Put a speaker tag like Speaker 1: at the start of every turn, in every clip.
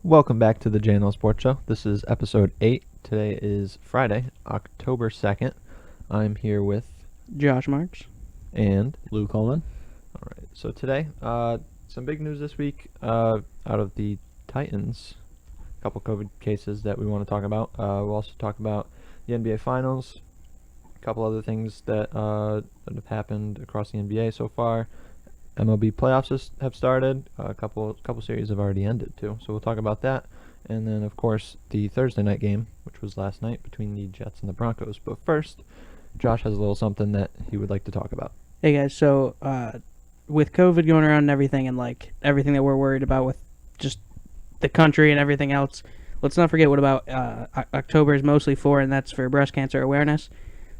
Speaker 1: Welcome back to the JNL Sports Show. This is episode 8. Today is Friday, October 2nd. I'm here with
Speaker 2: Josh Marks
Speaker 1: and
Speaker 3: Lou Coleman.
Speaker 1: All right. So today, some big news this week out of the Titans. A couple COVID cases that we want to talk about. We'll also talk about the NBA Finals. A couple other things that have happened across the NBA so far. MLB playoffs have started. A couple series have already ended too. So we'll talk about that. And then, of course, the Thursday night game, which was last night between the Jets and the Broncos. But first, Josh has a little something that he would like to talk about.
Speaker 2: Hey guys, so with COVID going around and everything, and like everything that we're worried about with just the country and everything else, let's not forget what about October is mostly for, and that's for breast cancer awareness.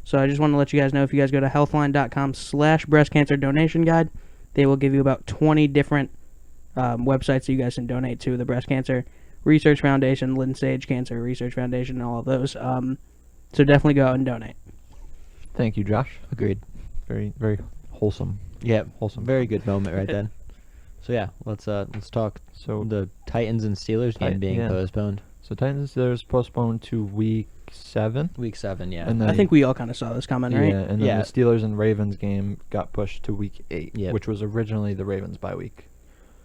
Speaker 2: So I just want to let you guys know, if you guys go to healthline.com/breast cancer donation guide, they will give you about 20 different websites that you guys can donate to: the Breast Cancer Research Foundation, Lynn Sage Cancer Research Foundation, and all of those. So definitely go out and donate.
Speaker 1: Thank you, Josh.
Speaker 3: Agreed.
Speaker 1: Very, very wholesome.
Speaker 3: Yeah,
Speaker 1: Wholesome.
Speaker 3: very good moment right then. So yeah, let's talk.
Speaker 1: So
Speaker 3: The Titans and Steelers game being postponed.
Speaker 1: So Titans and Steelers postponed to week 7.
Speaker 3: Week 7, yeah.
Speaker 1: And then
Speaker 2: I think we all kind of saw this coming, right?
Speaker 1: Yeah, and then
Speaker 3: Yeah.
Speaker 1: the Steelers and Ravens game got pushed to week 8,
Speaker 3: Yep.
Speaker 1: which was originally the Ravens bye week.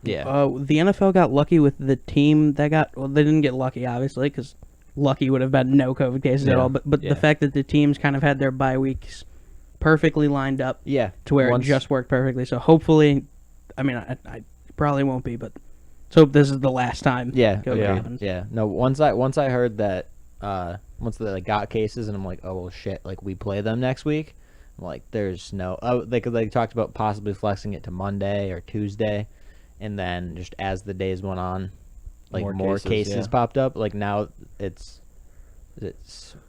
Speaker 3: Yeah.
Speaker 2: The NFL got lucky with the team that got. Well, they didn't get lucky, obviously, because lucky would have been no COVID cases at
Speaker 1: Yeah.
Speaker 2: all. But
Speaker 3: Yeah.
Speaker 2: the fact that the teams kind of had their bye weeks perfectly lined up
Speaker 3: Yeah.
Speaker 2: to where
Speaker 3: Once-
Speaker 2: it just worked perfectly. So hopefully, I mean, I probably won't be, but let's hope this is the last time.
Speaker 3: Yeah.
Speaker 2: COVID
Speaker 1: Yeah.
Speaker 2: happens.
Speaker 3: Yeah. No, once I heard that once they got cases, and I'm like, oh well, shit, like we play them next week. I'm like, there's no they talked about possibly flexing it to Monday or Tuesday, and then just as the days went on, like more cases
Speaker 1: yeah.
Speaker 3: popped up. Like now it's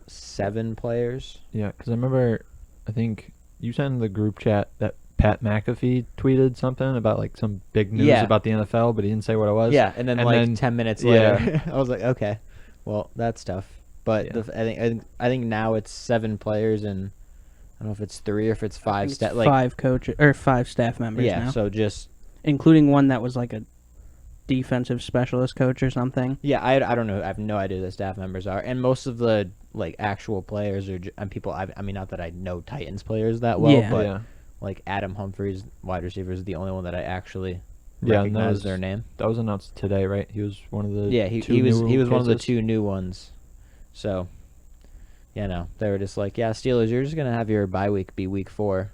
Speaker 3: 7 players.
Speaker 1: Yeah, because I remember, I think you sent in the group chat that Pat McAfee tweeted something about like some big news
Speaker 3: Yeah.
Speaker 1: about the NFL, but he didn't say what it was.
Speaker 3: Yeah, and then
Speaker 1: And
Speaker 3: like
Speaker 1: then-
Speaker 3: 10 minutes
Speaker 1: yeah.
Speaker 3: later, I was like, okay, well that's tough. But
Speaker 1: Yeah.
Speaker 3: I think now it's 7 players, and I don't know if it's 3 or if it's 5
Speaker 2: It's
Speaker 3: like
Speaker 2: 5 coaches or 5 staff members
Speaker 3: yeah.
Speaker 2: now,
Speaker 3: So just
Speaker 2: including one that was like a defensive specialist coach or something.
Speaker 3: yeah, I don't know. I have no idea who the staff members are, and most of the like actual players are and people. I mean, not that I know Titans players that well,
Speaker 2: Yeah.
Speaker 3: but
Speaker 1: yeah,
Speaker 3: like Adam Humphries, wide receiver, is the only one that I actually
Speaker 1: Yeah, and that
Speaker 3: recognize
Speaker 1: was-
Speaker 3: their name.
Speaker 1: that was announced today, right? He was one of the
Speaker 3: Yeah, he was one of the 2 new ones. So, yeah, no, they were just like, yeah, Steelers, you're just gonna have your bye week be week 4,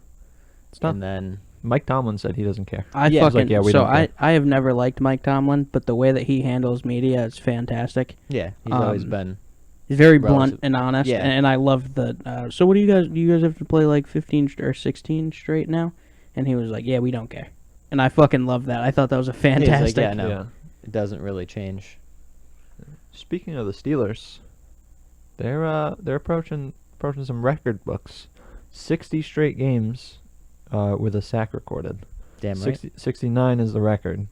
Speaker 1: It's not.
Speaker 3: and then
Speaker 1: Mike Tomlin said he doesn't care.
Speaker 2: I
Speaker 3: Yeah,
Speaker 1: he's like,
Speaker 2: fucking
Speaker 1: yeah, we
Speaker 2: so
Speaker 1: don't care.
Speaker 2: I have never liked Mike Tomlin, but the way that he handles media is fantastic.
Speaker 3: yeah, he's always
Speaker 2: Um,
Speaker 3: been
Speaker 2: He's very
Speaker 3: Relative-
Speaker 2: blunt and honest,
Speaker 3: Yeah.
Speaker 2: and I love the. So what do you guys have to play like 15 or 16 straight now? And he was like, yeah, we don't care, and I fucking love that. I thought that was a
Speaker 3: he's
Speaker 2: fantastic.
Speaker 3: like, yeah, no,
Speaker 1: Yeah.
Speaker 3: it doesn't really change.
Speaker 1: Speaking of the Steelers, they're approaching some record books. 60 straight games with a sack recorded.
Speaker 3: Damn right.
Speaker 1: 69 is the record.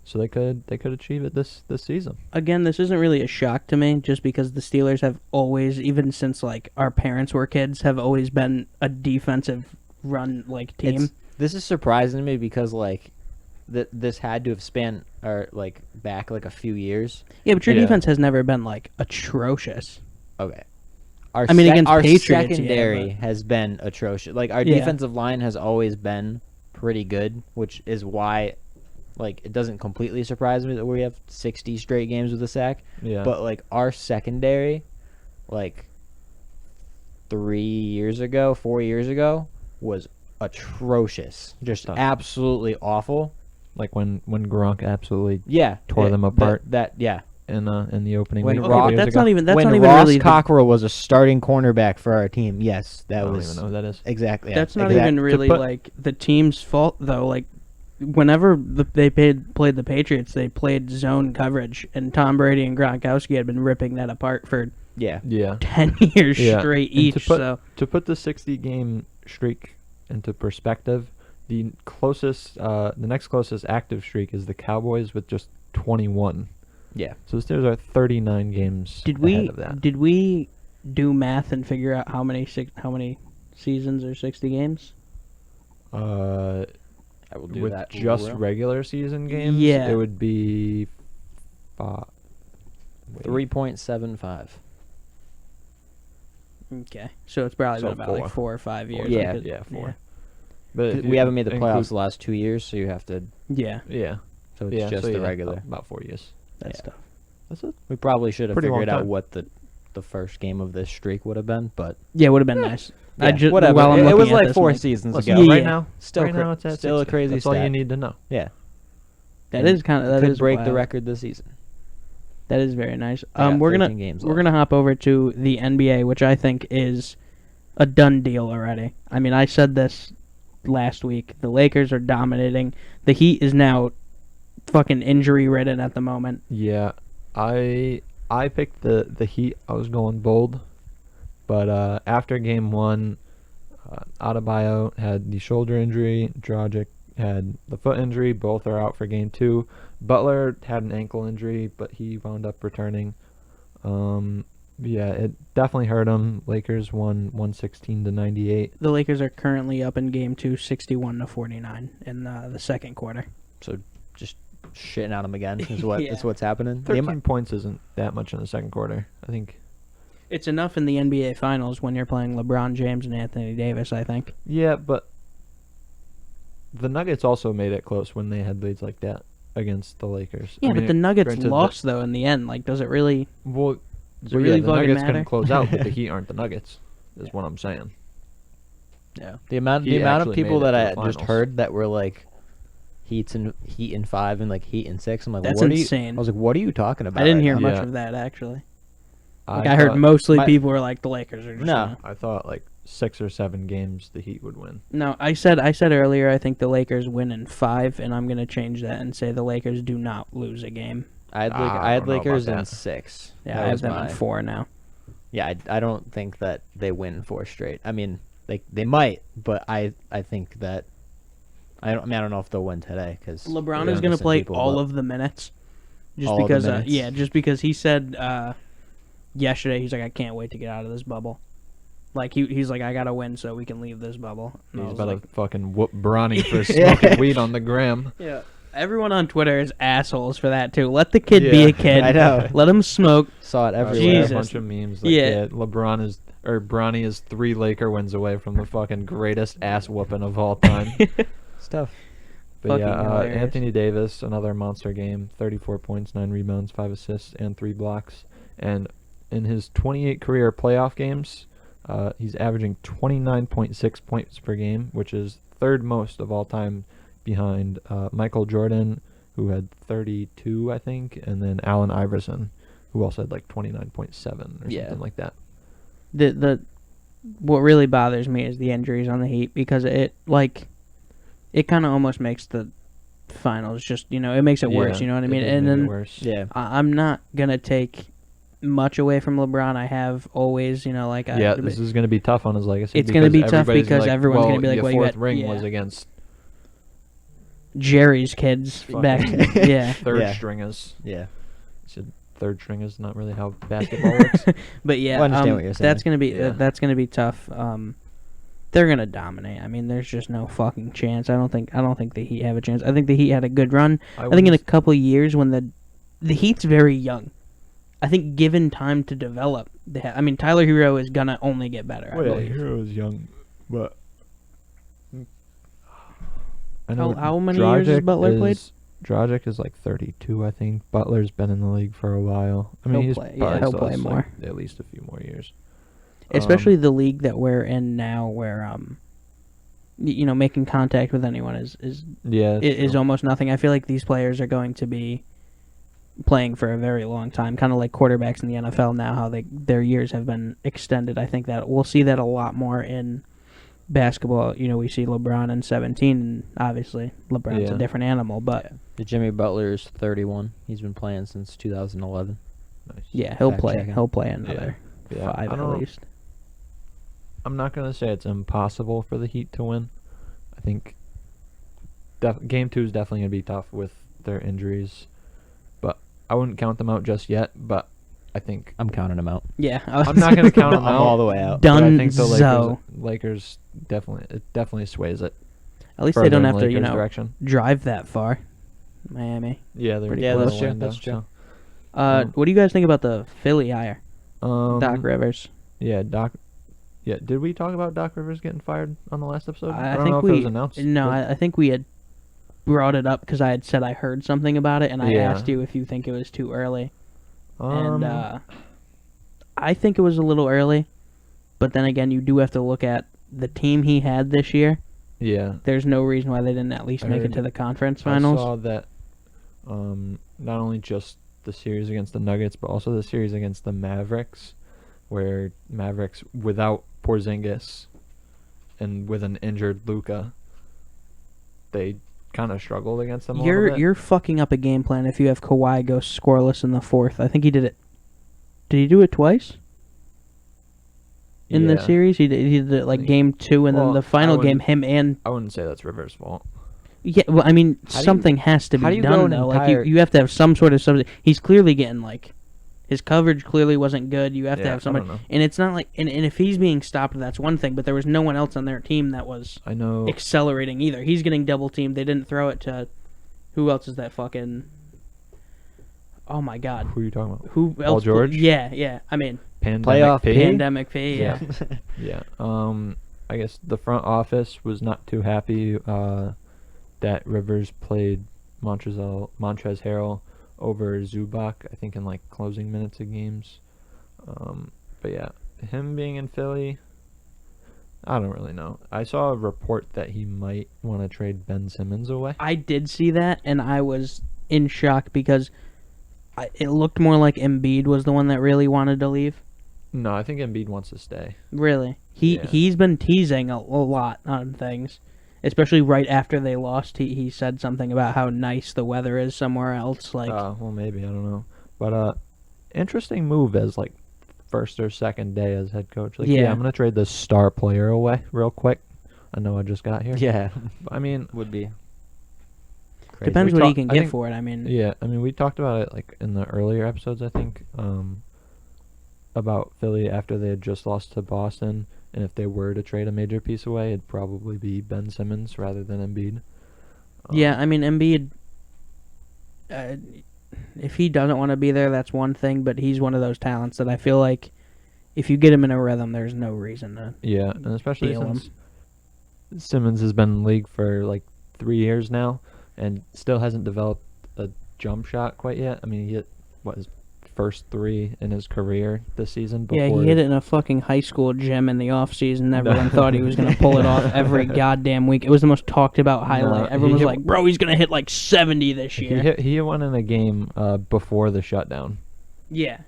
Speaker 1: So they could achieve it this season.
Speaker 2: Again, this isn't really a shock to me, just because the Steelers have always, even since like our parents were kids, have always been a defensive run like team.
Speaker 3: This is surprising to me because like this had to have spanned or like back like a few years.
Speaker 2: Yeah, but your
Speaker 1: Yeah.
Speaker 2: defense has never been like atrocious.
Speaker 3: Okay.
Speaker 2: I mean, against
Speaker 3: our
Speaker 2: Patriots, yeah,
Speaker 3: secondary
Speaker 2: but-
Speaker 3: has been atrocious. Like our
Speaker 2: Yeah.
Speaker 3: defensive line has always been pretty good, which is why like it doesn't completely surprise me that we have 60 straight games with a sack.
Speaker 1: Yeah.
Speaker 3: But like our secondary, like 4 years ago, was atrocious. Just
Speaker 1: Tough.
Speaker 3: absolutely awful.
Speaker 1: like when Gronk absolutely
Speaker 3: Yeah,
Speaker 1: Tore them apart.
Speaker 3: That yeah.
Speaker 1: in the opening
Speaker 3: When
Speaker 1: week.
Speaker 3: Rock-
Speaker 1: years
Speaker 2: that's
Speaker 1: ago.
Speaker 2: not even
Speaker 3: when
Speaker 2: even
Speaker 3: Ross
Speaker 2: really.
Speaker 3: Cockrell was a starting cornerback for our team, yes,
Speaker 1: I
Speaker 3: that
Speaker 1: don't
Speaker 3: was
Speaker 1: even know who that is.
Speaker 3: exactly. Yeah,
Speaker 2: That's not
Speaker 3: exact-
Speaker 2: even really
Speaker 1: put-
Speaker 2: like the team's fault though. Like whenever they played the Patriots, they played zone coverage, and Tom Brady and Gronkowski had been ripping that apart for
Speaker 3: Yeah,
Speaker 1: Yeah.
Speaker 2: 10 years
Speaker 1: Yeah.
Speaker 2: straight
Speaker 1: And
Speaker 2: each.
Speaker 1: to put,
Speaker 2: So
Speaker 1: to put the 60 game streak into perspective, the next closest active streak is the Cowboys with just 21.
Speaker 3: yeah.
Speaker 1: So the Steelers are 39 games
Speaker 2: did
Speaker 1: ahead of that.
Speaker 2: we do math and figure out how many seasons are 60 games?
Speaker 3: I will do
Speaker 1: with
Speaker 3: that.
Speaker 1: just
Speaker 3: real-
Speaker 1: regular season games,
Speaker 2: Yeah.
Speaker 1: it would be Wait.
Speaker 3: 3.75.
Speaker 2: Okay, so it's probably
Speaker 1: So
Speaker 2: been about
Speaker 1: 4.
Speaker 2: like 4 or 5 years.
Speaker 3: Yeah.
Speaker 2: like
Speaker 1: Yeah, 4.
Speaker 2: Yeah.
Speaker 1: But if
Speaker 3: We
Speaker 1: you
Speaker 3: haven't made the playoffs
Speaker 1: include-
Speaker 3: the last 2 years, so you have to.
Speaker 2: Yeah,
Speaker 1: Yeah.
Speaker 3: So it's
Speaker 1: Yeah,
Speaker 3: just
Speaker 1: so
Speaker 3: the
Speaker 1: yeah,
Speaker 3: regular.
Speaker 1: About 4 years.
Speaker 2: that's
Speaker 3: Yeah.
Speaker 2: tough.
Speaker 1: That's it.
Speaker 3: We probably should have
Speaker 1: Pretty long
Speaker 3: figured out
Speaker 1: time.
Speaker 3: what the first game of this streak would have been, but
Speaker 2: Yeah, would have been nice.
Speaker 3: yeah,
Speaker 2: I just
Speaker 3: whatever.
Speaker 2: While I'm
Speaker 3: it
Speaker 2: looking
Speaker 3: was
Speaker 2: at
Speaker 3: like
Speaker 2: this,
Speaker 3: 4
Speaker 2: I'm like,
Speaker 3: seasons
Speaker 1: Listen,
Speaker 3: ago.
Speaker 2: Yeah.
Speaker 1: right now,
Speaker 3: Still,
Speaker 1: right now it's at
Speaker 3: still
Speaker 1: 60.
Speaker 3: a crazy
Speaker 1: That's all you
Speaker 3: stat.
Speaker 1: need to know.
Speaker 3: Yeah,
Speaker 2: that
Speaker 3: And
Speaker 2: is kind of that
Speaker 3: could
Speaker 2: is
Speaker 3: break the
Speaker 2: wild.
Speaker 3: record this season.
Speaker 2: That is very nice.
Speaker 3: They got
Speaker 2: We're
Speaker 3: 13
Speaker 2: gonna
Speaker 3: games
Speaker 2: we're
Speaker 3: left.
Speaker 2: gonna hop over to the NBA, which I think is a done deal already. I mean, I said this last week. The Lakers are dominating. The Heat is now fucking injury ridden at the moment.
Speaker 1: Yeah, I picked the Heat. I was going bold, but after game 1, Adebayo had the shoulder injury. Dragic had the foot injury. Both are out for game 2. Butler had an ankle injury, but he wound up returning. Yeah, it definitely hurt him. Lakers won 116-98.
Speaker 2: The Lakers are currently up in game 2, 61-49 in the second quarter.
Speaker 3: So just shitting on them again is what
Speaker 2: Yeah.
Speaker 3: is what's happening. They
Speaker 1: 13 points isn't that much in the second quarter. I think.
Speaker 2: It's enough in the NBA Finals when you're playing LeBron James and Anthony Davis, I think.
Speaker 1: Yeah, but the Nuggets also made it close when they had leads like that against the Lakers.
Speaker 2: Yeah,
Speaker 1: I mean,
Speaker 2: but the Nuggets
Speaker 1: granted,
Speaker 2: lost, though, in the end. Like, does it really...
Speaker 1: Well,
Speaker 2: Does it really
Speaker 1: the
Speaker 2: fucking
Speaker 1: Nuggets
Speaker 2: matter?
Speaker 1: couldn't close out, but the Heat aren't the Nuggets. Is what I'm saying.
Speaker 2: Yeah.
Speaker 3: The amount
Speaker 1: He
Speaker 3: of
Speaker 1: actually
Speaker 3: people
Speaker 1: made it
Speaker 3: that
Speaker 1: to the
Speaker 3: I just
Speaker 1: finals.
Speaker 3: heard that were like Heat in 5 and like Heat in 6. I'm like,
Speaker 2: That's
Speaker 3: what
Speaker 2: insane.
Speaker 3: I was like, what are you talking about?
Speaker 2: I didn't
Speaker 3: right
Speaker 2: hear
Speaker 3: now?
Speaker 2: much
Speaker 1: Yeah.
Speaker 2: of that, actually. Like, I heard
Speaker 1: thought-
Speaker 2: mostly
Speaker 3: my-
Speaker 2: people were like, the Lakers are just...
Speaker 3: No.
Speaker 1: I thought like 6 or 7 games the Heat would win.
Speaker 2: No, I said earlier I think the Lakers win in 5, and I'm going to change that and say the Lakers do not lose a game.
Speaker 3: I had,
Speaker 1: I
Speaker 3: I had
Speaker 1: don't know about
Speaker 3: Lakers in
Speaker 1: that.
Speaker 3: 6.
Speaker 2: Yeah,
Speaker 3: That
Speaker 2: I have
Speaker 3: was
Speaker 2: them
Speaker 3: my-
Speaker 2: in 4 now.
Speaker 3: Yeah, I don't think that they win 4 straight. I mean, they might, but I think that I don't know if they'll win today because
Speaker 2: LeBron is going to play all of the minutes. Just
Speaker 3: All of the
Speaker 2: because,
Speaker 3: minutes?
Speaker 2: yeah, just because he said yesterday, he's like, I can't wait to get out of this bubble. Like, he's like, I got to win so we can leave this bubble. And I
Speaker 1: He's
Speaker 2: was
Speaker 1: about
Speaker 2: like,
Speaker 1: to fucking whoop Bronny for smoking weed on the gram.
Speaker 2: yeah. Everyone on Twitter is assholes for that, too. Let the kid be
Speaker 1: Yeah.
Speaker 2: a kid.
Speaker 3: I know.
Speaker 2: Let him smoke.
Speaker 3: Saw it
Speaker 1: I
Speaker 3: everywhere.
Speaker 1: saw
Speaker 2: Jesus.
Speaker 1: a bunch of memes. Like,
Speaker 2: Yeah.
Speaker 1: yeah, Bronny is 3 Laker wins away from the fucking greatest ass whooping of all time.
Speaker 3: Stuff.
Speaker 1: But yeah,
Speaker 2: Fucking hilarious.
Speaker 1: Anthony Davis, another monster game, 34 points, 9 rebounds, 5 assists, and 3 blocks. And in his 28 career playoff games, he's averaging 29.6 points per game, which is 3rd most of all time behind Michael Jordan, who had 32, I think, and then Allen Iverson, who also had like 29.7 or
Speaker 3: Yeah.
Speaker 1: something like that.
Speaker 2: What really bothers me is the injuries on the Heat because it kind of almost makes the finals just, it makes it worse, you know what I mean?
Speaker 1: It does
Speaker 2: And
Speaker 1: make it
Speaker 2: then
Speaker 1: worse.
Speaker 3: Yeah.
Speaker 2: I'm not going to take much away from LeBron. I have always,
Speaker 1: This is going to be tough on his legacy.
Speaker 2: It's gonna be tough
Speaker 1: everybody's
Speaker 2: because everyone's gonna be like,
Speaker 1: your
Speaker 2: well, you
Speaker 1: fourth
Speaker 2: had-
Speaker 1: ring
Speaker 2: yeah.
Speaker 1: was against
Speaker 2: Jerry's kids
Speaker 1: Fucking-
Speaker 2: back. Yeah.
Speaker 1: third
Speaker 3: Yeah.
Speaker 1: stringers.
Speaker 3: Yeah.
Speaker 1: Said third string is not really how basketball works.
Speaker 2: But yeah,
Speaker 3: Well, I understand what you're saying.
Speaker 2: that's gonna be
Speaker 1: Yeah.
Speaker 2: that's gonna be tough. They're gonna dominate. I mean, there's just no fucking chance. I don't think the Heat have a chance. I think the Heat had a good run. I think in a
Speaker 1: wouldn't-
Speaker 2: couple of years when the Heat's very young. I think given time to develop, I mean Tyler Hero is gonna only get better. I
Speaker 1: Well, yeah,
Speaker 2: believe.
Speaker 1: Hero is young, but I
Speaker 2: How many years has Butler played?
Speaker 1: Dragic is like 32, I think. Butler's been in the league for a while. I mean,
Speaker 2: He'll
Speaker 1: he's
Speaker 2: play- yeah,
Speaker 1: probably
Speaker 2: he'll
Speaker 1: still
Speaker 2: play
Speaker 1: has,
Speaker 2: more.
Speaker 1: like, at least a few more years.
Speaker 2: Especially the league that we're in now, where making contact with anyone is
Speaker 1: Yeah, that's
Speaker 2: is
Speaker 1: true.
Speaker 2: almost nothing. I feel like these players are going to be playing for a very long time, kind of like quarterbacks in the NFL now, how their years have been extended. I think that we'll see that a lot more in basketball. We see LeBron in 17, and obviously LeBron's a
Speaker 1: Yeah.
Speaker 2: different animal, but
Speaker 3: The Jimmy Butler is 31. He's been playing since 2011.
Speaker 1: Nice.
Speaker 2: yeah, he'll
Speaker 3: Fact
Speaker 2: play.
Speaker 3: checking.
Speaker 2: He'll play another
Speaker 1: Yeah,
Speaker 2: 5
Speaker 1: I
Speaker 2: at
Speaker 1: don't-
Speaker 2: least.
Speaker 1: I'm not gonna say it's impossible for the Heat to win. I think Game 2 is definitely gonna be tough with their injuries, but I wouldn't count them out just yet. But I think
Speaker 3: I'm counting him out.
Speaker 2: Yeah,
Speaker 1: I'm not gonna count them
Speaker 3: I'm
Speaker 1: out.
Speaker 3: all the way out.
Speaker 1: But I think the
Speaker 2: Dunzo.
Speaker 1: Lakers definitely sways it.
Speaker 2: At least
Speaker 1: further
Speaker 2: they don't
Speaker 1: in
Speaker 2: have to,
Speaker 1: Lakers' direction.
Speaker 2: drive that far. Miami.
Speaker 1: Yeah, they're
Speaker 2: Pretty
Speaker 3: Yeah,
Speaker 2: close.
Speaker 3: that's true.
Speaker 1: Orlando,
Speaker 3: That's true.
Speaker 1: so-
Speaker 2: What do you guys think about the Philly hire, Doc Rivers?
Speaker 1: Yeah, Doc. Yeah, did we talk about Doc Rivers getting fired on the last episode?
Speaker 2: I
Speaker 1: don't
Speaker 2: think
Speaker 1: know if
Speaker 2: we
Speaker 1: it was announced.
Speaker 2: No, I think we had brought it up because I had said I heard something about it, and I
Speaker 1: Yeah.
Speaker 2: asked you if you think it was too early.
Speaker 1: Um,
Speaker 2: And I think it was a little early, but then again, you do have to look at the team he had this year.
Speaker 1: yeah.
Speaker 2: There's no reason why they didn't at least
Speaker 1: I
Speaker 2: make it
Speaker 1: heard-
Speaker 2: to the conference
Speaker 1: I
Speaker 2: finals.
Speaker 1: saw that not only just the series against the Nuggets, but also the series against the Mavericks, where Mavericks without Porzingis and with an injured Luka, they kind of struggled against them a little bit.
Speaker 2: You're fucking up a game plan if you have Kawhi go scoreless in the fourth. I think he did it. Did he do it twice in the
Speaker 1: Yeah.
Speaker 2: series? He did it like
Speaker 1: think-
Speaker 2: game 2, and then
Speaker 1: well,
Speaker 2: the final
Speaker 1: I
Speaker 2: game,
Speaker 1: wouldn't-
Speaker 2: him and
Speaker 1: I wouldn't say that's Rivers' fault.
Speaker 2: yeah. Well, I mean,
Speaker 3: How do you-
Speaker 2: something has to
Speaker 3: how do
Speaker 2: be
Speaker 3: you go
Speaker 2: done
Speaker 3: an
Speaker 2: though. Like
Speaker 3: entire-
Speaker 2: you have to have some sort of subject. He's clearly getting like his coverage clearly wasn't good. You have to
Speaker 1: Yeah,
Speaker 2: have
Speaker 1: I
Speaker 2: somebody,
Speaker 1: don't know.
Speaker 2: and it's not like and if he's being stopped, that's one thing. But there was no one else on their team that was
Speaker 1: I know.
Speaker 2: accelerating either. He's getting double teamed. They didn't throw it to who else is that fucking? Oh my God.
Speaker 1: Who are you talking about?
Speaker 2: Who
Speaker 1: Paul
Speaker 2: else?
Speaker 1: George?
Speaker 2: Yeah. I mean,
Speaker 1: Pandemic
Speaker 3: Playoff
Speaker 1: P?
Speaker 3: P?
Speaker 2: Pandemic P. Yeah.
Speaker 1: Yeah. I guess the front office was not too happy that Rivers played Montrezl Harrell over Zubac, I think in like closing minutes of games. But yeah, him being in Philly, I don't really know. I saw a report that he might want to trade Ben Simmons away.
Speaker 2: I did see that, and I was in shock because it looked more like Embiid was the one that really wanted to leave.
Speaker 1: No, I think Embiid wants to stay.
Speaker 2: Really,
Speaker 1: Yeah.
Speaker 2: he's been teasing a lot on things, especially right after they lost. He said something about how nice the weather is somewhere else. Like,
Speaker 1: Well, maybe, I don't know. But interesting move as like first or second day as head coach. Like,
Speaker 2: Yeah.
Speaker 1: I'm gonna trade the star player away real quick. I know I just got here.
Speaker 3: Yeah,
Speaker 1: I mean,
Speaker 3: would be. Crazy.
Speaker 2: depends
Speaker 1: We
Speaker 2: what he
Speaker 1: talk-
Speaker 2: can
Speaker 1: I
Speaker 2: get
Speaker 1: think-
Speaker 2: for it. I mean,
Speaker 1: yeah. I mean, we talked about it like in the earlier episodes. I think about Philly after they had just lost to Boston, and if they were to trade a major piece away, it'd probably be Ben Simmons rather than Embiid.
Speaker 2: yeah. I mean, Embiid. If he doesn't want to be there, that's one thing. But he's one of those talents that I feel like, if you get him in a rhythm, there's no reason to.
Speaker 1: Yeah, and especially
Speaker 2: Deal him.
Speaker 1: since Simmons has been in the league for like 3 years now, and still hasn't developed a jump shot quite yet. I mean, he hit his first 3 in his career this season.
Speaker 2: Yeah,
Speaker 1: Before
Speaker 2: he hit it in a fucking high school gym in the off season. Everyone thought he was gonna pull it off every goddamn week. It was the most talked about highlight.
Speaker 1: he
Speaker 2: Everyone was
Speaker 1: hit-
Speaker 2: like, "Bro, he's gonna hit like 70 this
Speaker 1: He
Speaker 2: year."
Speaker 1: hit one in a game before the shutdown.
Speaker 2: Yeah,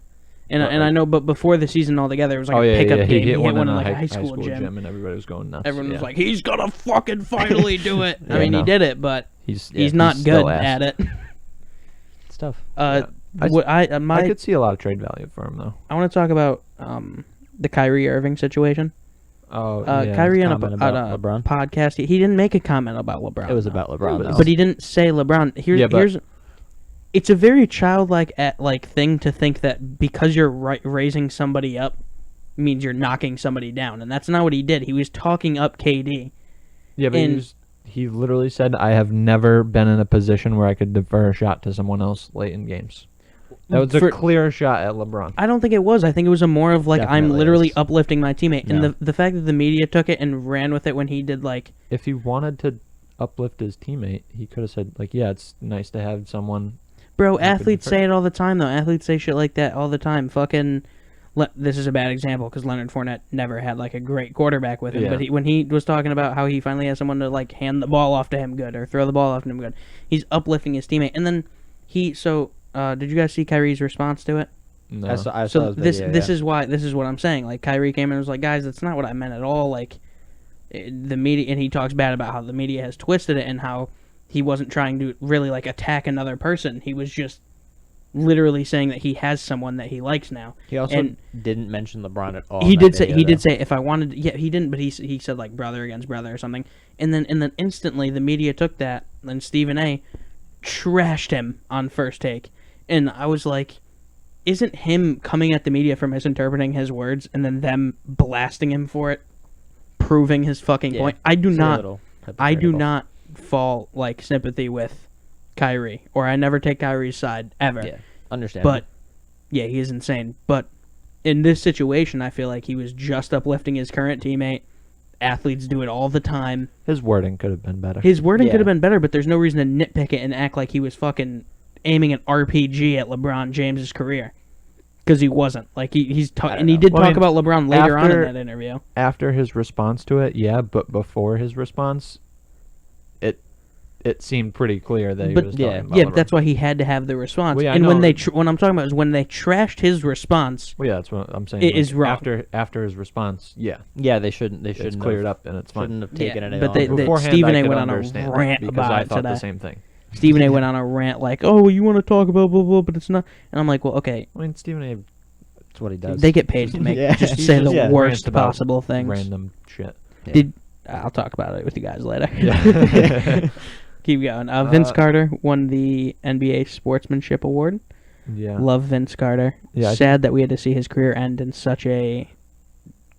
Speaker 2: and
Speaker 1: But,
Speaker 2: I know, but before the season altogether, it was like a pickup game.
Speaker 1: He hit one in
Speaker 2: in
Speaker 1: a
Speaker 2: like a
Speaker 1: high
Speaker 2: high school
Speaker 1: gym, and everybody was going nuts.
Speaker 2: Everyone was
Speaker 1: yeah.
Speaker 2: like, "He's gonna fucking finally do it." I
Speaker 1: Yeah,
Speaker 2: mean,
Speaker 1: no.
Speaker 2: he did it, but
Speaker 1: he's
Speaker 2: he's not
Speaker 1: still
Speaker 2: good
Speaker 1: ass.
Speaker 2: at it.
Speaker 3: It's tough.
Speaker 1: Yeah. I
Speaker 2: I
Speaker 1: could see a lot of trade value for him though.
Speaker 2: want to talk about the Kyrie Irving situation.
Speaker 1: Oh,
Speaker 2: Kyrie on a,
Speaker 3: comment
Speaker 2: on
Speaker 3: about
Speaker 2: a
Speaker 3: LeBron?
Speaker 2: podcast, he didn't make a comment about LeBron.
Speaker 3: It was
Speaker 2: though.
Speaker 3: about LeBron,
Speaker 1: But
Speaker 3: though.
Speaker 2: But he didn't say LeBron.
Speaker 1: Yeah, but-
Speaker 2: Here's. It's a very childlike thing to think that because you're raising somebody up means you're knocking somebody down, and that's not what he did. He was talking up KD.
Speaker 1: Yeah, but
Speaker 2: And-
Speaker 1: he literally said, "I have never been in a position where I could defer a shot to someone else late in games." That was
Speaker 2: For-
Speaker 1: a clear shot at LeBron.
Speaker 2: I don't think it was. I think it was a more of like I'm
Speaker 3: Definitely
Speaker 2: literally
Speaker 3: is.
Speaker 2: uplifting my teammate, and
Speaker 1: Yeah.
Speaker 2: the fact that the media took it and ran with it when he did like
Speaker 1: If he wanted to uplift his teammate, he could have said, "Like, yeah, it's nice to have someone."
Speaker 2: Bro,
Speaker 1: could
Speaker 2: athletes
Speaker 1: defer.
Speaker 2: say it all the time, though. Athletes say shit like that all the time. Fucking, this is a bad example because Leonard Fournette never had like a great quarterback with him.
Speaker 1: Yeah.
Speaker 2: But when he was talking about how he finally has someone to like hand the ball off to him good or throw the ball off to him good, he's uplifting his teammate. And then did you guys see Kyrie's response to it?
Speaker 1: No.
Speaker 3: I saw
Speaker 2: So
Speaker 3: his video,
Speaker 2: this
Speaker 3: yeah.
Speaker 2: is why this is what I'm saying. Like Kyrie came in and was like, guys, that's not what I meant at all. Like the media, and he talks bad about how the media has twisted it and how he wasn't trying to really like attack another person. He was just literally saying that he has someone that he likes now.
Speaker 3: He also
Speaker 2: and
Speaker 3: didn't mention LeBron at all.
Speaker 2: he
Speaker 3: in
Speaker 2: did
Speaker 3: that
Speaker 2: say
Speaker 3: video, though.
Speaker 2: if I wanted, yeah, he didn't, but he said like brother against brother or something. And then instantly the media took that and Stephen A. trashed him on First Take, and I was like, isn't him coming at the media for misinterpreting his words and then them blasting him for it proving his fucking
Speaker 3: Yeah,
Speaker 2: point? I do
Speaker 3: it's a
Speaker 2: not
Speaker 3: little hypocritical.
Speaker 2: not fall like sympathy with Kyrie, or I never take Kyrie's side ever.
Speaker 3: Yeah, understandable.
Speaker 2: But Yeah, he is insane. But in this situation, I feel like he was just uplifting his current teammate. Athletes do it all the time.
Speaker 1: His wording could have been better.
Speaker 2: His wording
Speaker 3: Yeah.
Speaker 2: could have been better, but there's no reason to nitpick it and act like he was fucking aiming an RPG at LeBron James's career. Because he wasn't. Like, he's and he did
Speaker 1: Well, I
Speaker 2: talk
Speaker 1: mean,
Speaker 2: about LeBron later on in
Speaker 1: after-
Speaker 2: that interview.
Speaker 1: After his response to it, yeah, but before his response, it seemed pretty clear that he
Speaker 2: But
Speaker 1: was
Speaker 3: yeah,
Speaker 1: talking about
Speaker 2: Yeah,
Speaker 1: LeBron.
Speaker 2: but that's why he had to have the response.
Speaker 1: Well, yeah, I
Speaker 2: and when
Speaker 1: know.
Speaker 2: what I'm talking about is when they trashed his response.
Speaker 1: Well, yeah, that's what I'm saying.
Speaker 2: It is wrong.
Speaker 1: After his response, yeah,
Speaker 3: Yeah, they shouldn't. They
Speaker 1: it's
Speaker 3: shouldn't
Speaker 1: cleared
Speaker 3: have,
Speaker 1: up and it's fine.
Speaker 3: Shouldn't have taken
Speaker 2: Yeah,
Speaker 3: it.
Speaker 2: but
Speaker 3: all.
Speaker 2: they-
Speaker 1: Beforehand,
Speaker 2: Stephen
Speaker 1: I
Speaker 2: A
Speaker 1: could
Speaker 2: went on a
Speaker 1: understand that
Speaker 2: rant
Speaker 1: because
Speaker 2: about
Speaker 1: I
Speaker 2: it
Speaker 1: thought the
Speaker 2: today.
Speaker 1: same thing.
Speaker 2: Stephen A went on a rant like, "Oh, well, you want to talk about blah blah, but it's not." And I'm like, "Well, okay,
Speaker 1: I mean, Stephen A.
Speaker 3: That's what he does.
Speaker 2: they get paid to make
Speaker 3: Yeah.
Speaker 2: just
Speaker 3: He
Speaker 2: say
Speaker 3: just-
Speaker 2: the
Speaker 3: yeah,
Speaker 2: worst
Speaker 1: rants about
Speaker 2: possible things."
Speaker 1: Random shit.
Speaker 2: Did I'll talk about it with you guys later.
Speaker 1: Yeah.
Speaker 2: Keep going. Vince
Speaker 1: Uh,
Speaker 2: Carter won the NBA Sportsmanship Award.
Speaker 1: Yeah.
Speaker 2: Love Vince Carter.
Speaker 1: Yeah, I
Speaker 2: Sad that we had to see his career end in such a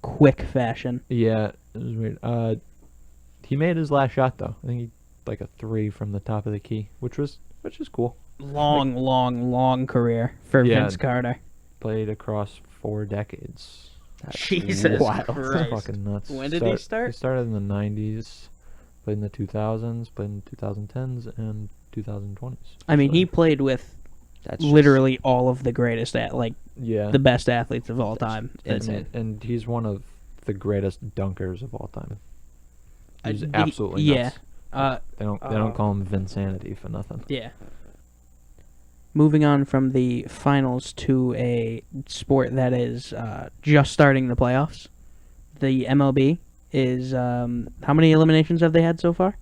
Speaker 2: quick fashion.
Speaker 1: Yeah, it was weird. He made his last shot though. I think he like a 3 from the top of the key, which is cool.
Speaker 2: Long career for
Speaker 1: Yeah.
Speaker 2: Vince Carter.
Speaker 1: Played across 4 decades.
Speaker 2: Jesus
Speaker 3: wild.
Speaker 2: Christ.
Speaker 1: That's fucking nuts.
Speaker 2: When did he start?
Speaker 1: He started in the 90s, played in the 2000s, played in the 2010s and 2020s.
Speaker 2: I mean,
Speaker 1: So,
Speaker 2: he played with
Speaker 3: That's just
Speaker 2: literally all of the greatest,
Speaker 1: yeah,
Speaker 2: the best athletes of all time.
Speaker 3: insane.
Speaker 1: and he's one of the greatest dunkers of all time. He's
Speaker 2: The-
Speaker 1: absolutely
Speaker 2: yeah.
Speaker 1: nuts.
Speaker 2: Uh,
Speaker 1: They don't call him Vinsanity for nothing.
Speaker 2: yeah. Moving on from the finals to a sport that is just starting the playoffs. The MLB is how many eliminations have they had so far?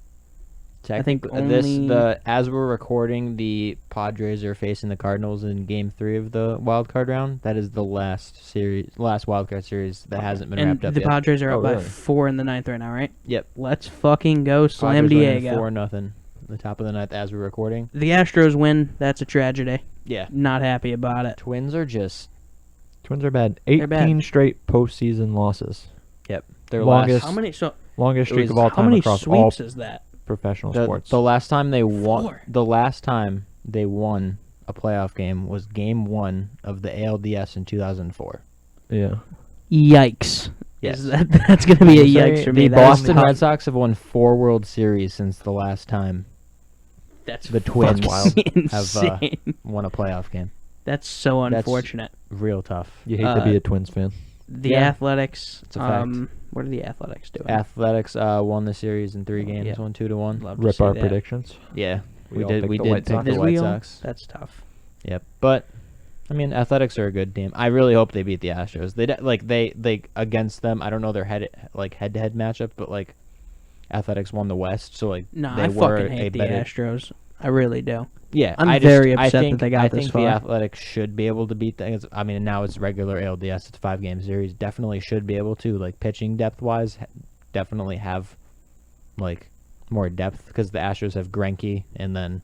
Speaker 2: I think
Speaker 3: as we're recording, the Padres are facing the Cardinals in Game 3 of the wild card round. That is the last wild card series that hasn't been
Speaker 2: And
Speaker 3: wrapped up
Speaker 2: the
Speaker 3: yet.
Speaker 2: Padres are
Speaker 1: Oh,
Speaker 2: up by
Speaker 1: really?
Speaker 2: 4 in the ninth right now, right?
Speaker 3: Yep.
Speaker 2: Let's fucking go, Slam
Speaker 3: Padres winning
Speaker 2: Diego.
Speaker 3: 4-0. The top of the ninth as we're recording.
Speaker 2: The Astros win. That's a tragedy.
Speaker 3: Yeah.
Speaker 2: Not happy about it.
Speaker 3: Twins are just
Speaker 1: Twins are bad.
Speaker 2: They're bad.
Speaker 1: 18 straight postseason losses.
Speaker 3: their
Speaker 1: Longest-
Speaker 2: How many? So
Speaker 1: Longest
Speaker 3: It
Speaker 1: streak
Speaker 3: was-
Speaker 1: of all
Speaker 2: how
Speaker 1: time
Speaker 2: many
Speaker 1: across all
Speaker 2: sweeps is that?
Speaker 1: professional
Speaker 3: last.
Speaker 1: sports.
Speaker 3: The last time they won.
Speaker 2: 4.
Speaker 3: The last time they won a playoff game was Game 1 of the ALDS in 2004.
Speaker 1: Yeah.
Speaker 2: Yikes!
Speaker 3: Yes.
Speaker 2: That's gonna be a
Speaker 1: Say
Speaker 2: yikes for
Speaker 3: The
Speaker 2: me. That is
Speaker 3: Boston
Speaker 2: tough.
Speaker 3: Red Sox have won 4 World Series since the last time
Speaker 2: That's
Speaker 3: the Twins
Speaker 2: fucking
Speaker 3: have
Speaker 2: insane.
Speaker 3: won a playoff game.
Speaker 2: That's so
Speaker 3: That's-
Speaker 2: unfortunate.
Speaker 3: Real tough.
Speaker 1: You hate to be
Speaker 2: Uh,
Speaker 1: a Twins fan.
Speaker 2: The
Speaker 3: Yeah.
Speaker 2: Athletics.
Speaker 3: It's a fact.
Speaker 2: What are the Athletics doing?
Speaker 3: Athletics won the series in 3 games,
Speaker 2: Yeah.
Speaker 3: 1-2-1.
Speaker 2: Love to
Speaker 1: Rip
Speaker 2: see
Speaker 1: our
Speaker 2: that.
Speaker 1: predictions.
Speaker 3: Yeah,
Speaker 1: We
Speaker 3: we
Speaker 1: all
Speaker 3: did.
Speaker 1: picked
Speaker 3: We
Speaker 1: the
Speaker 3: did
Speaker 1: White
Speaker 3: pick
Speaker 1: Sox.
Speaker 3: the
Speaker 2: Did
Speaker 3: White
Speaker 2: we all?
Speaker 3: Sox.
Speaker 2: That's tough.
Speaker 3: Yep, but I mean, Athletics are a good team. I really hope they beat the Astros. They against them. I don't know their head-to-head matchup, but like Athletics won the West, so like
Speaker 2: No,
Speaker 3: they
Speaker 2: I
Speaker 3: were
Speaker 2: fucking
Speaker 3: a
Speaker 2: hate the
Speaker 3: better.
Speaker 2: Astros. I really do.
Speaker 3: Yeah,
Speaker 2: I'm
Speaker 3: I
Speaker 2: very
Speaker 3: I
Speaker 2: upset that
Speaker 3: think,
Speaker 2: they got
Speaker 3: I
Speaker 2: this
Speaker 3: think
Speaker 2: far.
Speaker 3: the Athletics should be able to beat things. I mean, now it's regular ALDS. It's a 5-game series. Definitely should be able to, like, pitching depth-wise, definitely have, like, more depth because the Astros have Greinke, and then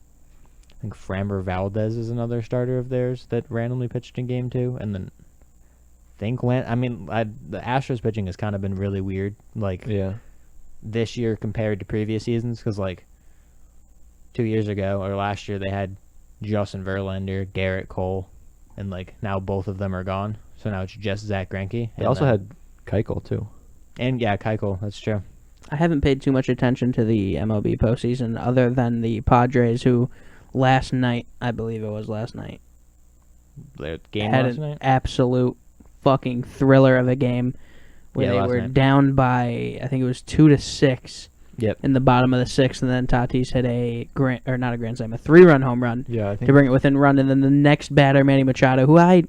Speaker 3: I think Framber Valdez is another starter of theirs that randomly pitched in Game 2, and then the Astros pitching has kind of been really weird, like,
Speaker 1: Yeah.
Speaker 3: this year compared to previous seasons because, like, 2 years ago or last year they had Justin Verlander, Garrett Cole, and like now both of them are gone. So now it's just Zach Greinke.
Speaker 1: They
Speaker 3: and
Speaker 1: also
Speaker 3: then-
Speaker 1: had Keuchel too.
Speaker 3: and yeah, Keuchel. That's true.
Speaker 2: I haven't paid too much attention to the MLB postseason other than the Padres, who last night, I believe it was last night,
Speaker 3: The game
Speaker 2: had
Speaker 3: last
Speaker 2: an
Speaker 3: night.
Speaker 2: absolute fucking thriller of a game where
Speaker 3: Yeah,
Speaker 2: they
Speaker 3: last
Speaker 2: were
Speaker 3: night.
Speaker 2: down by, I think it was 2-6
Speaker 3: Yep.
Speaker 2: in the bottom of the 6th, and then Tatis hit a 3-run home run
Speaker 1: Yeah, I think
Speaker 2: to bring it within run, and then the next batter, Manny Machado, who I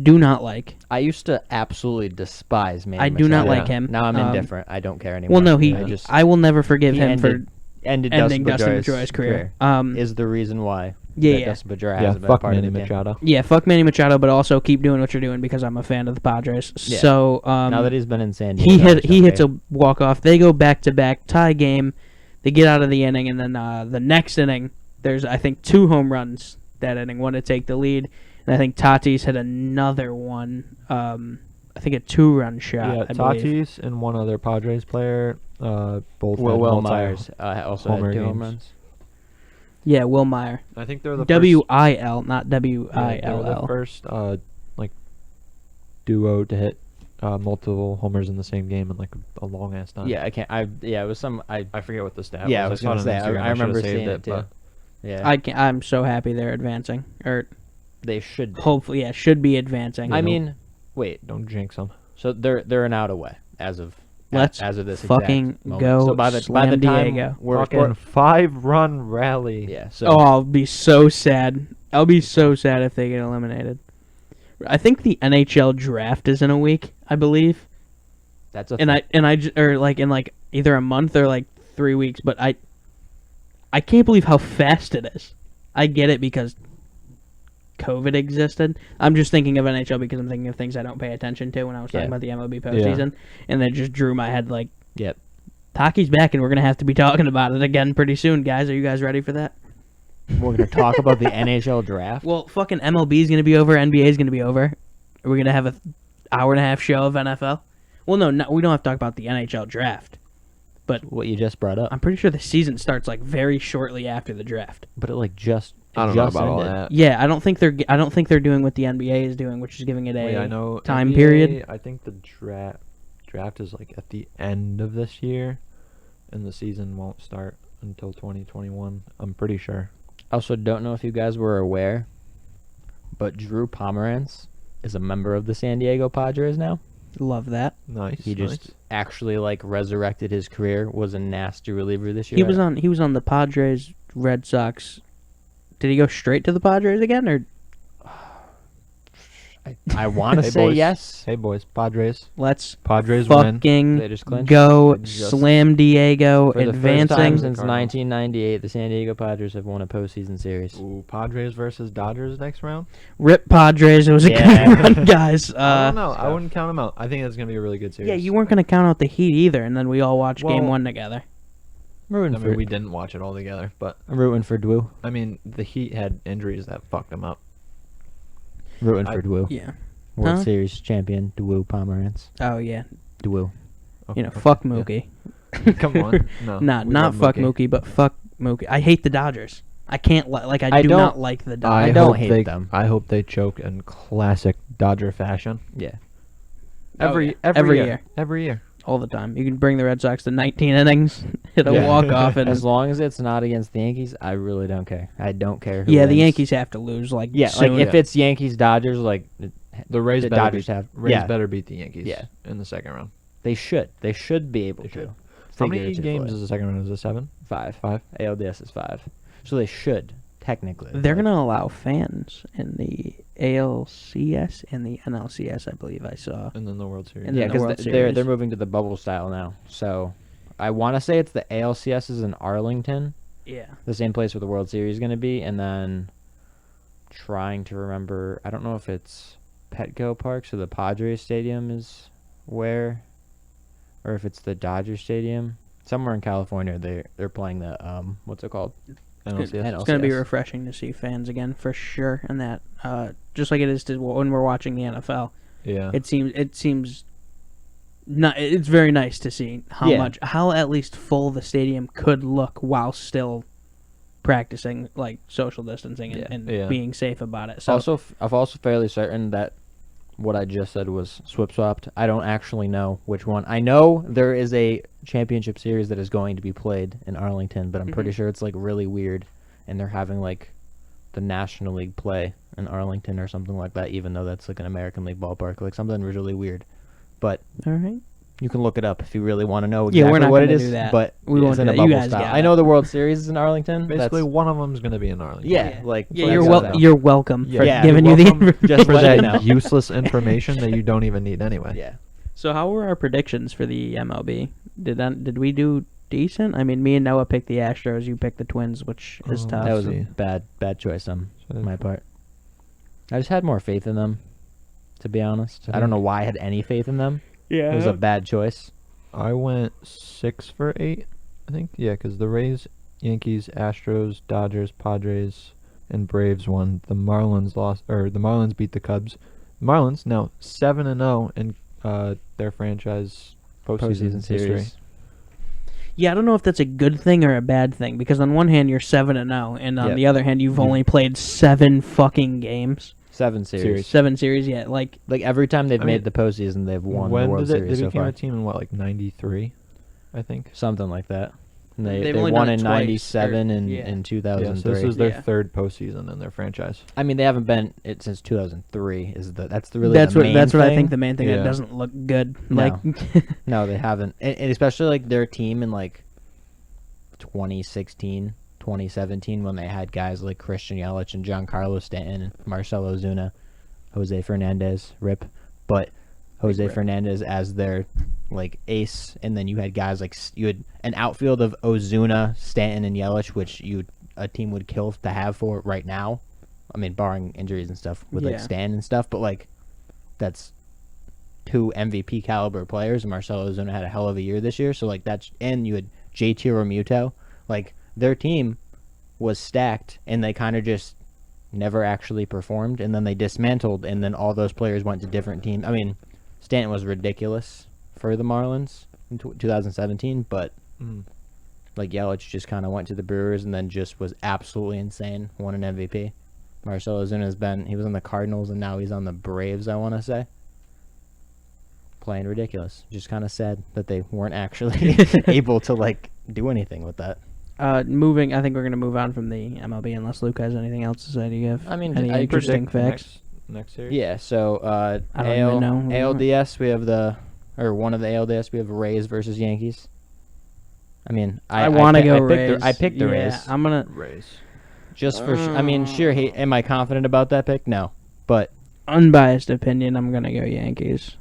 Speaker 2: do not like.
Speaker 3: I used to absolutely despise Manny
Speaker 2: I do not
Speaker 3: Machado.
Speaker 2: like him.
Speaker 3: Now I'm indifferent. I don't care anymore.
Speaker 2: Well, no, I will never forgive
Speaker 3: he
Speaker 2: him for
Speaker 3: ended
Speaker 2: ending
Speaker 3: Dustin
Speaker 2: Dustin Pedroia's career.
Speaker 3: is the reason why.
Speaker 2: Yeah,
Speaker 3: that
Speaker 2: yeah.
Speaker 3: Dustin Pedroia
Speaker 1: yeah,
Speaker 3: hasn't been
Speaker 1: fuck
Speaker 3: part
Speaker 1: Manny
Speaker 3: of the team.
Speaker 1: Machado.
Speaker 2: Yeah, fuck Manny Machado, but also keep doing what you're doing because I'm a fan of the Padres.
Speaker 3: Yeah.
Speaker 2: So
Speaker 3: Now that he's been in San Diego,
Speaker 2: he
Speaker 3: I just don't
Speaker 2: hits
Speaker 3: care.
Speaker 2: a walk off. They go back to back tie game. They get out of the inning, and then the next inning, there's I think 2 home runs that inning, one to take the lead, and I think Tatis hit another one. I think a 2-run shot.
Speaker 1: Yeah,
Speaker 2: I believe.
Speaker 1: Tatis and one other Padres player, both
Speaker 3: Will
Speaker 1: had
Speaker 3: Myers also
Speaker 1: homer
Speaker 3: had 2 home
Speaker 1: games.
Speaker 3: runs.
Speaker 2: Yeah, Will Meyer.
Speaker 1: I think they're the
Speaker 2: WIL, not
Speaker 1: first, yeah, they were the
Speaker 2: WILL.
Speaker 1: first duo to hit multiple homers in the same game in like a long ass time.
Speaker 3: Yeah, I can't. It was some.
Speaker 1: I forget what the stat
Speaker 3: Yeah,
Speaker 1: was.
Speaker 3: I was
Speaker 1: saw it
Speaker 3: gonna
Speaker 1: on
Speaker 3: say.
Speaker 1: Instagram.
Speaker 3: I
Speaker 1: should've
Speaker 3: remember
Speaker 1: saved
Speaker 3: seeing it too.
Speaker 1: but
Speaker 3: Yeah,
Speaker 2: I'm so happy they're advancing, or
Speaker 3: they should. Be.
Speaker 2: hopefully, yeah, should be advancing.
Speaker 3: I
Speaker 1: don't-
Speaker 3: mean, wait.
Speaker 1: don't jinx them.
Speaker 3: So they're an out away as of
Speaker 2: Let's
Speaker 3: as of this
Speaker 2: fucking
Speaker 3: exact moment.
Speaker 2: go
Speaker 3: So by the
Speaker 2: Slam
Speaker 3: time
Speaker 2: Diego.
Speaker 3: we're
Speaker 1: Fucking 5-run rally.
Speaker 3: yeah. So
Speaker 2: Oh, I'll be so sad. I'll be so sad if they get eliminated. I think the NHL draft is in a week, I believe,
Speaker 3: that's a
Speaker 2: or like in like either a month or like 3 weeks. But I can't believe how fast it is. I get it because COVID existed. I'm just thinking of NHL because I'm thinking of things I don't pay attention to when I was talking
Speaker 3: Yeah.
Speaker 2: about the MLB postseason, and that just drew my head like,
Speaker 3: Yep.
Speaker 2: hockey's back, and we're gonna have to be talking about it again pretty soon, guys. Are you guys ready for that?
Speaker 3: We're gonna talk about the NHL draft.
Speaker 2: Well, fucking MLB is gonna be over. NBA is gonna be over. Are we gonna have a hour and a half show of NFL? Well, no, we don't have to talk about the NHL draft.
Speaker 3: What you just brought up,
Speaker 2: I'm pretty sure the season starts like very shortly after the draft.
Speaker 3: but it like just
Speaker 1: I don't know
Speaker 3: just
Speaker 1: about all
Speaker 3: ended.
Speaker 1: that.
Speaker 2: Yeah, I don't think they're doing what the NBA is doing, which is giving it a
Speaker 1: Wait, I know
Speaker 2: time
Speaker 1: NBA,
Speaker 2: period.
Speaker 1: I think the draft is like at the end of this year, and the season won't start until 2021. I'm pretty sure.
Speaker 3: Also, don't know if you guys were aware, but Drew Pomerantz is a member of the San Diego Padres now.
Speaker 2: Love that.
Speaker 1: Nice.
Speaker 3: He just
Speaker 1: nice.
Speaker 3: actually like resurrected his career. Was a nasty reliever this year.
Speaker 2: He was on the Padres, Red Sox. Did he go straight to the Padres again, or
Speaker 3: I want to
Speaker 1: Hey,
Speaker 3: say
Speaker 1: boys.
Speaker 3: yes.
Speaker 1: Hey boys, Padres.
Speaker 2: let's
Speaker 1: Padres win.
Speaker 2: fucking
Speaker 3: They just clinched.
Speaker 2: go
Speaker 1: They just-
Speaker 2: Slam Diego
Speaker 3: For the first
Speaker 2: advancing?
Speaker 3: time since
Speaker 1: Cardinals.
Speaker 3: 1998, the San Diego Padres have won a postseason series.
Speaker 1: Ooh, Padres versus Dodgers next round.
Speaker 2: Rip Padres. It was a
Speaker 3: Yeah.
Speaker 2: good run, guys.
Speaker 1: I don't know. I wouldn't count them out. I think it's gonna be a really good series.
Speaker 2: Yeah, you weren't going to count out the Heat either, and then we all watched Game
Speaker 1: Well-
Speaker 2: 1 together.
Speaker 3: I'm rooting
Speaker 1: I
Speaker 3: for
Speaker 1: mean, we didn't watch it all together, but
Speaker 3: I'm rooting for Dwu.
Speaker 1: I mean, the Heat had injuries that fucked them up.
Speaker 3: Rooting
Speaker 1: I-
Speaker 3: for Dwu.
Speaker 2: Yeah.
Speaker 3: World
Speaker 2: Huh?
Speaker 3: Series champion Dwu Pomerantz.
Speaker 2: Oh, yeah.
Speaker 3: Dwu.
Speaker 1: Oh,
Speaker 2: You know,
Speaker 1: okay,
Speaker 2: fuck
Speaker 1: yeah.
Speaker 2: Mookie.
Speaker 1: Come on. No.
Speaker 2: Not
Speaker 1: we
Speaker 2: not
Speaker 1: love
Speaker 2: fuck Mookie, but fuck Mookie. I hate the Dodgers. I can't I do
Speaker 3: don't-
Speaker 2: not like the Dodgers.
Speaker 3: I don't
Speaker 1: hope
Speaker 3: hate
Speaker 1: they,
Speaker 3: them.
Speaker 1: I hope they choke in classic Dodger fashion.
Speaker 3: Yeah.
Speaker 1: Every
Speaker 2: yeah.
Speaker 1: every,
Speaker 2: Every
Speaker 1: year.
Speaker 2: year.
Speaker 1: Every year.
Speaker 2: all the time. You can bring the Red Sox to 19 innings, hit a
Speaker 1: Yeah.
Speaker 2: walk-off, and
Speaker 3: As long as it's not against the Yankees, I really don't care. I don't care who
Speaker 2: yeah, the
Speaker 3: wins.
Speaker 2: Yankees have to lose. Like
Speaker 3: Yeah,
Speaker 2: soon.
Speaker 3: like if it's Yankees Dodgers, like
Speaker 1: The Rays
Speaker 3: the
Speaker 1: better
Speaker 3: Dodgers
Speaker 1: beat,
Speaker 3: have.
Speaker 1: Rays
Speaker 3: Yeah,
Speaker 1: better beat the Yankees.
Speaker 3: Yeah.
Speaker 1: In the second round.
Speaker 3: they should. They should be able
Speaker 1: They
Speaker 3: to.
Speaker 1: should. How many
Speaker 3: figuratively.
Speaker 1: games is the second round? Is it 7?
Speaker 3: 5?
Speaker 1: 5?
Speaker 3: ALDS is 5. So they should technically.
Speaker 2: they're
Speaker 3: like-
Speaker 2: gonna allow fans in the ALCS and the NLCS, I believe I saw.
Speaker 1: And then the World Series.
Speaker 2: And
Speaker 3: Yeah,
Speaker 2: then the
Speaker 3: because
Speaker 2: World
Speaker 3: they're
Speaker 2: Series.
Speaker 3: moving to the bubble style now. So I want to say it's the ALCS is in Arlington,
Speaker 2: Yeah.
Speaker 3: the same place where the World Series is going to be, and then trying to remember. I don't know if it's Petco Park, so the Padres Stadium is where, or if it's the Dodger Stadium. Somewhere in California, they're playing the what's it called?
Speaker 1: NLCS.
Speaker 2: It's going to be
Speaker 3: LCS.
Speaker 2: refreshing to see fans again for sure, and that just like it is to when we're watching the NFL.
Speaker 1: Yeah.
Speaker 2: It seems not. It's very nice to see how at least full the stadium could look while still practicing like social distancing and
Speaker 1: Yeah.
Speaker 2: being safe about it. So
Speaker 3: I'm also fairly certain that what I just said was swip swapped. I don't actually know which one. I know there is a championship series that is going to be played in Arlington, but I'm pretty sure it's like really weird, and they're having like the National League play in Arlington or something like that, even though that's like an American League ballpark, like something really weird. But
Speaker 2: all right.
Speaker 3: you can look it up if you really want to know
Speaker 2: Yeah,
Speaker 3: exactly
Speaker 2: we're not
Speaker 3: what it
Speaker 2: gonna
Speaker 3: is.
Speaker 2: do that.
Speaker 3: But
Speaker 2: We won't
Speaker 3: it's in
Speaker 2: do
Speaker 3: a
Speaker 2: that. You
Speaker 3: bubble
Speaker 2: guys
Speaker 3: style.
Speaker 2: got
Speaker 3: I
Speaker 2: it.
Speaker 3: know the World Series is in Arlington.
Speaker 1: Basically,
Speaker 3: That's,
Speaker 1: one of them's going to be in Arlington.
Speaker 3: yeah, like
Speaker 2: Yeah,
Speaker 3: for
Speaker 2: you're
Speaker 3: example.
Speaker 2: you're welcome for
Speaker 1: Yeah,
Speaker 2: giving
Speaker 3: you're
Speaker 2: you the
Speaker 3: welcome.
Speaker 2: information.
Speaker 3: Just
Speaker 1: For
Speaker 3: let you
Speaker 1: that
Speaker 3: know.
Speaker 1: useless information that you don't even need anyway.
Speaker 3: Yeah.
Speaker 2: So how were our predictions for the MLB? Did we do decent? I mean, me and Noah picked the Astros. You picked the Twins, which is tough.
Speaker 3: That was
Speaker 1: see.
Speaker 3: a bad choice on
Speaker 1: So-
Speaker 3: my part. I just had more faith in them, to be honest.
Speaker 1: I
Speaker 3: I don't know
Speaker 1: think-
Speaker 3: why I had any faith in them.
Speaker 2: yeah.
Speaker 3: It was a bad choice.
Speaker 1: I went 6 for 8, I think. Yeah, because the Rays, Yankees, Astros, Dodgers, Padres, and Braves won. The Marlins lost, or the Marlins beat the Cubs. Marlins now 7-0 in their franchise postseason history.
Speaker 2: Yeah, I don't know if that's a good thing or a bad thing because on one hand you're 7-0, and on
Speaker 3: Yep.
Speaker 2: the other hand you've only played 7 fucking games.
Speaker 3: 7 series.
Speaker 2: 7 series. Yeah, like
Speaker 3: Like every time they've
Speaker 1: I
Speaker 3: made
Speaker 1: mean,
Speaker 3: the postseason, they've won
Speaker 1: when
Speaker 3: the World
Speaker 1: did
Speaker 3: Series
Speaker 1: they
Speaker 3: so
Speaker 1: became
Speaker 3: far.
Speaker 1: a team in what, like 93, I think.
Speaker 3: Something like that. And they
Speaker 2: They've
Speaker 3: they
Speaker 2: only
Speaker 3: won
Speaker 2: done it
Speaker 3: in
Speaker 2: twice,
Speaker 3: '97
Speaker 2: or-
Speaker 3: and
Speaker 2: yeah.
Speaker 3: in
Speaker 1: Yeah,
Speaker 3: 2003.
Speaker 1: so this is their
Speaker 2: Yeah.
Speaker 1: third postseason in their franchise.
Speaker 3: I mean, they haven't been it since 2003. That's
Speaker 2: that's
Speaker 3: the
Speaker 2: what
Speaker 3: main
Speaker 2: that's what I
Speaker 3: thing.
Speaker 2: think the main thing
Speaker 1: Yeah.
Speaker 2: that doesn't look good.
Speaker 3: No.
Speaker 2: Like
Speaker 3: No, they haven't, and especially like their team in like 2016, 2017, when they had guys like Christian Yelich and Giancarlo Stanton and Marcelo Ozuna, Jose Fernandez, rip, but Jose
Speaker 2: rip.
Speaker 3: Fernandez as their like ace, and then you had guys like you had an outfield of Ozuna, Stanton, and Yelich, which a team would kill to have for right now. I mean, barring injuries and stuff with like
Speaker 2: Yeah.
Speaker 3: Stanton and stuff, but like that's 2 MVP caliber players, and Marcelo Ozuna had a hell of a year this year. So like and you had JT Realmuto. Like their team was stacked, and they kind of just never actually performed, and then they dismantled, and then all those players went to different teams. I mean, Stanton was ridiculous for the Marlins in 2017, but like Yelich just kind of went to the Brewers and then just was absolutely insane, won an MVP. Marcelo Ozuna he was on the Cardinals and now he's on the Braves, I want to say. Playing ridiculous. Just kind of sad that they weren't actually able to like do anything with that.
Speaker 2: I think we're gonna move on from the MLB unless Luke has anything else to say to give.
Speaker 3: I mean,
Speaker 2: any
Speaker 3: I
Speaker 2: interesting
Speaker 1: Predict
Speaker 2: facts.
Speaker 1: next series.
Speaker 3: Yeah, so
Speaker 2: I don't even know.
Speaker 3: ALDS, we have one of the ALDS, we have Rays versus Yankees. I mean,
Speaker 2: I want to go Rays.
Speaker 3: I picked the
Speaker 2: yeah,
Speaker 3: Rays.
Speaker 2: I'm gonna.
Speaker 1: Rays.
Speaker 3: Just for I mean, sure, am I confident about that pick? No. But
Speaker 2: Unbiased opinion. I'm gonna go Yankees.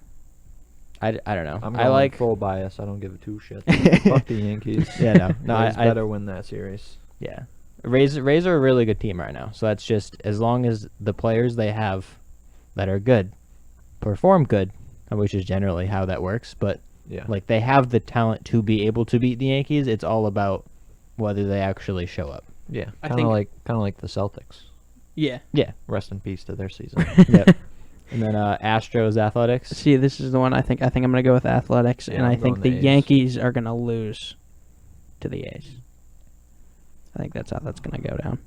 Speaker 3: I don't know.
Speaker 1: I'm
Speaker 3: I
Speaker 1: going
Speaker 3: like
Speaker 1: full bias. I don't give a two shits. Fuck the Yankees.
Speaker 3: Yeah, no.
Speaker 1: Rays
Speaker 3: I
Speaker 1: better win that series.
Speaker 3: yeah. Rays are a really good team right now. So that's just as long as the players they have that are good perform good, which is generally how that works, but
Speaker 1: Yeah.
Speaker 3: like they have the talent to be able to beat the Yankees. It's all about whether they actually show up.
Speaker 1: Yeah.
Speaker 2: I
Speaker 1: Kind
Speaker 2: think-
Speaker 1: of like the Celtics.
Speaker 2: Yeah.
Speaker 3: Yeah.
Speaker 1: Rest in peace to their season.
Speaker 3: Yep. And then Astros Athletics.
Speaker 2: See, this is the one I think I'm gonna go with Athletics,
Speaker 1: Yeah,
Speaker 2: and I
Speaker 1: I'm
Speaker 2: think
Speaker 1: going
Speaker 2: the
Speaker 1: the A's.
Speaker 2: Yankees are gonna lose to the A's. I think that's how that's gonna go down.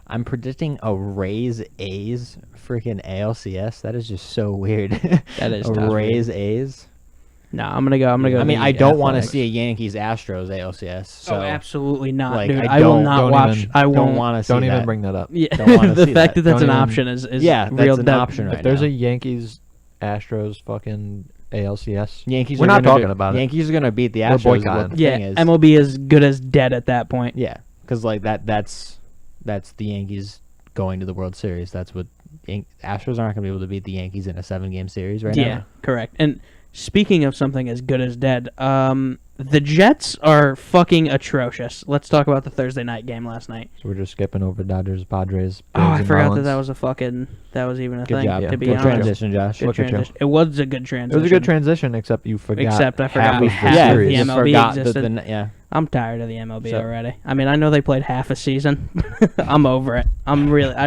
Speaker 3: I'm predicting a Rays A's freaking ALCS. That is just so weird.
Speaker 2: That is
Speaker 3: a
Speaker 2: tough.
Speaker 3: Rays A's.
Speaker 2: No, I'm gonna go.
Speaker 1: I
Speaker 3: I mean,
Speaker 2: the
Speaker 3: I don't want to
Speaker 2: Athletics.
Speaker 3: see a Yankees Astros ALCS. So
Speaker 2: Oh, absolutely not,
Speaker 3: like,
Speaker 2: dude.
Speaker 3: I
Speaker 2: I will
Speaker 3: don't-
Speaker 2: not
Speaker 1: don't
Speaker 2: watch.
Speaker 1: even-
Speaker 2: I
Speaker 3: don't
Speaker 2: won't.
Speaker 3: want to see
Speaker 1: Don't
Speaker 3: that.
Speaker 1: even bring that up.
Speaker 2: Yeah,
Speaker 3: Don't wanna
Speaker 2: the
Speaker 3: see
Speaker 2: fact
Speaker 3: that.
Speaker 2: that that's
Speaker 1: Don't
Speaker 2: an
Speaker 1: even-
Speaker 2: option is
Speaker 3: Yeah, that's
Speaker 2: real.
Speaker 3: an
Speaker 2: that-
Speaker 3: option right
Speaker 1: If there's
Speaker 3: now.
Speaker 1: a Yankees Astros fucking ALCS,
Speaker 3: Yankees
Speaker 1: we're
Speaker 3: are
Speaker 1: not
Speaker 3: gonna
Speaker 1: talking about it.
Speaker 3: Yankees are gonna beat the
Speaker 1: We're
Speaker 3: Astros. is what
Speaker 1: boycotting.
Speaker 3: the
Speaker 2: Yeah,
Speaker 3: thing is.
Speaker 2: MLB is good as dead at that point.
Speaker 3: Yeah, because like that's the Yankees going to the World Series. That's what Astros aren't gonna be able to beat the Yankees in a 7-game series right
Speaker 2: Yeah,
Speaker 3: now.
Speaker 2: correct. And speaking of something as good as dead, the Jets are fucking atrocious. Let's talk about the Thursday night game last night.
Speaker 1: so we're just skipping over Dodgers, Padres.
Speaker 2: Oh,
Speaker 1: Braves,
Speaker 2: I
Speaker 1: and
Speaker 2: forgot that
Speaker 1: Marlins.
Speaker 2: that was even a
Speaker 3: Good
Speaker 2: thing.
Speaker 3: job.
Speaker 2: To be
Speaker 3: Good
Speaker 2: honest,
Speaker 3: transition, Josh.
Speaker 2: Good
Speaker 1: Look at you.
Speaker 2: transition. It was a good
Speaker 1: It
Speaker 2: transition.
Speaker 1: was a good transition, except you forgot.
Speaker 2: Except I forgot
Speaker 1: half of
Speaker 2: half
Speaker 1: the
Speaker 2: of
Speaker 1: series.
Speaker 2: the
Speaker 3: just
Speaker 2: MLB
Speaker 3: forgot
Speaker 2: existed.
Speaker 3: yeah.
Speaker 2: I'm tired of the MLB
Speaker 3: So-
Speaker 2: already. I mean, I know they played half a season. I'm over it. I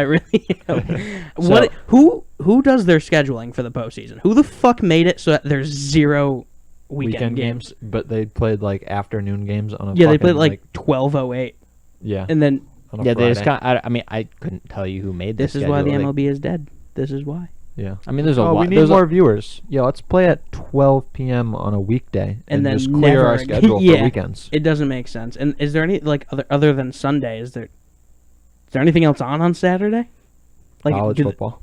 Speaker 2: really am. What? Who does their scheduling for the postseason? Who the fuck made it so that there's 0 weekend games?
Speaker 1: But they played like afternoon games on a
Speaker 2: Yeah, they
Speaker 1: fucking,
Speaker 2: played like 12:08,
Speaker 1: yeah,
Speaker 2: and then
Speaker 1: on a
Speaker 3: Yeah, they just
Speaker 1: Friday.
Speaker 3: I mean, I couldn't tell you who made
Speaker 2: this
Speaker 3: this.
Speaker 2: is why the
Speaker 3: schedule. Like,
Speaker 2: MLB is dead. This is why.
Speaker 1: Yeah.
Speaker 3: I mean, there's a
Speaker 1: Oh,
Speaker 3: lot.
Speaker 1: we need
Speaker 3: there's
Speaker 1: more viewers. Yeah, let's play at 12 p.m. on a weekday
Speaker 2: And then
Speaker 1: just clear
Speaker 2: never
Speaker 1: our
Speaker 2: again.
Speaker 1: schedule
Speaker 2: Yeah.
Speaker 1: for weekends.
Speaker 2: It doesn't make sense. And is there any like other than Sunday? Is there anything else on Saturday? Like
Speaker 1: College
Speaker 2: do the-
Speaker 1: football.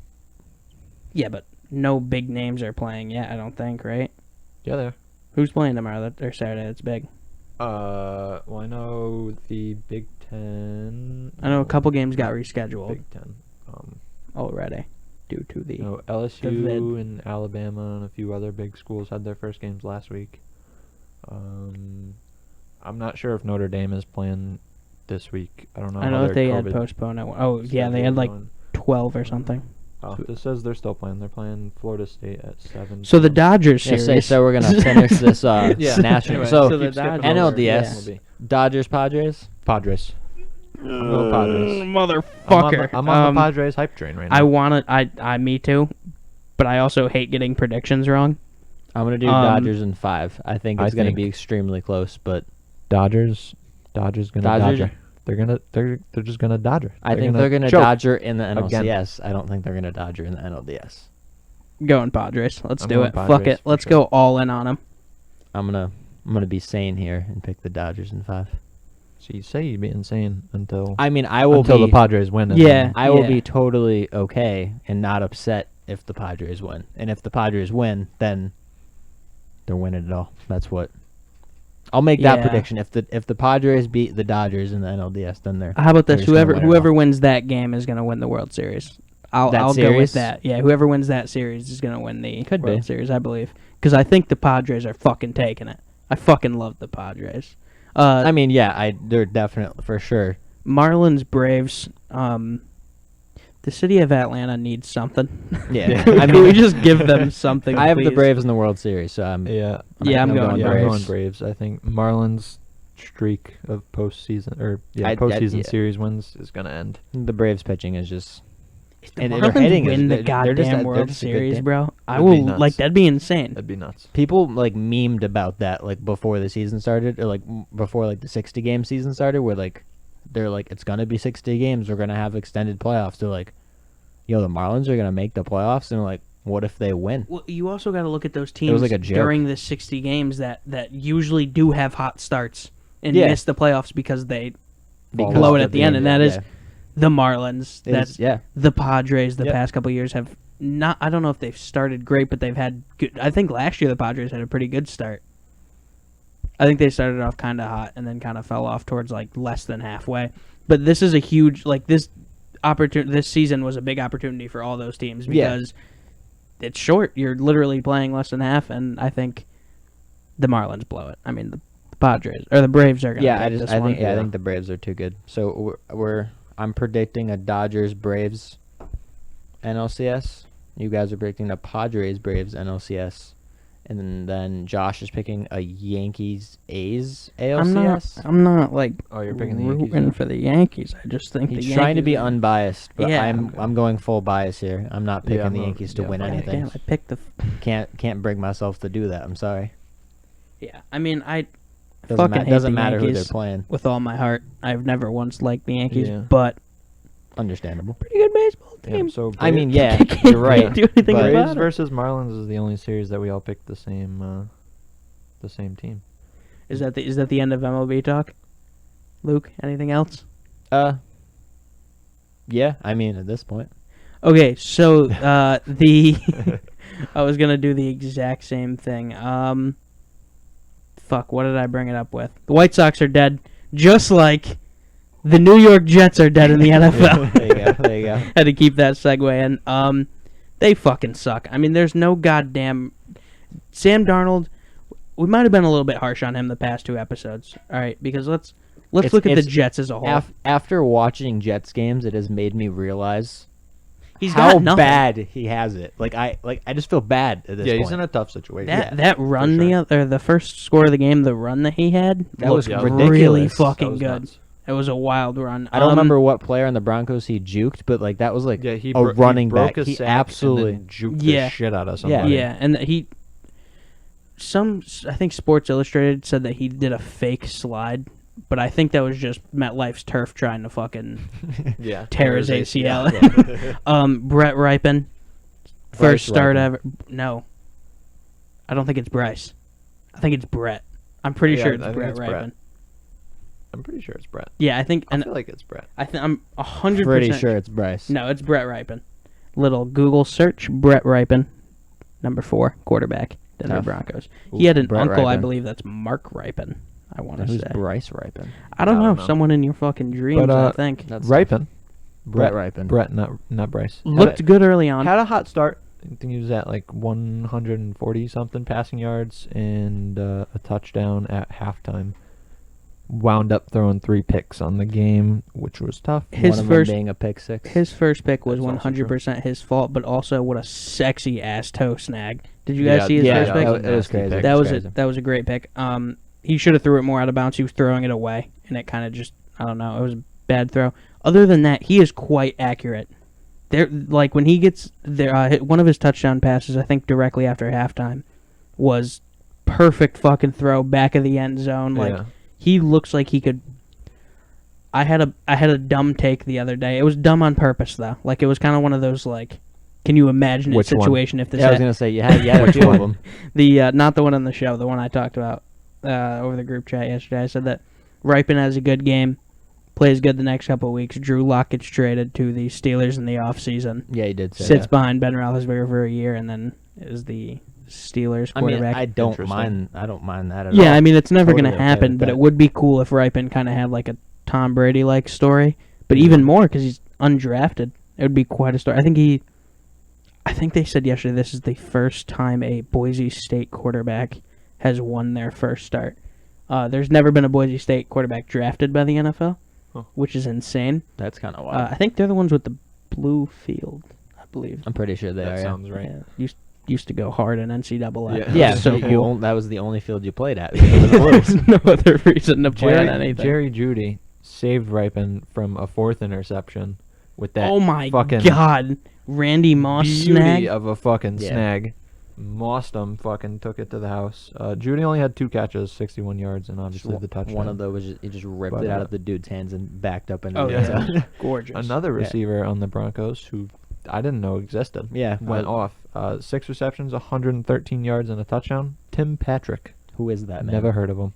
Speaker 2: yeah, but no big names are playing yet. I don't think. Right?
Speaker 1: Yeah, there.
Speaker 2: Who's playing tomorrow? Or Saturday? That's big.
Speaker 1: Well, I know the Big Ten.
Speaker 2: I know a couple games got rescheduled
Speaker 1: Big Ten.
Speaker 2: already due to the.
Speaker 1: No,
Speaker 2: vid.
Speaker 1: LSU and Alabama and a few other big schools had their first games last week. I'm not sure if Notre Dame is playing this week. I don't know.
Speaker 2: I
Speaker 1: how
Speaker 2: know that
Speaker 1: their
Speaker 2: they had
Speaker 1: COVID
Speaker 2: postponed it. Oh yeah, they
Speaker 1: schedule
Speaker 2: had
Speaker 1: is
Speaker 2: like
Speaker 1: going.
Speaker 2: 12 or something.
Speaker 1: Oh, this says they're still playing. They're playing Florida State at 7.
Speaker 2: So the Dodgers
Speaker 3: Yeah,
Speaker 2: series.
Speaker 3: so we're gonna finish this
Speaker 1: Yeah.
Speaker 3: national.
Speaker 1: Anyway,
Speaker 3: so
Speaker 2: so the
Speaker 1: keep skipping
Speaker 2: Dodgers-
Speaker 1: over.
Speaker 3: NLDS.
Speaker 1: Yeah.
Speaker 3: Dodgers, Padres.
Speaker 1: Padres. I'm going Padres.
Speaker 2: Motherfucker.
Speaker 1: I'm on the Padres hype train right now.
Speaker 2: I wanna. I me too, but I also hate getting predictions wrong.
Speaker 3: I'm gonna do Dodgers in 5. I think
Speaker 1: I
Speaker 3: it's gonna
Speaker 1: think-
Speaker 3: be extremely close, but
Speaker 1: Dodgers gonna
Speaker 3: Dodgers
Speaker 1: Dodger. they're just gonna dodge her.
Speaker 3: I think they're gonna
Speaker 1: choke.
Speaker 3: dodge her in the
Speaker 1: Again.
Speaker 3: NLCS. I don't think they're gonna dodge her in the NLDS.
Speaker 2: Going Padres. Let's
Speaker 1: I'm
Speaker 2: do
Speaker 1: going
Speaker 2: it. Fuck
Speaker 1: Padres
Speaker 2: it.
Speaker 1: for
Speaker 2: Let's
Speaker 1: sure.
Speaker 2: go all in on them.
Speaker 3: I'm gonna be sane here and pick the Dodgers in 5.
Speaker 1: So you say you'd be insane until
Speaker 3: I mean, I will
Speaker 1: until
Speaker 3: be
Speaker 1: the Padres win. And
Speaker 2: Yeah.
Speaker 1: then-
Speaker 3: I will
Speaker 2: Yeah.
Speaker 3: be totally okay and not upset if the Padres win. And if the Padres win, then they're winning it all. That's what I'll make that
Speaker 2: Yeah.
Speaker 3: prediction. If the Padres beat the Dodgers in the NLDS, then they're
Speaker 2: How about
Speaker 3: They're
Speaker 2: this?
Speaker 3: just gonna win it
Speaker 2: Whoever
Speaker 3: all.
Speaker 2: wins that game is going to win the World Series. I'll
Speaker 3: That
Speaker 2: go with
Speaker 3: series?
Speaker 2: that. Yeah, whoever wins that series is going to win the
Speaker 3: Could
Speaker 2: World
Speaker 3: be.
Speaker 2: Series, I believe. Because I think the Padres are fucking taking it. I fucking love the Padres.
Speaker 3: I mean, yeah, they're definitely for sure.
Speaker 2: Marlins, Braves. The city of Atlanta needs something.
Speaker 3: Yeah.
Speaker 2: I
Speaker 3: I
Speaker 2: mean, we
Speaker 3: mean,
Speaker 2: just give them something.
Speaker 3: I have the
Speaker 2: please?
Speaker 3: Braves in the World Series, so
Speaker 1: yeah,
Speaker 2: Yeah, I'm going
Speaker 1: yeah, I'm
Speaker 2: Braves.
Speaker 1: going Braves. I think Marlins streak of postseason postseason
Speaker 3: yeah.
Speaker 1: series wins is gonna end.
Speaker 3: the Braves pitching is just
Speaker 2: If the
Speaker 3: and they're
Speaker 2: Marlins
Speaker 3: hitting
Speaker 2: win the
Speaker 3: they're just
Speaker 2: goddamn
Speaker 3: they're
Speaker 2: World
Speaker 3: just a good
Speaker 2: Series,
Speaker 3: team.
Speaker 2: bro, I
Speaker 1: That'd be
Speaker 2: will
Speaker 1: nuts.
Speaker 2: that'd be insane.
Speaker 1: That'd be nuts.
Speaker 3: People like memed about that like before the season started or like before like the 60 game season started where like they're like it's gonna be 60 games, we're gonna have extended playoffs. They're like, yo, the Marlins are gonna make the playoffs, and like, what if they win?
Speaker 2: Well, you also got to look at those teams
Speaker 3: like a joke.
Speaker 2: during the 60 games that usually do have hot starts and
Speaker 3: Yeah.
Speaker 2: miss the playoffs because they
Speaker 3: Because
Speaker 2: blow it
Speaker 3: of
Speaker 2: at the end, and that is
Speaker 3: yeah.
Speaker 2: the Marlins.
Speaker 3: It
Speaker 2: That's
Speaker 3: is- yeah.
Speaker 2: the Padres. The
Speaker 3: Yep.
Speaker 2: past couple of years have not. I don't know if they've started great, but they've had good. I think last year the Padres had a pretty good start. I think they started off kind of hot and then kind of fell off towards like less than halfway. But this is a huge this opportunity. This season was a big opportunity for all those teams
Speaker 3: Yeah.
Speaker 2: because it's short. You're literally playing less than half, and I think the Marlins blow it. I mean the Padres or the Braves are gonna.
Speaker 3: Yeah,
Speaker 2: take this
Speaker 3: I
Speaker 2: one.
Speaker 3: think I think the Braves are too good. So I'm predicting a Dodgers Braves NLCS. You guys are predicting a Padres Braves NLCS, and then Josh is picking a Yankees A's ALCS.
Speaker 2: I'm not like
Speaker 1: Oh, you're picking the Yankees,
Speaker 2: rooting
Speaker 1: yeah.
Speaker 2: for the Yankees. I just think
Speaker 3: He's
Speaker 2: the
Speaker 3: trying to
Speaker 2: Yankees
Speaker 3: be
Speaker 2: are-
Speaker 3: unbiased, but
Speaker 2: Yeah.
Speaker 3: I'm going full bias here. I'm not picking
Speaker 1: I'm
Speaker 3: the
Speaker 1: not-
Speaker 3: Yankees to
Speaker 1: yeah,
Speaker 3: win
Speaker 1: fuck
Speaker 2: God
Speaker 3: anything.
Speaker 2: damn, I picked the.
Speaker 3: Can't bring myself to do that. I'm sorry.
Speaker 2: Yeah, I mean I
Speaker 3: Doesn't,
Speaker 2: fucking hate
Speaker 3: doesn't
Speaker 2: the
Speaker 3: matter who
Speaker 2: Yankees
Speaker 3: they're playing.
Speaker 2: with all my heart. I've never once liked the Yankees,
Speaker 1: Yeah.
Speaker 2: but
Speaker 3: Understandable.
Speaker 2: pretty good baseball
Speaker 1: Yeah,
Speaker 2: team.
Speaker 1: so
Speaker 3: I mean,
Speaker 1: Braves-
Speaker 3: yeah,
Speaker 2: I can't
Speaker 3: you're right.
Speaker 2: do anything
Speaker 3: but-
Speaker 2: about
Speaker 1: Braves
Speaker 2: it.
Speaker 1: versus Marlins is the only series that we all picked the same team.
Speaker 2: Is that the end of MLB talk? Luke, anything else?
Speaker 3: Yeah. I mean, at this point,
Speaker 2: Okay, so the I was gonna do the exact same thing. Fuck, what did I bring it up with? The White Sox are dead, just like the New York Jets are dead in the NFL.
Speaker 3: there you go. There you go.
Speaker 2: Had to keep that segue in. They fucking suck. I mean, there's no goddamn Sam Darnold. We might have been a little bit harsh on him the past 2 episodes. All right, because let's
Speaker 3: It's-
Speaker 2: look at the
Speaker 3: it's-
Speaker 2: Jets as a whole.
Speaker 3: After watching Jets games, it has made me realize
Speaker 2: He's
Speaker 3: how
Speaker 2: got nothing.
Speaker 3: bad he has it. I just feel bad at this
Speaker 1: Yeah,
Speaker 3: point.
Speaker 1: he's in a tough situation.
Speaker 2: That run
Speaker 1: sure.
Speaker 2: the first score of the game, the run that he had,
Speaker 3: That was
Speaker 2: looked
Speaker 3: ridiculous.
Speaker 2: really
Speaker 3: That
Speaker 2: fucking
Speaker 1: was
Speaker 2: good.
Speaker 1: nuts.
Speaker 2: It was a wild run.
Speaker 3: I don't remember what player on the Broncos he juked, but like that was like
Speaker 1: Yeah, he
Speaker 3: a running
Speaker 1: broke
Speaker 3: back.
Speaker 1: his
Speaker 3: He
Speaker 1: sack
Speaker 3: absolutely.
Speaker 1: and then juked
Speaker 2: Yeah.
Speaker 1: the shit out of
Speaker 3: Yeah.
Speaker 1: somebody.
Speaker 2: Yeah, and I think Sports Illustrated said that he did a fake slide, but I think that was just MetLife's turf trying to fucking
Speaker 1: yeah.
Speaker 2: tear his ACL.
Speaker 1: Yeah.
Speaker 2: Brett Ripon,
Speaker 3: Bryce
Speaker 2: first start
Speaker 3: Ripon.
Speaker 2: ever. No, I don't think it's Bryce. I think it's Brett. I'm pretty
Speaker 1: Yeah,
Speaker 2: sure
Speaker 1: I
Speaker 2: it's
Speaker 1: think
Speaker 2: Brett
Speaker 1: it's
Speaker 2: Ripon.
Speaker 1: Brett. I'm pretty sure it's Brett.
Speaker 2: Yeah, I think,
Speaker 1: I
Speaker 2: and
Speaker 1: feel like it's Brett.
Speaker 2: I'm 100%
Speaker 3: Pretty sure it's Bryce.
Speaker 2: No, it's Brett Ripon. Little Google search, Brett Ripon, number 4 quarterback, Denver
Speaker 3: Tough.
Speaker 2: Broncos.
Speaker 3: Ooh,
Speaker 2: He had an
Speaker 3: Brett
Speaker 2: uncle, I
Speaker 3: Ripon.
Speaker 2: believe that's Mark Ripon. I want to
Speaker 3: Who's
Speaker 2: say.
Speaker 3: Bryce Ripon?
Speaker 2: I don't
Speaker 1: I don't
Speaker 2: know.
Speaker 1: know.
Speaker 2: Someone in your fucking dreams, I think.
Speaker 3: That's
Speaker 1: Ripon.
Speaker 3: Brett Ripon.
Speaker 1: Brett, not Bryce.
Speaker 2: Looked good early on.
Speaker 1: Had a hot start. I think he was at like 140 something passing yards and a touchdown at halftime. Wound up throwing 3 picks on the game, which was tough.
Speaker 2: His
Speaker 3: One of
Speaker 2: first-
Speaker 3: them being a pick six.
Speaker 2: His first pick was
Speaker 1: That's also
Speaker 2: 100% his fault, but also what a sexy ass toe snag. Did you guys see his
Speaker 3: yeah,
Speaker 2: first pick?
Speaker 3: that was
Speaker 1: Nasty
Speaker 3: crazy.
Speaker 1: pick.
Speaker 2: That was
Speaker 3: crazy.
Speaker 2: that was a great pick. He should have threw it more out of bounds. He was throwing it away, and it kind of just I don't know. It was a bad throw. Other than that, he is quite accurate. There, like when he gets there, one of his touchdown passes, I think directly after halftime, was perfect fucking throw back of the end zone. Like
Speaker 1: Yeah.
Speaker 2: he looks like he could. I had a dumb take the other day. It was dumb on purpose though. Like it was kind of one of those like, can you imagine a
Speaker 1: Which one?
Speaker 2: situation if this?
Speaker 3: Yeah, I was gonna say you had a
Speaker 1: Which
Speaker 3: few
Speaker 1: one?
Speaker 3: of them.
Speaker 2: The not the one on the show, the one I talked about over the group chat yesterday. I said that Ripon has a good game, plays good the next couple of weeks. Drew Lock gets traded to the Steelers in the offseason.
Speaker 3: Yeah, you did say
Speaker 2: Sits
Speaker 3: that.
Speaker 2: behind Ben Roethlisberger for a year, and then is the Steelers
Speaker 3: I mean,
Speaker 2: quarterback.
Speaker 3: I don't
Speaker 1: Interesting.
Speaker 3: mind that at all.
Speaker 2: Yeah, I mean it's never
Speaker 3: Totally
Speaker 2: gonna
Speaker 3: okay
Speaker 2: happen,
Speaker 3: with
Speaker 2: but
Speaker 3: that.
Speaker 2: it would be cool if Ripon kind of had like a Tom Brady like story. But even more because he's undrafted, it would be quite a story. I think they said yesterday this is the first time a Boise State quarterback has won their first start. There's never been a Boise State quarterback drafted by the NFL,
Speaker 1: Huh.
Speaker 2: which is insane.
Speaker 3: That's kind of wild.
Speaker 2: I think they're the ones with the blue field, I believe.
Speaker 3: I'm pretty sure they
Speaker 1: That
Speaker 3: are.
Speaker 1: sounds right.
Speaker 2: Yeah, used to go hard in NCAA.
Speaker 1: Yeah.
Speaker 3: Yeah,
Speaker 2: so
Speaker 3: so
Speaker 2: cool.
Speaker 3: that was the only field you played at.
Speaker 2: There's no other reason to play on anything.
Speaker 1: Jerry Jeudy saved Ripon from a 4th interception with that
Speaker 2: Oh my
Speaker 1: fucking
Speaker 2: God, Randy Moss
Speaker 1: beauty
Speaker 2: snag.
Speaker 1: of a fucking
Speaker 3: Yeah.
Speaker 1: snag. Mossed him, fucking took it to the house. Jeudy only had 2 catches, 61 yards, and obviously the touchdown.
Speaker 3: One of those was he just ripped
Speaker 1: But,
Speaker 3: it out of the dude's hands and backed up into
Speaker 2: Oh
Speaker 3: the
Speaker 1: yeah.
Speaker 3: end zone.
Speaker 2: Gorgeous.
Speaker 1: Another
Speaker 3: Yeah.
Speaker 1: receiver on the Broncos who I didn't know existed.
Speaker 3: Yeah,
Speaker 1: Went off. 6 receptions, 113 yards, and a touchdown. Tim Patrick.
Speaker 3: Who is that man?
Speaker 1: Never heard of him.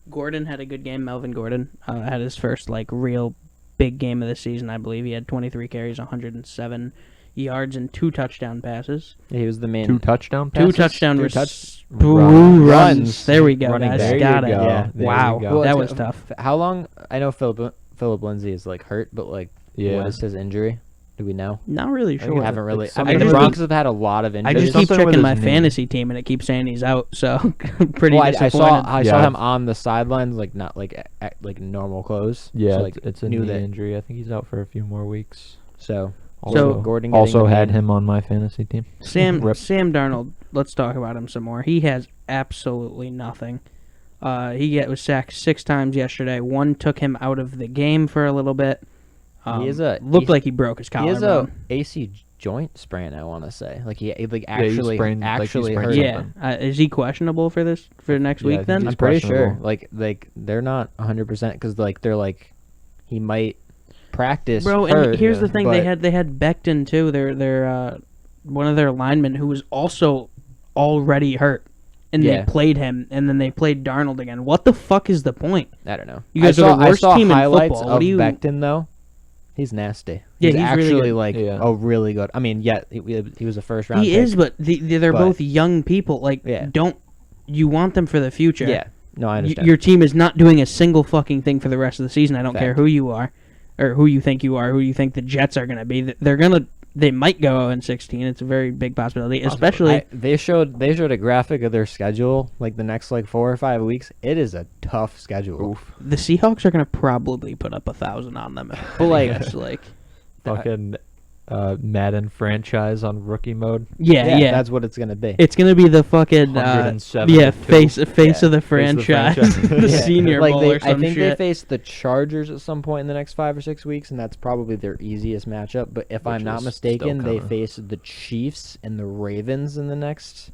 Speaker 2: Gordon had a good game. Melvin Gordon had his first like real big game of the season. I believe he had 23 carries, 107 yards, and 2 touchdown passes.
Speaker 3: Yeah, he was the main.
Speaker 1: 2 touchdown
Speaker 2: 2
Speaker 1: passes?
Speaker 2: touchdown
Speaker 3: Two
Speaker 1: runs.
Speaker 2: runs. There we go,
Speaker 3: Running
Speaker 2: guys.
Speaker 3: back.
Speaker 1: There
Speaker 2: Got
Speaker 1: you
Speaker 2: it.
Speaker 1: go.
Speaker 3: Yeah.
Speaker 1: There
Speaker 2: Wow,
Speaker 1: you go.
Speaker 2: that
Speaker 3: it's
Speaker 2: was
Speaker 3: gonna-
Speaker 2: tough.
Speaker 3: How long? I know Philip Lindsay is like hurt, but like,
Speaker 1: Yeah.
Speaker 3: what is his injury? Do we know?
Speaker 2: Not really
Speaker 1: think
Speaker 2: sure.
Speaker 3: I haven't really.
Speaker 1: it's
Speaker 3: I
Speaker 1: something
Speaker 3: mean, the
Speaker 2: with-
Speaker 3: Broncos have had a lot of
Speaker 2: I
Speaker 3: injuries.
Speaker 2: just keep
Speaker 1: something with
Speaker 2: checking my
Speaker 1: his knee.
Speaker 2: fantasy team, and it keeps saying he's out. So pretty
Speaker 3: well, I
Speaker 2: disappointed.
Speaker 3: saw
Speaker 1: Yeah.
Speaker 3: him on the sidelines, like not like normal clothes.
Speaker 1: Yeah,
Speaker 3: so, like,
Speaker 1: it's a
Speaker 3: knew
Speaker 1: knee
Speaker 3: that.
Speaker 1: injury. I think he's out for a few more weeks.
Speaker 3: So
Speaker 1: Also,
Speaker 3: Gordon
Speaker 1: also
Speaker 3: getting the
Speaker 1: had
Speaker 3: main-
Speaker 1: him on my fantasy team.
Speaker 2: Sam
Speaker 1: Rip.
Speaker 2: Darnold. Let's talk about him some more. He has absolutely nothing. Was sacked 6 times yesterday. 1 took him out of the game for a little bit. Looked like he broke his
Speaker 3: He has
Speaker 2: collarbone.
Speaker 3: a AC joint sprain. I want to say, like he like
Speaker 1: he
Speaker 3: actually
Speaker 1: sprained- like he
Speaker 3: actually
Speaker 1: sprained
Speaker 3: hurt.
Speaker 1: something.
Speaker 2: Yeah, is he questionable for next
Speaker 1: Yeah, I
Speaker 2: week
Speaker 1: think
Speaker 2: then?
Speaker 1: he's
Speaker 3: I'm pretty sure.
Speaker 1: questionable.
Speaker 3: Like they're not 100% because like they're like he might practice.
Speaker 2: Bro,
Speaker 3: hurt,
Speaker 2: and here's the thing: they
Speaker 3: but-
Speaker 2: had Becton too. Their one of their linemen who was also already hurt, and
Speaker 3: Yeah.
Speaker 2: they played him, and then they played Darnold again. What the fuck is the point?
Speaker 3: I don't know.
Speaker 2: You guys
Speaker 3: I
Speaker 2: are
Speaker 3: saw,
Speaker 2: the worst
Speaker 3: I saw
Speaker 2: team in
Speaker 3: highlights
Speaker 2: football.
Speaker 3: of
Speaker 2: What do you-
Speaker 3: Becton though. He's nasty.
Speaker 2: Yeah,
Speaker 3: he's
Speaker 2: he's really
Speaker 3: actually
Speaker 2: good.
Speaker 3: like
Speaker 1: Yeah.
Speaker 3: really good. I mean, yeah, he was a first round.
Speaker 2: He
Speaker 3: pick.
Speaker 2: is, but they're
Speaker 3: But-
Speaker 2: both young people. Like,
Speaker 3: Yeah.
Speaker 2: don't you want them for the future?
Speaker 3: Yeah. No, I understand.
Speaker 2: Your team is not doing a single fucking thing for the rest of the season. I don't care
Speaker 3: Fact.
Speaker 2: who you are, or who you think you are, who you think the Jets are going to be. They might go 0-16. It's a very big possibility, especially.
Speaker 3: They showed a graphic of their schedule, like the next like 4 or 5 weeks. It is a tough schedule.
Speaker 1: Oof.
Speaker 2: The Seahawks are going to probably put up 1,000 on them.
Speaker 3: But, like-
Speaker 2: Yes, like
Speaker 1: Fucking Madden franchise on rookie mode.
Speaker 2: yeah.
Speaker 3: That's what it's gonna be.
Speaker 2: It's going to be the fucking
Speaker 1: 107
Speaker 2: yeah
Speaker 1: to 2.
Speaker 2: face
Speaker 3: Yeah,
Speaker 2: of the
Speaker 1: face of the
Speaker 2: franchise,
Speaker 1: franchise.
Speaker 2: the
Speaker 3: Yeah.
Speaker 2: Senior
Speaker 3: like
Speaker 2: Bowl
Speaker 3: they,
Speaker 2: or some
Speaker 3: I think
Speaker 2: shit.
Speaker 3: they face the Chargers at some point in the next 5 or 6 weeks, and that's probably their easiest matchup. But if
Speaker 1: Which
Speaker 3: I'm not
Speaker 1: is
Speaker 3: mistaken,
Speaker 1: still
Speaker 3: they
Speaker 1: kinda-
Speaker 3: face the Chiefs and the Ravens in the next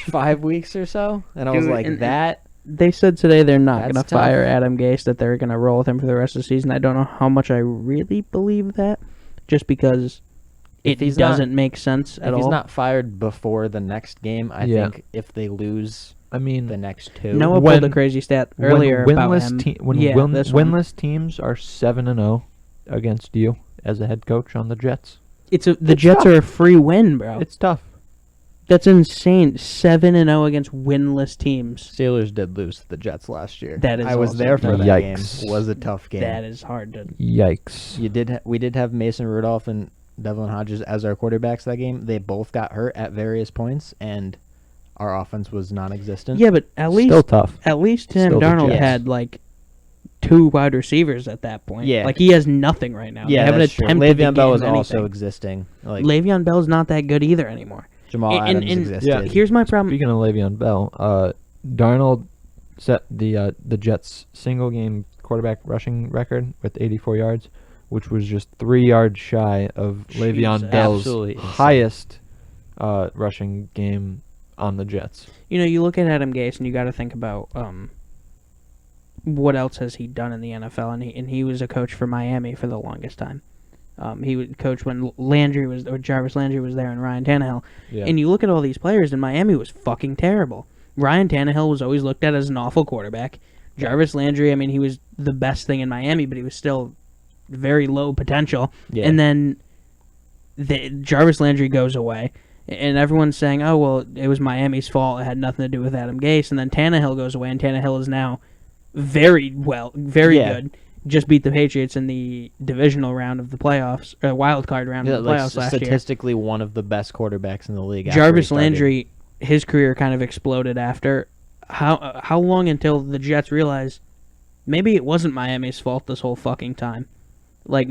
Speaker 3: 5 weeks or so. And I was
Speaker 2: Dude,
Speaker 3: like,
Speaker 2: and-
Speaker 3: that.
Speaker 2: They said today they're not
Speaker 3: That's
Speaker 2: going to
Speaker 3: tough.
Speaker 2: fire Adam Gase, that they're going to roll with him for the rest of the season. I don't know how much I really believe that, just because
Speaker 3: If
Speaker 2: it
Speaker 3: he's not-
Speaker 2: doesn't make sense at
Speaker 3: If
Speaker 2: all.
Speaker 3: he's not fired before the next game, I
Speaker 1: Yeah.
Speaker 3: think if they lose
Speaker 1: I mean,
Speaker 3: the next 2,
Speaker 2: Noah
Speaker 1: when-
Speaker 2: pulled a crazy stat
Speaker 1: when
Speaker 2: earlier about
Speaker 1: winless
Speaker 2: him.
Speaker 1: when
Speaker 2: yeah, this one.
Speaker 1: winless teams are 7-0 against you as a head coach on the Jets.
Speaker 2: The
Speaker 1: it's
Speaker 2: Jets
Speaker 1: tough.
Speaker 2: are a free win, bro.
Speaker 1: It's tough.
Speaker 2: That's insane. 7-0 against winless teams.
Speaker 3: Steelers did lose to the Jets last year.
Speaker 2: That is
Speaker 3: I was
Speaker 2: also
Speaker 3: there for
Speaker 2: tough.
Speaker 3: that
Speaker 1: Yikes.
Speaker 3: game. It was a tough game.
Speaker 2: That is hard to.
Speaker 1: Yikes.
Speaker 3: We did have Mason Rudolph and Devlin Hodges as our quarterbacks that game. They both got hurt at various points, and our offense was non-existent.
Speaker 2: Yeah, but at least
Speaker 1: Still tough.
Speaker 2: Sam
Speaker 1: Still the
Speaker 2: Darnold
Speaker 1: Jets.
Speaker 2: had like 2 wide receivers at that point.
Speaker 3: Yeah.
Speaker 2: Like he has nothing right now. They
Speaker 3: yeah,
Speaker 2: haven't
Speaker 3: that's true.
Speaker 2: attempted to
Speaker 3: Le'Veon Bell
Speaker 2: gain
Speaker 3: was also
Speaker 2: anything.
Speaker 3: existing. Like
Speaker 2: Le'Veon Bell's not that good either anymore.
Speaker 3: Jamal
Speaker 2: and-
Speaker 3: Adams
Speaker 2: and-
Speaker 3: existed.
Speaker 1: Yeah.
Speaker 2: Here's my problem.
Speaker 1: Speaking of Le'Veon Bell, Darnold set the Jets single game quarterback rushing record with 84 yards, which was just 3 yards shy of Le'Veon
Speaker 2: Jesus.
Speaker 1: Bell's
Speaker 3: Absolutely insane.
Speaker 1: highest rushing game on the Jets.
Speaker 2: You know, you look at Adam Gase and you got to think about what else has he done in the NFL? And he was a coach for Miami for the longest time. He was coach when Jarvis Landry was there, and Ryan Tannehill.
Speaker 1: Yeah.
Speaker 2: And you look at all these players, and Miami was fucking terrible. Ryan Tannehill was always looked at as an awful quarterback. Jarvis Landry, I mean, he was the best thing in Miami, but he was still very low potential.
Speaker 3: Yeah.
Speaker 2: And then Jarvis Landry goes away, and everyone's saying, "Oh well, it was Miami's fault. It had nothing to do with Adam Gase." And then Tannehill goes away, and Tannehill is now very good. Just beat the Patriots in the divisional round of the playoffs, wild card round of the playoffs last year.
Speaker 3: Statistically, one of the best quarterbacks in the league.
Speaker 2: Jarvis Landry, his career kind of exploded after. How long until the Jets realized maybe it wasn't Miami's fault this whole fucking time? Like,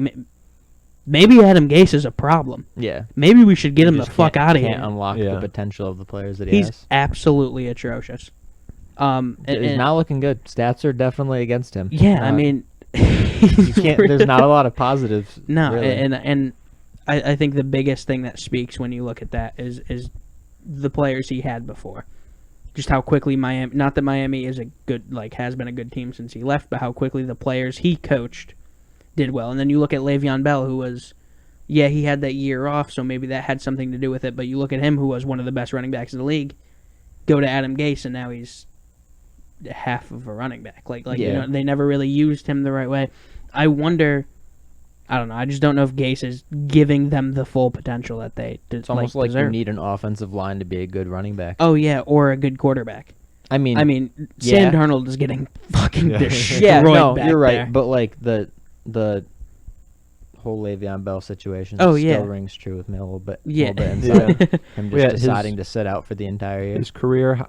Speaker 2: maybe Adam Gase is a problem.
Speaker 3: Yeah.
Speaker 2: Maybe we should get him the fuck out of here.
Speaker 3: Can't unlock the potential of the players that he
Speaker 2: He's
Speaker 3: has.
Speaker 2: absolutely atrocious.
Speaker 3: He's not looking good. Stats are definitely against him.
Speaker 2: Yeah, I mean,
Speaker 3: you can't. There's not a lot of positives.
Speaker 2: No,
Speaker 3: really.
Speaker 2: and I think the biggest thing that speaks when you look at that is the players he had before. Just how quickly Miami, not that Miami is a good, has been a good team since he left, but how quickly the players he coached did well. And then you look at Le'Veon Bell, who was, he had that year off, so maybe that had something to do with it, but you look at him, who was one of the best running backs in the league, go to Adam Gase, and now he's half of a running back. They never really used him the right way. I wonder, I don't know, I just don't know if Gase is giving them the full potential that they
Speaker 3: It's almost like
Speaker 2: deserve.
Speaker 3: you need an offensive line to be a good running back.
Speaker 2: Oh, yeah, or a good quarterback.
Speaker 3: I mean,
Speaker 2: Sam Darnold is getting fucking destroyed.
Speaker 3: Yeah, no,
Speaker 2: back
Speaker 3: you're right.
Speaker 2: there.
Speaker 3: But the whole Le'Veon Bell situation still rings true with me a little bit.
Speaker 2: Yeah.
Speaker 3: Inside. Him just
Speaker 1: Yeah,
Speaker 3: deciding to sit out for the entire year.
Speaker 1: His career,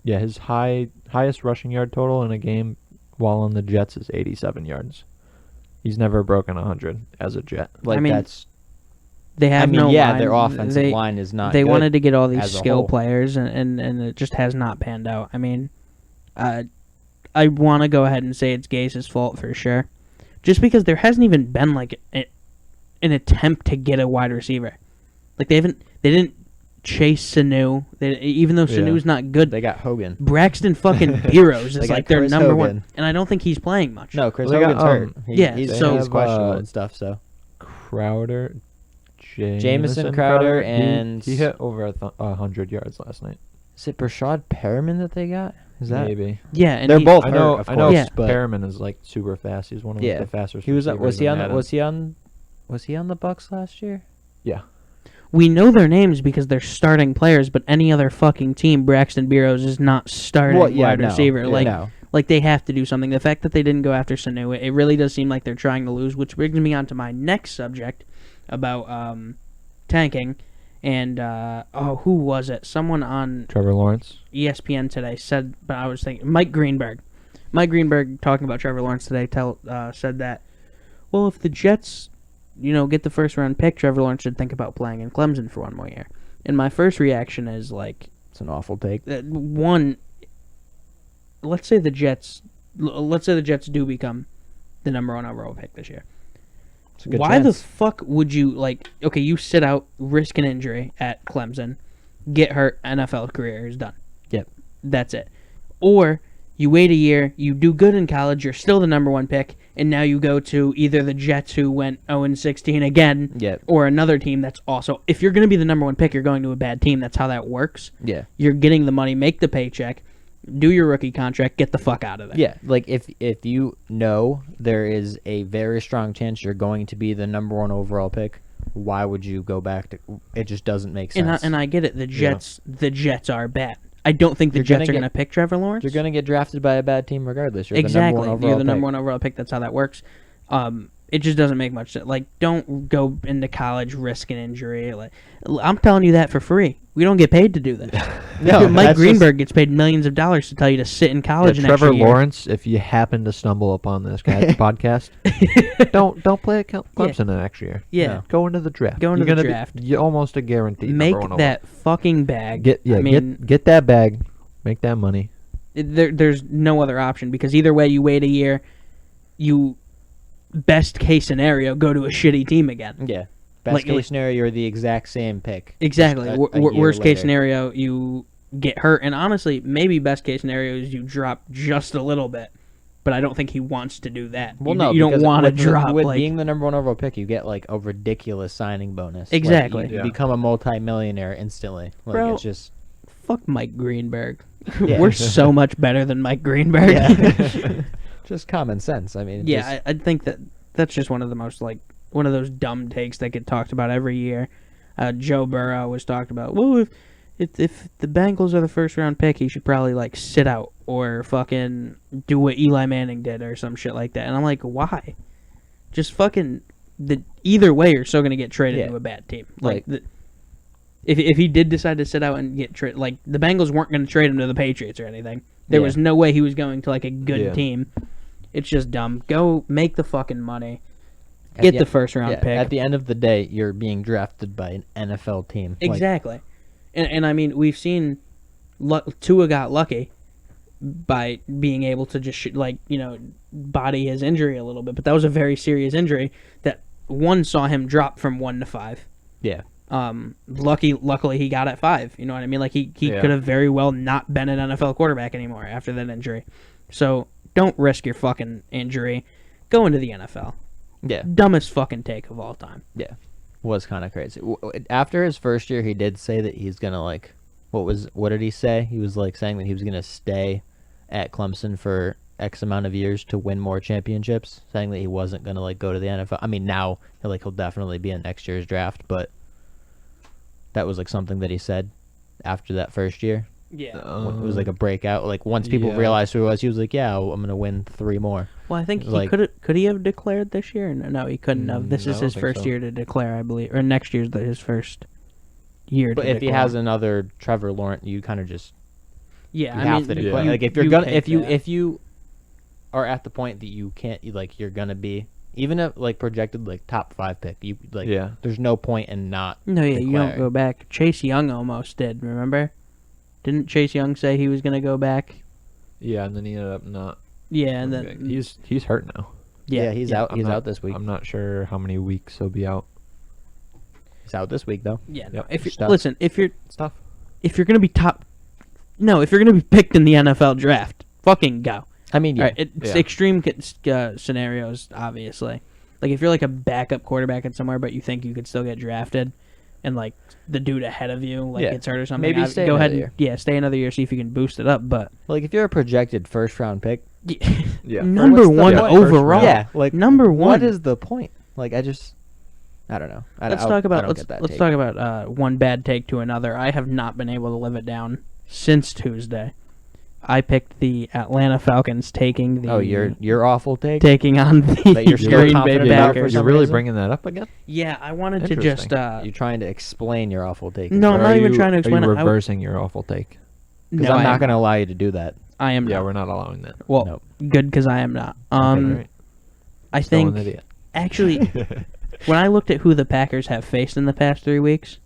Speaker 1: his highest rushing yard total in a game while on the Jets is 87 yards. He's never broken 100 as a Jet.
Speaker 3: That's.
Speaker 2: They have no line.
Speaker 3: Their offensive line is not.
Speaker 2: They
Speaker 3: good
Speaker 2: wanted to get all these
Speaker 3: as a
Speaker 2: skill
Speaker 3: whole.
Speaker 2: players, and it just has not panned out. I mean, I want to go ahead and say it's Gase's fault for sure, just because there hasn't even been an attempt to get a wide receiver. They didn't chase Sanu. Even though Sanu's not good,
Speaker 3: They got Hogan.
Speaker 2: Braxton fucking Bureaus is
Speaker 3: got
Speaker 2: their
Speaker 3: Chris
Speaker 2: number
Speaker 3: Hogan.
Speaker 2: one, and I don't think he's playing much.
Speaker 3: No, Chris
Speaker 1: Well, they
Speaker 3: Hogan's
Speaker 1: got,
Speaker 3: hurt. He's
Speaker 1: have,
Speaker 3: questionable and stuff. So
Speaker 1: Crowder,
Speaker 3: Jamison Crowder, and
Speaker 1: he hit over 100 yards last night.
Speaker 3: is it Brashad Perriman that they got? Is that
Speaker 1: Maybe.
Speaker 2: Yeah, and
Speaker 3: they're both
Speaker 1: I
Speaker 3: hurt,
Speaker 1: know.
Speaker 3: of
Speaker 1: I know.
Speaker 3: course,
Speaker 2: Yeah.
Speaker 3: but
Speaker 1: Perriman is super fast. He's one of the fastest.
Speaker 3: he was. Was
Speaker 1: receivers
Speaker 3: he
Speaker 1: in
Speaker 3: on?
Speaker 1: Madden.
Speaker 3: Was he on the Bucks last year?
Speaker 1: Yeah.
Speaker 2: we know their names because they're starting players, but any other fucking team, Braxton Bureaus is not starting wide receiver.
Speaker 3: No.
Speaker 2: Like they have to do something. The fact that they didn't go after Sanu, it really does seem like they're trying to lose, which brings me on to my next subject about tanking. And who was it? Someone on
Speaker 1: Trevor Lawrence.
Speaker 2: ESPN today said, but I was thinking Mike Greenberg. Mike Greenberg talking about Trevor Lawrence today said that, well, if the Jets, get the first round pick, Trevor Lawrence should think about playing in Clemson for one more year. And my first reaction is
Speaker 3: It's an awful take.
Speaker 2: one. Let's say the Jets do become the number one overall pick this year.
Speaker 3: It's a good
Speaker 2: Why the
Speaker 3: chance.
Speaker 2: fuck would you okay, you sit out, risk an injury at Clemson, get hurt, NFL career is done.
Speaker 3: Yep.
Speaker 2: That's it. Or you wait a year, you do good in college, you're still the number one pick, and now you go to either the Jets, who went 0-16 again,
Speaker 3: Yep.
Speaker 2: or another team that's also, if you're going to be the number one pick, you're going to a bad team. That's how that works.
Speaker 3: Yeah.
Speaker 2: You're getting the money, make the paycheck, do your rookie contract, get the fuck out of there.
Speaker 3: Yeah, if you know there is a very strong chance you're going to be the number one overall pick, why would you go back to? It just doesn't make sense.
Speaker 2: And I get it. The Jets are bad. I don't think the Jets are going to pick Trevor Lawrence.
Speaker 3: You're going to get drafted by a bad team regardless. You're
Speaker 2: Exactly.
Speaker 3: the number one overall
Speaker 2: You're the number
Speaker 3: pick.
Speaker 2: one overall pick. That's how that works. It just doesn't make much sense. Don't go into college, risk an injury. I'm telling you that for free. We don't get paid to do this.
Speaker 3: No,
Speaker 2: Mike
Speaker 3: that's
Speaker 2: Greenberg gets paid millions of dollars to tell you to sit in college next
Speaker 1: Trevor
Speaker 2: year.
Speaker 1: Lawrence, if you happen to stumble upon this guy's podcast, don't play at Clemson the next year.
Speaker 2: Yeah.
Speaker 3: No.
Speaker 1: Go into the draft.
Speaker 2: Go into
Speaker 1: You're
Speaker 2: the
Speaker 1: gonna
Speaker 2: draft.
Speaker 1: You're almost a guarantee.
Speaker 2: Make
Speaker 1: number one
Speaker 2: that fucking bag.
Speaker 1: Get that bag. Make that money.
Speaker 2: There's no other option, because either way, you wait a year, you best case scenario go to a shitty team again.
Speaker 3: Yeah. Best case scenario, you're the exact same pick.
Speaker 2: Exactly.
Speaker 3: Just a year
Speaker 2: Worst case
Speaker 3: later.
Speaker 2: scenario, you get hurt, and honestly, maybe best case scenario is you drop just a little bit but I don't think he wants to do that.
Speaker 3: Well,
Speaker 2: you,
Speaker 3: no,
Speaker 2: you don't
Speaker 3: because
Speaker 2: want to
Speaker 3: with
Speaker 2: drop
Speaker 3: with
Speaker 2: like
Speaker 3: being the number 1 overall pick, you get like a ridiculous signing bonus.
Speaker 2: Exactly.
Speaker 3: Like, you
Speaker 1: Yeah.
Speaker 3: become a multi-millionaire instantly. Like
Speaker 2: Bro.
Speaker 3: it's just
Speaker 2: fuck Mike Greenberg.
Speaker 3: Yeah.
Speaker 2: We're so much better than Mike Greenberg.
Speaker 3: yeah. Just common sense. I mean,
Speaker 2: Yeah, I think that's just one of the most like one of those dumb takes that get talked about every year. Joe Burrow was talked about. Well, if the Bengals are the first round pick, he should probably like sit out or fucking do what Eli Manning did or some shit like that. And I'm like, why? Just fucking either way, you're still gonna get traded
Speaker 3: Yeah.
Speaker 2: to a bad team.
Speaker 3: Like-
Speaker 2: If he did decide to sit out and get traded, like the Bengals weren't going to trade him to the Patriots or anything. There
Speaker 3: Yeah.
Speaker 2: was no way he was going to like a good
Speaker 1: Yeah.
Speaker 2: team. It's just dumb. Go make the fucking money.
Speaker 3: At
Speaker 2: Get
Speaker 3: the
Speaker 2: the
Speaker 3: end-
Speaker 2: first round
Speaker 3: yeah,
Speaker 2: pick.
Speaker 3: At the end of the day, you're being drafted by an NFL team. Like,
Speaker 2: Exactly. And I mean, we've seen Tua got lucky by being able to just body his injury a little bit, but that was a very serious injury that saw him drop from 1 to 5.
Speaker 3: yeah.
Speaker 2: Luckily he got at 5. You know what I mean? Like he
Speaker 1: Yeah.
Speaker 2: could have very well not been an NFL quarterback anymore after that injury. So don't risk your fucking injury. Go into the NFL.
Speaker 3: Yeah.
Speaker 2: Dumbest fucking take of all time.
Speaker 3: Was kind of crazy. After his first year, he did say that he's gonna like, what did he say? He was like saying that he was gonna stay at Clemson for X amount of years to win more championships, saying that he wasn't gonna like go to the NFL. I mean, now he'll definitely be in next year's draft, but that was like something that he said after that first year.
Speaker 2: Yeah.
Speaker 3: It was like a breakout. Like once people
Speaker 1: yeah.
Speaker 3: realized who he was yeah, I'm gonna win 3 more.
Speaker 2: Well, I think he
Speaker 3: Like-
Speaker 2: could he have declared this year? No, he couldn't have. This
Speaker 1: I
Speaker 2: is
Speaker 1: don't
Speaker 2: his
Speaker 1: think
Speaker 2: first
Speaker 1: so.
Speaker 2: year to declare, I believe, or next year's his first year.
Speaker 3: But
Speaker 2: to
Speaker 3: if he
Speaker 2: declare.
Speaker 3: has another Trevor Lawrence, you kind of just
Speaker 2: yeah,
Speaker 3: you
Speaker 2: I
Speaker 3: have
Speaker 2: mean,
Speaker 3: to
Speaker 1: Yeah.
Speaker 3: declare.
Speaker 2: you-
Speaker 3: Like if you're
Speaker 2: you
Speaker 3: gonna,
Speaker 2: take that.
Speaker 3: if you are at the point that you can't, you're gonna be even if like projected like top 5 pick, you like
Speaker 1: Yeah.
Speaker 3: there's no point in not.
Speaker 2: No, yeah, you don't
Speaker 3: declaring.
Speaker 2: go back. Chase Young almost did. Remember? Didn't Chase Young say he was gonna go back?
Speaker 1: Yeah, and then he ended up not.
Speaker 2: Yeah, and
Speaker 1: Okay.
Speaker 2: then
Speaker 1: He's hurt now.
Speaker 3: Yeah, he's out.
Speaker 1: I'm
Speaker 3: He's
Speaker 1: not-
Speaker 3: out this week.
Speaker 1: I'm not sure how many weeks he'll be out.
Speaker 3: He's out this week though.
Speaker 2: Yeah, no.
Speaker 1: Yep.
Speaker 2: If you
Speaker 3: Stuff.
Speaker 2: listen, if you're
Speaker 1: It's tough.
Speaker 2: gonna be if you're gonna be picked in the NFL draft, fucking go.
Speaker 3: I mean, yeah,
Speaker 2: All right, it's
Speaker 1: Yeah.
Speaker 2: extreme scenarios, obviously. Like if you're like a backup quarterback at somewhere, but you think you could still get drafted, and like the dude ahead of you like
Speaker 3: Yeah.
Speaker 2: gets hurt or something,
Speaker 3: Maybe stay
Speaker 2: go ahead
Speaker 3: another
Speaker 2: and stay another year, see if you can boost it up. But
Speaker 3: like if you're a projected first round pick,
Speaker 1: Yeah.
Speaker 2: number
Speaker 3: what's the
Speaker 2: one
Speaker 3: point?
Speaker 2: overall.
Speaker 3: yeah, like
Speaker 2: Number
Speaker 3: What
Speaker 2: one.
Speaker 3: is the point? Like I don't know.
Speaker 2: Let's
Speaker 3: I
Speaker 2: talk about
Speaker 3: don't get that
Speaker 2: let's
Speaker 3: take.
Speaker 2: talk about one bad take to another. I have not been able to live it down since Tuesday. I picked the Atlanta Falcons taking the
Speaker 3: Oh, your awful take.
Speaker 2: taking on the
Speaker 3: That you're still
Speaker 2: Green Bay
Speaker 3: confident about for
Speaker 2: Packers.
Speaker 3: some
Speaker 1: You're really
Speaker 3: reason?
Speaker 1: bringing that up again?
Speaker 2: Yeah, I wanted to just
Speaker 1: Interesting.
Speaker 3: You're trying to explain your awful take.
Speaker 2: No, I'm
Speaker 1: Or
Speaker 2: not
Speaker 1: are
Speaker 2: even
Speaker 1: you-
Speaker 2: trying to explain
Speaker 1: Are you
Speaker 2: it.
Speaker 1: reversing your awful take?
Speaker 3: because
Speaker 2: No,
Speaker 3: I'm
Speaker 2: I
Speaker 3: not
Speaker 2: am
Speaker 3: going to allow you to do that.
Speaker 2: I am
Speaker 1: Yeah,
Speaker 2: not.
Speaker 1: we're not allowing that.
Speaker 2: Well,
Speaker 3: Nope.
Speaker 2: good because I am not.
Speaker 1: Right.
Speaker 2: I
Speaker 1: Still an
Speaker 2: think
Speaker 1: idiot.
Speaker 2: actually when I looked at who the Packers have faced in the past 3 weeks,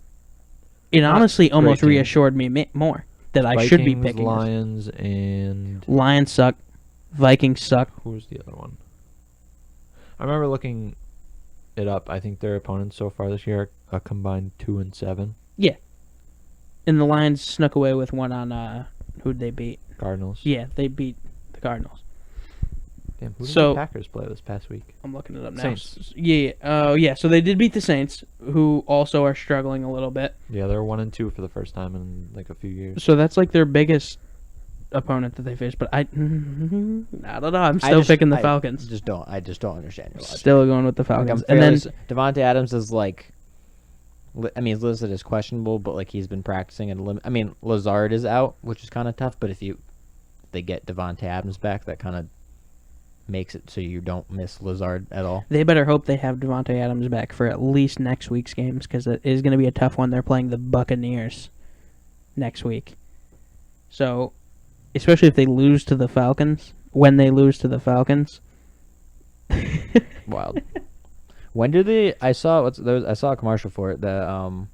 Speaker 2: it
Speaker 1: Not
Speaker 2: honestly almost
Speaker 1: great teams.
Speaker 2: reassured me more that I should be
Speaker 1: Vikings,
Speaker 2: picking. this.
Speaker 1: Lions, and
Speaker 2: Lions suck. Vikings suck.
Speaker 1: who's the other one? I remember looking it up. I think their opponents so far this year are a combined 2-7.
Speaker 2: And the Lions snuck away with one on who'd they beat?
Speaker 1: Cardinals.
Speaker 2: Yeah, they beat the Cardinals.
Speaker 1: Damn, who did
Speaker 2: So-
Speaker 1: the Packers play this past week?
Speaker 2: I'm looking it up now.
Speaker 1: Saints.
Speaker 2: Yeah. Oh, yeah. So they did beat the Saints, who also are struggling a little bit.
Speaker 1: Yeah, they're 1-2 for the first time in like a few years.
Speaker 2: So that's like their biggest opponent that they faced. But I don't know. I'm
Speaker 3: I
Speaker 2: still
Speaker 3: just-
Speaker 2: picking the
Speaker 3: I
Speaker 2: Falcons.
Speaker 3: I just don't understand your logic.
Speaker 2: Still going with the
Speaker 3: Like,
Speaker 2: Falcons.
Speaker 3: I'm
Speaker 2: And then
Speaker 3: fairly Devontae Adams is like, I mean, he's listed as questionable, but like he's been practicing and I mean, Lazard is out, which is kind of tough. But if they get Devontae Adams back, that kind of makes it so you don't miss Lazard at all.
Speaker 2: they better hope they have Devontae Adams back for at least next week's games because it is going to be a tough one. They're playing the Buccaneers next week. So, especially if they lose to the Falcons, when they lose to the Falcons.
Speaker 3: Wild. When do they? I saw a commercial for it. The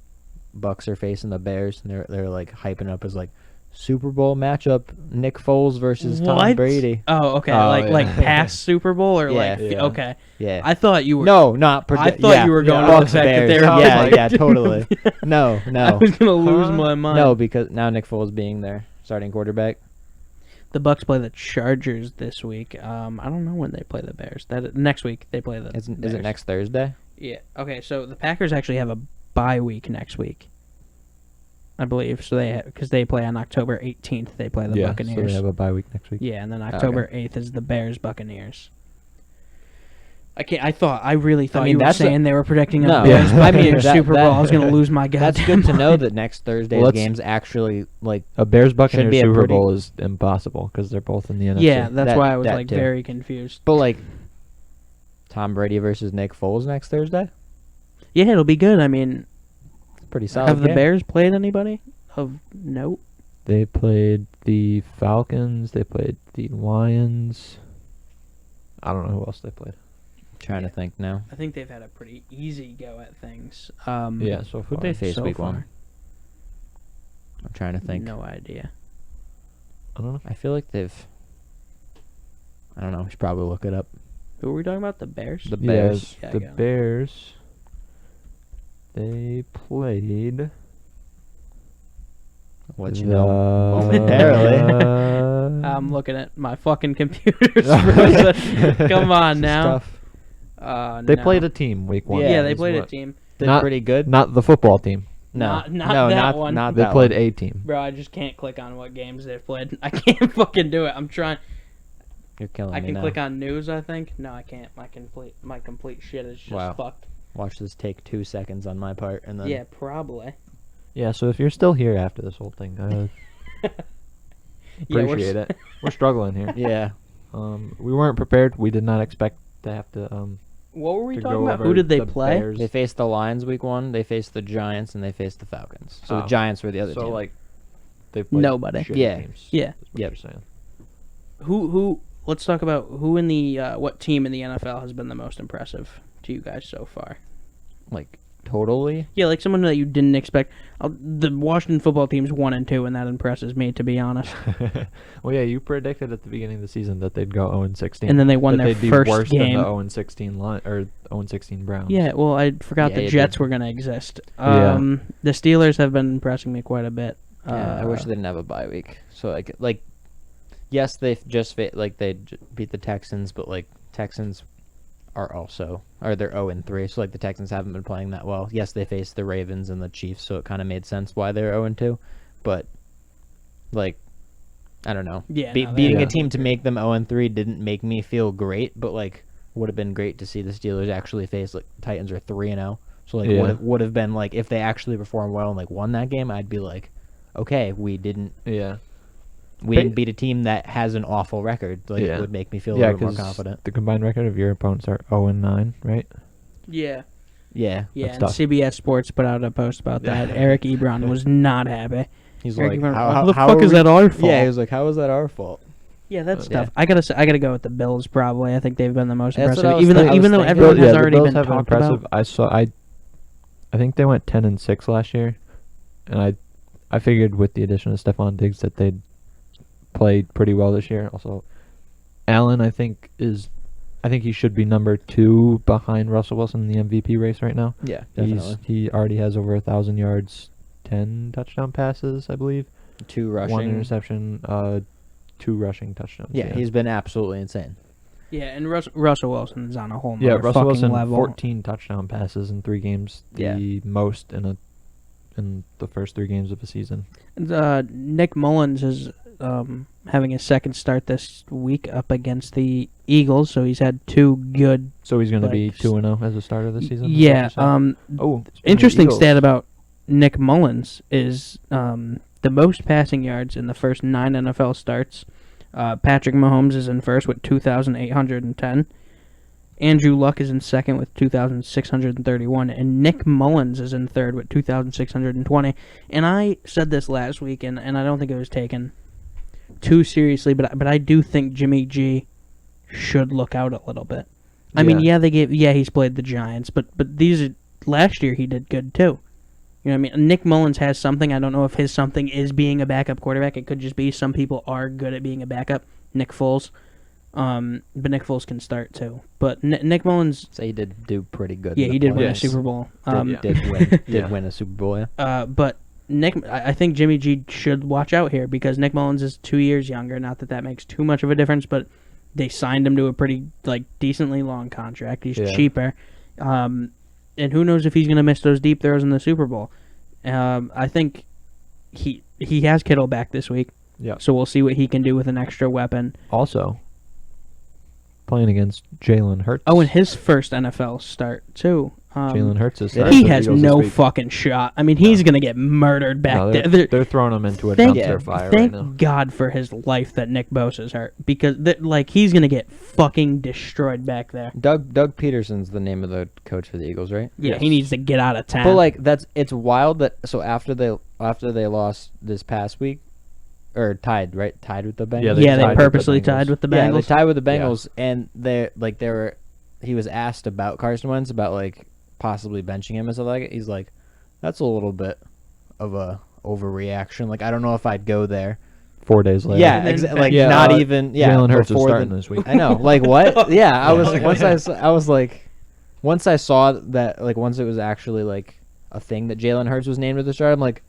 Speaker 3: Bucks are facing the Bears, and they're like hyping up as like Super Bowl matchup: Nick Foles versus Tom
Speaker 2: What?
Speaker 3: Brady.
Speaker 2: Oh, okay.
Speaker 1: Oh,
Speaker 2: like
Speaker 1: yeah.
Speaker 2: past Super Bowl or
Speaker 3: Yeah.
Speaker 1: Yeah.
Speaker 2: okay.
Speaker 3: Yeah.
Speaker 2: I thought you were.
Speaker 3: No, not.
Speaker 2: I thought you were going
Speaker 1: with the
Speaker 3: Bucks
Speaker 2: fact that
Speaker 3: Bears.
Speaker 2: they were
Speaker 3: Yeah,
Speaker 2: like-
Speaker 3: yeah, totally. No,
Speaker 2: I
Speaker 3: no,
Speaker 2: was gonna lose
Speaker 1: Huh?
Speaker 2: my mind.
Speaker 3: no, because now Nick Foles being their starting quarterback.
Speaker 2: The Bucks play the Chargers this week. I don't know when they play the Bears. Next week they play the
Speaker 3: Is it
Speaker 2: Bears.
Speaker 3: next Thursday?
Speaker 2: Yeah. Okay, so the Packers actually have a bye week next week, I believe. So because they play on October 18th, they play the
Speaker 1: yeah,
Speaker 2: Buccaneers.
Speaker 1: so they have a bye week next week.
Speaker 2: Yeah, and then October 8th is the Bears Buccaneers. I really thought you were
Speaker 3: that's
Speaker 2: saying they were predicting
Speaker 3: No.
Speaker 2: a Bears
Speaker 1: Yeah.
Speaker 2: Buccaneers
Speaker 3: That-
Speaker 2: Super
Speaker 3: that-
Speaker 2: Bowl. I was gonna lose my goddamn
Speaker 3: That's good to know
Speaker 2: mind.
Speaker 3: that next Thursday's
Speaker 1: Well,
Speaker 3: game's actually like
Speaker 1: A Bears Buccaneers
Speaker 3: be a
Speaker 1: Super
Speaker 3: pretty-
Speaker 1: Bowl is impossible because they're both in the NFC.
Speaker 2: Yeah, that's
Speaker 3: That-
Speaker 2: why I was
Speaker 3: that
Speaker 2: like
Speaker 3: too.
Speaker 2: very confused.
Speaker 3: but like Tom Brady versus Nick Foles next Thursday.
Speaker 2: Yeah, it'll be good. I mean,
Speaker 3: Pretty solid.
Speaker 2: have the
Speaker 3: game.
Speaker 2: Bears played anybody of note?
Speaker 1: They played the Falcons. They played the Lions. I don't know who else they played.
Speaker 3: Trying to think now.
Speaker 2: I think they've had a pretty easy go at things.
Speaker 1: Yeah, so
Speaker 3: Who'd
Speaker 1: far.
Speaker 3: they face
Speaker 2: so
Speaker 3: week
Speaker 2: far.
Speaker 3: 1? I'm trying to think.
Speaker 2: No idea.
Speaker 1: I don't know.
Speaker 3: I feel like they've. I don't know. We should probably look it up.
Speaker 2: Who were we talking about? The Bears?
Speaker 3: The Bears.
Speaker 2: Yeah, I
Speaker 1: the
Speaker 2: got 'em.
Speaker 1: Bears. They played.
Speaker 3: What you know momentarily.
Speaker 2: I'm looking at my fucking computer. Come on now.
Speaker 3: Stuff.
Speaker 1: They
Speaker 2: No.
Speaker 1: played a team week 1.
Speaker 2: Yeah, they
Speaker 1: is
Speaker 2: played a
Speaker 1: what-
Speaker 2: team.
Speaker 3: Did
Speaker 1: Not-
Speaker 3: pretty good.
Speaker 1: Not the football team.
Speaker 3: No,
Speaker 2: Not
Speaker 3: no,
Speaker 2: that
Speaker 3: not
Speaker 2: one.
Speaker 3: Not
Speaker 1: They
Speaker 3: that
Speaker 1: played
Speaker 3: one.
Speaker 1: a team.
Speaker 2: Bro, I just can't click on what games they've played. I can't fucking do it. I'm trying.
Speaker 3: You're killing
Speaker 2: I
Speaker 3: me
Speaker 2: can
Speaker 3: now.
Speaker 2: click on news, I think. No, I can't. My complete shit is just
Speaker 3: Wow.
Speaker 2: fucked.
Speaker 3: Watch this take 2 seconds on my part, and then
Speaker 2: Yeah, probably.
Speaker 1: Yeah, so if you're still here after this whole thing,
Speaker 2: Yeah,
Speaker 1: appreciate it. We're struggling here.
Speaker 3: yeah.
Speaker 1: We weren't prepared. We did not expect to have to.
Speaker 2: What were we
Speaker 1: to
Speaker 2: talking
Speaker 1: go
Speaker 2: about?
Speaker 1: over
Speaker 2: Who did they
Speaker 1: the
Speaker 2: play?
Speaker 1: Bears.
Speaker 3: They faced the Lions week 1. They faced the Giants, and they faced the Falcons. So the
Speaker 1: Oh.
Speaker 3: Giants were the other
Speaker 1: So
Speaker 3: team.
Speaker 1: like, they played
Speaker 2: Nobody.
Speaker 1: shitty
Speaker 3: Yeah.
Speaker 1: teams.
Speaker 2: Yeah.
Speaker 1: is what
Speaker 3: Yep.
Speaker 1: you're saying.
Speaker 2: Who? Let's talk about who in the what team in the NFL has been the most impressive to you guys so far.
Speaker 3: like totally.
Speaker 2: Yeah, like someone that you didn't expect. The Washington football team's 1-2, and that impresses me, to be honest.
Speaker 1: Well, yeah, you predicted at the beginning of the season that they'd go 0-16,
Speaker 2: And then they won
Speaker 1: that
Speaker 2: their
Speaker 1: they'd be
Speaker 2: first
Speaker 1: worse
Speaker 2: game.
Speaker 1: than the 0-16 line or 0-16 Browns.
Speaker 2: Yeah, well, I forgot
Speaker 3: Yeah,
Speaker 2: the
Speaker 3: you
Speaker 2: Jets
Speaker 3: did.
Speaker 2: were going to exist.
Speaker 1: Yeah.
Speaker 2: The Steelers have been impressing me quite a bit.
Speaker 3: Yeah, I wish they didn't have a bye week. So like, yes, they just beat the Texans, but like Texans are they're 0-3. So like the Texans haven't been playing that well. Yes, they faced the Ravens and the Chiefs, so it kind of made sense why they're 0-2. But like, I don't know.
Speaker 2: Yeah, no,
Speaker 3: Beating
Speaker 1: yeah.
Speaker 3: a team to make them 0-3 didn't make me feel great, but like would have been great to see the Steelers actually face like Titans are 3-0. So like
Speaker 1: Yeah.
Speaker 3: would have been like if they actually performed well and like won that game, I'd be like, okay, we didn't
Speaker 1: Yeah.
Speaker 3: beat a team that has an awful record. Like
Speaker 1: Yeah.
Speaker 3: it would make me feel a
Speaker 1: Yeah,
Speaker 3: little bit more
Speaker 1: because
Speaker 3: confident.
Speaker 1: the combined record of your opponents are 0-9, right?
Speaker 2: Yeah.
Speaker 3: Yeah,
Speaker 2: Yeah,
Speaker 1: That's
Speaker 2: and
Speaker 1: tough.
Speaker 2: CBS Sports put out a post about that. Eric Ebron was not happy.
Speaker 3: he's
Speaker 2: Eric
Speaker 3: like,
Speaker 2: Ebron,
Speaker 3: how
Speaker 2: the
Speaker 3: how
Speaker 2: fuck
Speaker 3: are
Speaker 2: is
Speaker 3: we-"
Speaker 2: that our fault?
Speaker 3: Yeah, he was like, how is that our fault?
Speaker 2: Yeah, that's
Speaker 3: Yeah.
Speaker 2: tough. I gotta go with the Bills probably. I think they've been the most
Speaker 3: That's what
Speaker 2: impressive.
Speaker 3: I was
Speaker 2: Even though
Speaker 3: thinking.
Speaker 2: even though
Speaker 3: I was
Speaker 2: everyone
Speaker 3: thinking-
Speaker 2: has
Speaker 1: the
Speaker 2: already
Speaker 1: Bills
Speaker 2: been
Speaker 1: have been
Speaker 2: talked
Speaker 1: impressive.
Speaker 2: about.
Speaker 1: I think they went 10-6 last year, and I figured with the addition of Stephon Diggs that they'd play pretty well this year. Also, Allen I think he should be number 2 behind Russell Wilson in the MVP race right now.
Speaker 3: Yeah, definitely.
Speaker 1: He already has over 1,000 yards, 10 touchdown passes, I believe.
Speaker 3: 2 rushing.
Speaker 1: 1 interception, 2 rushing touchdowns.
Speaker 3: Yeah, he's been absolutely insane.
Speaker 2: Yeah, and Russell Wilson's on a whole
Speaker 1: yeah.
Speaker 2: nother
Speaker 1: Russell
Speaker 2: fucking
Speaker 1: Wilson,
Speaker 2: level.
Speaker 1: 14 touchdown passes in 3 games, the most in the first 3 games of a season.
Speaker 2: Nick Mullins is having his second start this week up against the Eagles, so he's had 2 good.
Speaker 1: So he's going to be
Speaker 2: Like,
Speaker 1: 2-0 as a starter this season. is what
Speaker 2: Yeah.
Speaker 1: you're saying? Oh, speaking of
Speaker 2: Interesting
Speaker 1: Eagles.
Speaker 2: stat about Nick Mullins is the most passing yards in the first 9 NFL starts. Patrick Mahomes is in first with 2,810. Andrew Luck is in second with 2,631, and Nick Mullins is in third with 2,620. And I said this last week, and I don't think it was taken too seriously, but I do think Jimmy G should look out a little bit. I mean, he's played the Giants, but last year he did good too. You know what I mean? Nick Mullins has something. I don't know if his something is being a backup quarterback. It could just be some people are good at being a backup. Nick Foles. But Nick Foles can start too. But Nick Mullins,
Speaker 3: So he did do pretty good.
Speaker 2: yeah,
Speaker 3: in
Speaker 2: he
Speaker 3: the
Speaker 2: did win a
Speaker 3: playoffs.
Speaker 2: Super Bowl.
Speaker 3: Did win
Speaker 1: Yeah.
Speaker 3: win a Super Bowl. Yeah.
Speaker 2: But I think Jimmy G should watch out here because Nick Mullins is 2 years younger. Not that that makes too much of a difference, but they signed him to a pretty decently long contract. He's cheaper, and who knows if he's going to miss those deep throws in the Super Bowl. I think he has Kittle back this week.
Speaker 1: Yeah.
Speaker 2: So we'll see what he can do with an extra weapon.
Speaker 1: Also, playing against Jalen Hurts.
Speaker 2: Oh, and his first NFL start too.
Speaker 1: Jalen Hurts is
Speaker 2: He has no fucking shot. I mean, he's going to get murdered back
Speaker 1: No,
Speaker 2: there.
Speaker 1: they're throwing him into a
Speaker 2: Thank-
Speaker 1: dumpster fire right
Speaker 2: Thank
Speaker 1: now.
Speaker 2: God for his life that Nick Bosa's hurt because he's going to get fucking destroyed back there.
Speaker 3: Doug Peterson's the name of the coach for the Eagles, right?
Speaker 2: Yeah,
Speaker 1: Yes.
Speaker 2: he needs to get out of town.
Speaker 3: But it's wild that after they lost this past week, or tied with the Bengals.
Speaker 1: Yeah,
Speaker 2: they
Speaker 1: tied with
Speaker 2: purposely
Speaker 1: the
Speaker 2: tied with the
Speaker 3: Yeah, they
Speaker 2: Bengals.
Speaker 3: tied with the Bengals, and he was asked about Carson Wentz about possibly benching him and stuff like it. He's like, that's a little bit of a overreaction. Like, I don't know if I'd go there.
Speaker 1: 4 days later.
Speaker 3: Yeah,
Speaker 2: And then
Speaker 3: not even. Yeah,
Speaker 1: Jalen Hurts is
Speaker 3: before
Speaker 1: starting this week.
Speaker 3: I know. Like what? Yeah, I was once I saw that once it was actually a thing that Jalen Hurts was named at the start, I'm like,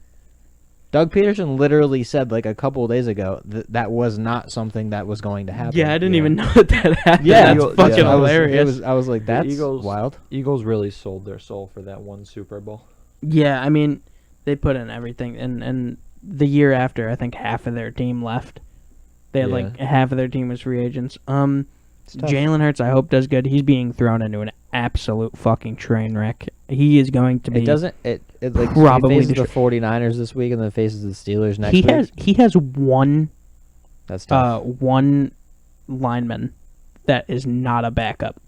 Speaker 3: Doug Peterson literally said a couple of days ago that was not something that was going to happen.
Speaker 2: Yeah, I didn't even know that happened.
Speaker 3: Yeah,
Speaker 2: That's fucking hilarious.
Speaker 3: I was like, that's
Speaker 1: Eagles-
Speaker 3: wild.
Speaker 1: Eagles really sold their soul for that one Super Bowl.
Speaker 2: Yeah, I mean, they put in everything, and the year after, I think half of their team left. They had half of their team was free agents.
Speaker 3: It's tough.
Speaker 2: Jalen Hurts, I hope does good. He's being thrown into an absolute fucking train wreck. He is going to be.
Speaker 3: It doesn't.
Speaker 2: probably
Speaker 3: he faces the 49ers this week and then faces the Steelers next week.
Speaker 2: He has one
Speaker 3: That's tough.
Speaker 2: one lineman that is not a backup.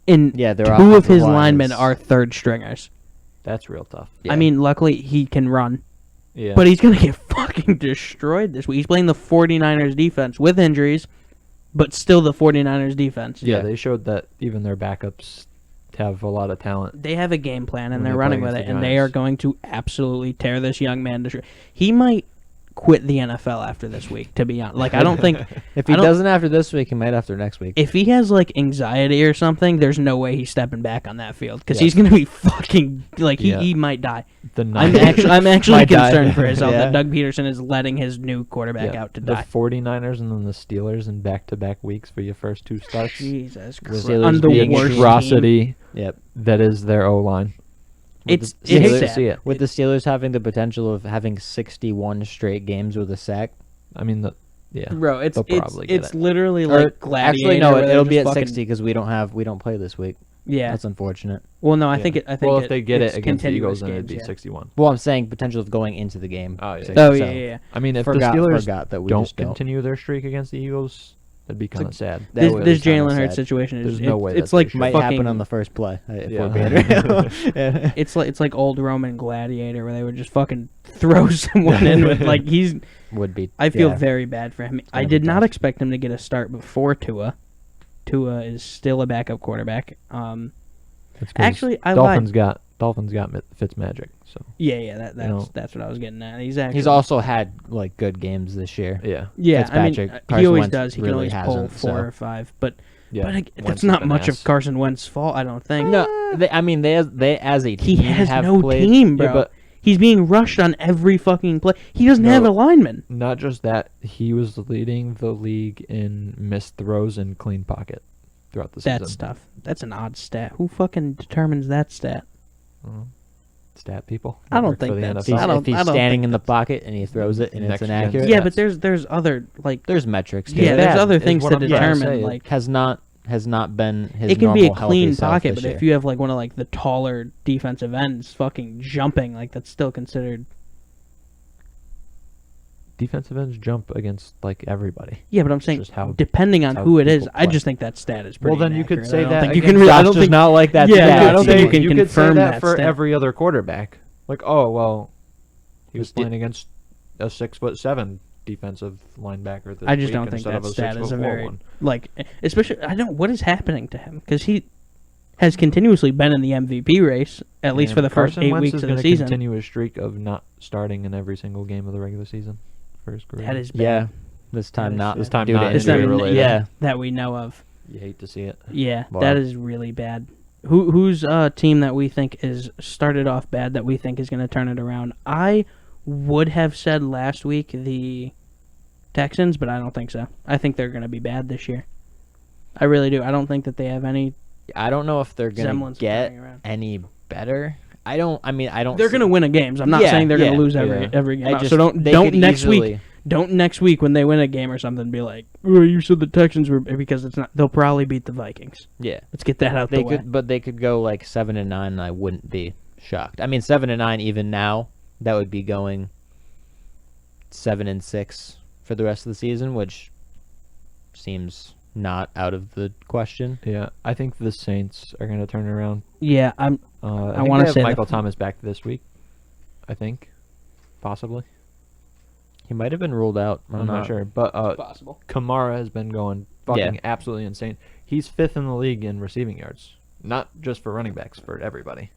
Speaker 2: And
Speaker 3: Yeah, they're
Speaker 2: two of
Speaker 3: offensive
Speaker 2: his
Speaker 3: lines.
Speaker 2: linemen are third stringers.
Speaker 1: That's real tough.
Speaker 3: Yeah.
Speaker 2: I mean, luckily he can run.
Speaker 1: Yeah.
Speaker 2: But he's going to get fucking destroyed this week. He's playing the 49ers defense with injuries, but still the 49ers defense.
Speaker 1: yeah, they showed that even their backups have a lot of talent.
Speaker 2: They have a game plan, and
Speaker 1: When
Speaker 2: they're
Speaker 1: they
Speaker 2: running
Speaker 1: play
Speaker 2: with it,
Speaker 1: against the
Speaker 2: and they are
Speaker 1: Giants.
Speaker 2: going to absolutely tear this young man to shreds. He might quit the NFL after this week, to be honest. I don't think...
Speaker 3: If he
Speaker 2: I don't-
Speaker 3: doesn't after this week, he might after next week.
Speaker 2: If he has, anxiety or something, there's no way he's stepping back on that field, because
Speaker 1: Yes.
Speaker 2: he's going to be fucking...
Speaker 1: Yeah.
Speaker 2: he might die.
Speaker 1: The
Speaker 2: I'm actually
Speaker 3: Might die.
Speaker 2: concerned for his health
Speaker 3: Yeah.
Speaker 2: that Doug Peterson is letting his new quarterback out to
Speaker 1: the
Speaker 2: die.
Speaker 1: 49ers and then the Steelers in back-to-back weeks for your first two starts.
Speaker 2: Jesus
Speaker 3: The
Speaker 2: Christ.
Speaker 3: Steelers
Speaker 2: On the
Speaker 3: being
Speaker 2: worst team.
Speaker 1: Atrocity
Speaker 3: Yep.
Speaker 1: that is their O-line.
Speaker 2: It's
Speaker 1: You hate to
Speaker 2: sad.
Speaker 1: see it.
Speaker 3: With the Steelers having the potential of having 61 straight games with a sack.
Speaker 1: I mean,
Speaker 2: Bro, it's
Speaker 1: They'll probably get it.
Speaker 2: literally
Speaker 3: Or
Speaker 2: like Gladiator.
Speaker 3: actually, no,
Speaker 2: where they're
Speaker 3: it'll be
Speaker 2: just
Speaker 3: at
Speaker 2: fucking-
Speaker 3: 60 because we don't play this week.
Speaker 2: Yeah.
Speaker 3: That's unfortunate.
Speaker 2: Well, no, I
Speaker 1: Yeah.
Speaker 2: think it. I think
Speaker 1: well,
Speaker 2: it,
Speaker 1: if they get
Speaker 2: it's
Speaker 1: it against the
Speaker 2: continuous
Speaker 1: Eagles, then it'd be
Speaker 2: games, yeah.
Speaker 1: 61.
Speaker 3: Well, I'm saying potential of going into the game.
Speaker 1: Oh, yeah.
Speaker 3: 60,
Speaker 2: Oh
Speaker 3: so
Speaker 2: yeah.
Speaker 1: I mean, if
Speaker 3: forgot
Speaker 1: the Steelers
Speaker 3: that we
Speaker 1: don't
Speaker 3: just don't.
Speaker 1: continue their streak against the Eagles, that'd be kind of sad.
Speaker 3: That
Speaker 2: This,
Speaker 3: would
Speaker 2: this
Speaker 3: be kinda
Speaker 2: Jalen Hurts
Speaker 3: sad.
Speaker 2: situation is
Speaker 1: There's no way
Speaker 2: it's
Speaker 1: that's
Speaker 2: like
Speaker 1: the
Speaker 3: Might
Speaker 2: fucking,
Speaker 3: happen on the first play. If
Speaker 1: Yeah.
Speaker 3: we're being real. Yeah.
Speaker 2: It's like old Roman Gladiator where they would just fucking throw someone in with he's.
Speaker 3: Would be.
Speaker 2: I feel
Speaker 3: yeah.
Speaker 2: very bad for him. I
Speaker 3: gonna
Speaker 2: did
Speaker 3: be
Speaker 2: not
Speaker 3: tough.
Speaker 2: expect him to get a start before Tua. Tua is still a backup quarterback.
Speaker 1: That's 'cause
Speaker 2: Actually, I
Speaker 1: Dolphins
Speaker 2: lied.
Speaker 1: got Fitzmagic, so
Speaker 2: Yeah. That's
Speaker 1: You know.
Speaker 2: that's what I was getting at. He's actually
Speaker 3: He's also had good games this year.
Speaker 1: yeah,
Speaker 2: yeah. I mean,
Speaker 3: Fitzpatrick.
Speaker 2: he
Speaker 3: Carson
Speaker 2: always
Speaker 3: Wentz
Speaker 2: does. He can
Speaker 3: really
Speaker 2: always pull
Speaker 3: hasn't,
Speaker 2: 4
Speaker 3: so.
Speaker 2: or 5, but
Speaker 1: yeah.
Speaker 2: that's
Speaker 1: Wentz has
Speaker 2: not
Speaker 1: been
Speaker 2: much of
Speaker 1: ass.
Speaker 2: Carson Wentz's fault. I don't think.
Speaker 3: No, they as a team
Speaker 2: He has
Speaker 3: have
Speaker 2: no
Speaker 3: played,
Speaker 2: team, bro.
Speaker 1: Yeah, but
Speaker 2: He's being rushed on every fucking play. He doesn't
Speaker 1: No.
Speaker 2: have a lineman.
Speaker 1: not just that, he was leading the league in missed throws and clean pocket throughout the season.
Speaker 2: That's tough. That's an odd stat. Who fucking determines that stat?
Speaker 1: Stat people.
Speaker 2: I don't
Speaker 1: Work for
Speaker 2: think
Speaker 1: the
Speaker 2: that's-
Speaker 1: NFL.
Speaker 2: I don't-
Speaker 3: if he's
Speaker 2: I don't
Speaker 3: standing
Speaker 2: think
Speaker 3: in the pocket and he throws it and it's
Speaker 1: Next gen
Speaker 3: inaccurate,
Speaker 2: Yeah,
Speaker 1: stats.
Speaker 2: but there's other
Speaker 3: there's metrics. to
Speaker 2: yeah,
Speaker 3: it.
Speaker 2: there's
Speaker 1: bad
Speaker 2: other
Speaker 1: is
Speaker 2: things
Speaker 1: what
Speaker 2: to
Speaker 1: I'm trying to
Speaker 2: determine.
Speaker 1: say.
Speaker 2: Like
Speaker 3: has not been his
Speaker 2: it can be a
Speaker 3: normal,
Speaker 2: clean
Speaker 3: healthy self
Speaker 2: pocket,
Speaker 3: this
Speaker 2: but
Speaker 3: year.
Speaker 2: if you have one of the taller defensive ends fucking jumping, that's still considered.
Speaker 1: Defensive ends jump against everybody.
Speaker 2: Yeah, but I'm saying
Speaker 1: just how-
Speaker 2: depending on
Speaker 1: how
Speaker 2: who it is,
Speaker 1: people
Speaker 2: I
Speaker 1: play.
Speaker 2: just think that stat is pretty.
Speaker 1: Well, then you could
Speaker 2: inaccurate.
Speaker 1: say
Speaker 2: I don't
Speaker 1: that
Speaker 2: think you
Speaker 1: against
Speaker 2: can. Really, I
Speaker 3: Josh
Speaker 2: don't
Speaker 3: does
Speaker 2: think
Speaker 3: not like that.
Speaker 2: Yeah,
Speaker 3: stat.
Speaker 2: I don't think you can
Speaker 1: you could say
Speaker 2: confirm
Speaker 1: that
Speaker 2: that
Speaker 1: for
Speaker 2: stat.
Speaker 1: every other quarterback. Oh well, he was
Speaker 3: Sti-
Speaker 1: playing against a 6'7" defensive linebacker. This
Speaker 2: I just
Speaker 1: week
Speaker 2: don't think
Speaker 1: instead
Speaker 2: that
Speaker 1: of a
Speaker 2: stat is a
Speaker 1: 6'4"
Speaker 2: very
Speaker 1: one.
Speaker 2: especially. I don't. What is happening to him? Because he has continuously been in the MVP race at least
Speaker 1: And
Speaker 2: for the first
Speaker 1: Carson
Speaker 2: 8
Speaker 1: Wentz
Speaker 2: weeks
Speaker 1: is
Speaker 2: of the
Speaker 1: gonna
Speaker 2: season.
Speaker 1: Continue his streak of not starting in every single game of the regular season for his career.
Speaker 2: That is bad.
Speaker 3: Yeah, this time
Speaker 2: That is
Speaker 3: not.
Speaker 1: This time
Speaker 3: due
Speaker 1: not
Speaker 3: to
Speaker 2: This
Speaker 1: injury
Speaker 2: time,
Speaker 3: injury.
Speaker 1: related.
Speaker 3: Yeah,
Speaker 2: that we know of.
Speaker 1: You hate to see it.
Speaker 2: Yeah,
Speaker 3: Wow.
Speaker 2: that is really bad. Who's a team that we think is started off bad that we think is going to turn it around? I would have said last week the Texans, but I don't think so. I think they're going to be bad this year. I really do. I don't think that they have any.
Speaker 3: I don't know if they're going
Speaker 2: Semblance
Speaker 3: to
Speaker 2: of
Speaker 3: get
Speaker 2: turning around.
Speaker 3: any better. I don't.
Speaker 2: They're going to win a games. I'm not
Speaker 3: Yeah,
Speaker 2: saying they're going
Speaker 3: yeah,
Speaker 2: to lose
Speaker 1: yeah.
Speaker 2: every game.
Speaker 3: I just-
Speaker 2: So don't
Speaker 3: they
Speaker 2: don't
Speaker 3: could
Speaker 2: next
Speaker 3: easily-
Speaker 2: week. Don't next week when they win a game or something be like, oh, you said the Texans were, because it's not. They'll probably beat the Vikings.
Speaker 3: Yeah,
Speaker 2: Let's get that out
Speaker 3: they
Speaker 2: the way.
Speaker 3: could, but they could go like 7-9, and I wouldn't be shocked. I mean, 7-9 even now, that would be going 7-6 for the rest of the season, which seems not out of the question.
Speaker 1: Yeah, I think the Saints are going to turn it around.
Speaker 2: Yeah,
Speaker 1: I think
Speaker 2: wanna
Speaker 1: they have
Speaker 2: say
Speaker 1: Michael Thomas back this week. I think, possibly.
Speaker 3: He might have been ruled out.
Speaker 1: I'm not sure, but
Speaker 2: possible.
Speaker 1: Kamara has been going fucking absolutely insane. He's 5th in the league in receiving yards, not just for running backs, for everybody.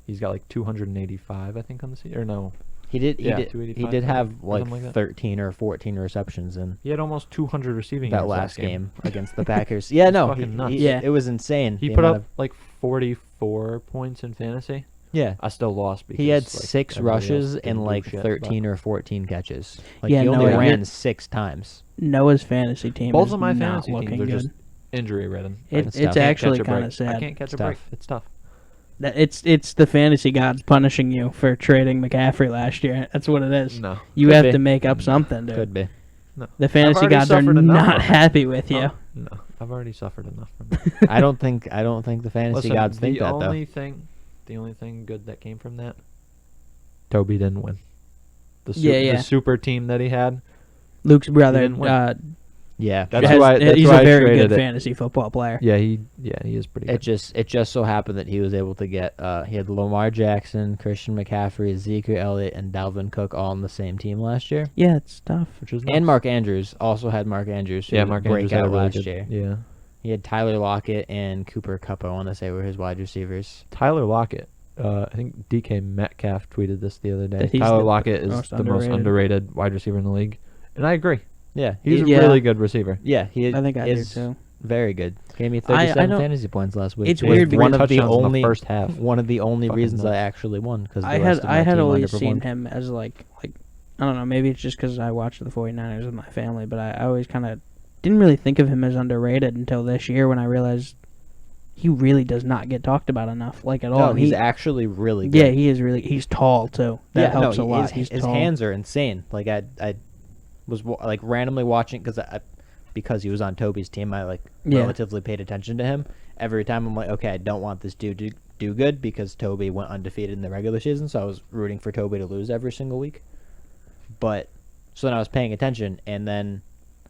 Speaker 1: He's got like 285, I think, on the season. Or no,
Speaker 3: He did.
Speaker 1: Yeah,
Speaker 3: He
Speaker 1: 285,
Speaker 3: did have
Speaker 1: or
Speaker 3: like,
Speaker 1: something like that.
Speaker 3: 13 or 14 receptions in
Speaker 1: he had almost 200 receiving
Speaker 3: that
Speaker 1: yards
Speaker 3: last game against the Packers. Yeah,
Speaker 1: It's
Speaker 3: no,
Speaker 1: fucking nuts.
Speaker 2: Yeah.
Speaker 3: it was insane.
Speaker 1: He
Speaker 3: the
Speaker 1: put
Speaker 3: amount
Speaker 1: up like 44 points in fantasy.
Speaker 3: yeah.
Speaker 1: I still lost because
Speaker 3: He had
Speaker 1: like,
Speaker 3: 6
Speaker 1: everybody else
Speaker 3: rushes
Speaker 1: didn't
Speaker 3: and
Speaker 1: do
Speaker 3: like
Speaker 1: shit, but
Speaker 3: 13 or 14 catches. Like
Speaker 2: Yeah,
Speaker 3: he only
Speaker 2: no,
Speaker 3: ran
Speaker 2: it-
Speaker 3: 6 times.
Speaker 2: Noah's fantasy team
Speaker 1: Both
Speaker 2: is
Speaker 1: of my
Speaker 2: not
Speaker 1: fantasy
Speaker 2: looking
Speaker 1: teams are
Speaker 2: good.
Speaker 1: just injury ridden.
Speaker 3: It's
Speaker 2: It's
Speaker 3: tough.
Speaker 2: actually
Speaker 1: Can't catch a
Speaker 2: kind
Speaker 1: break.
Speaker 2: of sad.
Speaker 1: I can't catch a
Speaker 3: It's
Speaker 1: break.
Speaker 3: tough.
Speaker 1: It's tough.
Speaker 2: It's the fantasy gods punishing you for trading McCaffrey last year. That's what it is.
Speaker 1: No.
Speaker 2: You
Speaker 3: Could
Speaker 2: have
Speaker 3: be.
Speaker 2: to make up something, dude.
Speaker 3: Could be.
Speaker 1: No.
Speaker 2: The fantasy
Speaker 1: already
Speaker 2: gods are
Speaker 1: suffered enough
Speaker 2: not
Speaker 1: from it.
Speaker 2: happy with you.
Speaker 1: Oh, no. I've already suffered enough from it.
Speaker 3: I don't think the fantasy
Speaker 1: Listen,
Speaker 3: gods think that though.
Speaker 1: The only thing good that came from that, Toby didn't win.
Speaker 2: Yeah.
Speaker 1: The super team that he had.
Speaker 2: Luke's brother
Speaker 1: didn't win.
Speaker 3: Yeah,
Speaker 1: That's
Speaker 2: has-
Speaker 1: why. That's
Speaker 2: he's
Speaker 1: why
Speaker 2: a
Speaker 1: I
Speaker 2: very
Speaker 1: traded
Speaker 2: good
Speaker 1: it.
Speaker 2: fantasy football player.
Speaker 1: Yeah, he is pretty
Speaker 3: it
Speaker 1: good.
Speaker 3: just so happened that he was able to get he had Lamar Jackson, Christian McCaffrey, Ezekiel Elliott, and Dalvin Cook all on the same team last year.
Speaker 2: Yeah, it's tough.
Speaker 1: Which is
Speaker 3: And
Speaker 1: nice.
Speaker 3: Mark Andrews also had Mark Andrews. Who
Speaker 1: Yeah,
Speaker 3: was
Speaker 1: Mark
Speaker 3: a
Speaker 1: Andrews had a
Speaker 3: breakout
Speaker 1: really
Speaker 3: last
Speaker 1: good.
Speaker 3: year.
Speaker 1: Yeah,
Speaker 3: He had Tyler Lockett and Cooper Kupp, I want to say, were his wide receivers.
Speaker 1: Tyler Lockett. I think DK Metcalf tweeted this the other day.
Speaker 2: That he's
Speaker 1: Tyler
Speaker 2: the
Speaker 1: Lockett is
Speaker 2: most
Speaker 1: the most
Speaker 2: underrated.
Speaker 1: underrated wide receiver in the league, and I agree.
Speaker 3: Yeah,
Speaker 1: He's
Speaker 2: Yeah.
Speaker 1: a really good receiver.
Speaker 3: yeah, he
Speaker 2: I think I do
Speaker 3: is
Speaker 2: too.
Speaker 3: very good. Gave me
Speaker 2: I
Speaker 3: 37
Speaker 2: don't-
Speaker 3: fantasy points last week.
Speaker 2: It's
Speaker 3: It was
Speaker 2: weird
Speaker 3: one
Speaker 2: because
Speaker 3: of the
Speaker 1: touchdowns in
Speaker 3: only
Speaker 1: first half.
Speaker 3: one of the only
Speaker 1: Fucking
Speaker 3: reasons I
Speaker 1: nuts.
Speaker 3: actually won because
Speaker 2: I had always seen him as like I don't know, maybe it's just because I watched the 49ers with my family, but I always kind of didn't really think of him as underrated until this year when I realized he really does not get talked about enough, like at all.
Speaker 3: No, he's
Speaker 2: He-
Speaker 3: actually really good.
Speaker 2: yeah, he is really. He's tall too. That helps a lot.
Speaker 3: His,
Speaker 2: He's
Speaker 3: his
Speaker 2: tall.
Speaker 3: hands are insane. Like I was like randomly watching because he was on Toby's team. I
Speaker 2: Yeah.
Speaker 3: relatively paid attention to him. Every time I'm like, okay, I don't want this dude to do good because Toby went undefeated in the regular season, so I was rooting for Toby to lose every single week. But so then I was paying attention, and then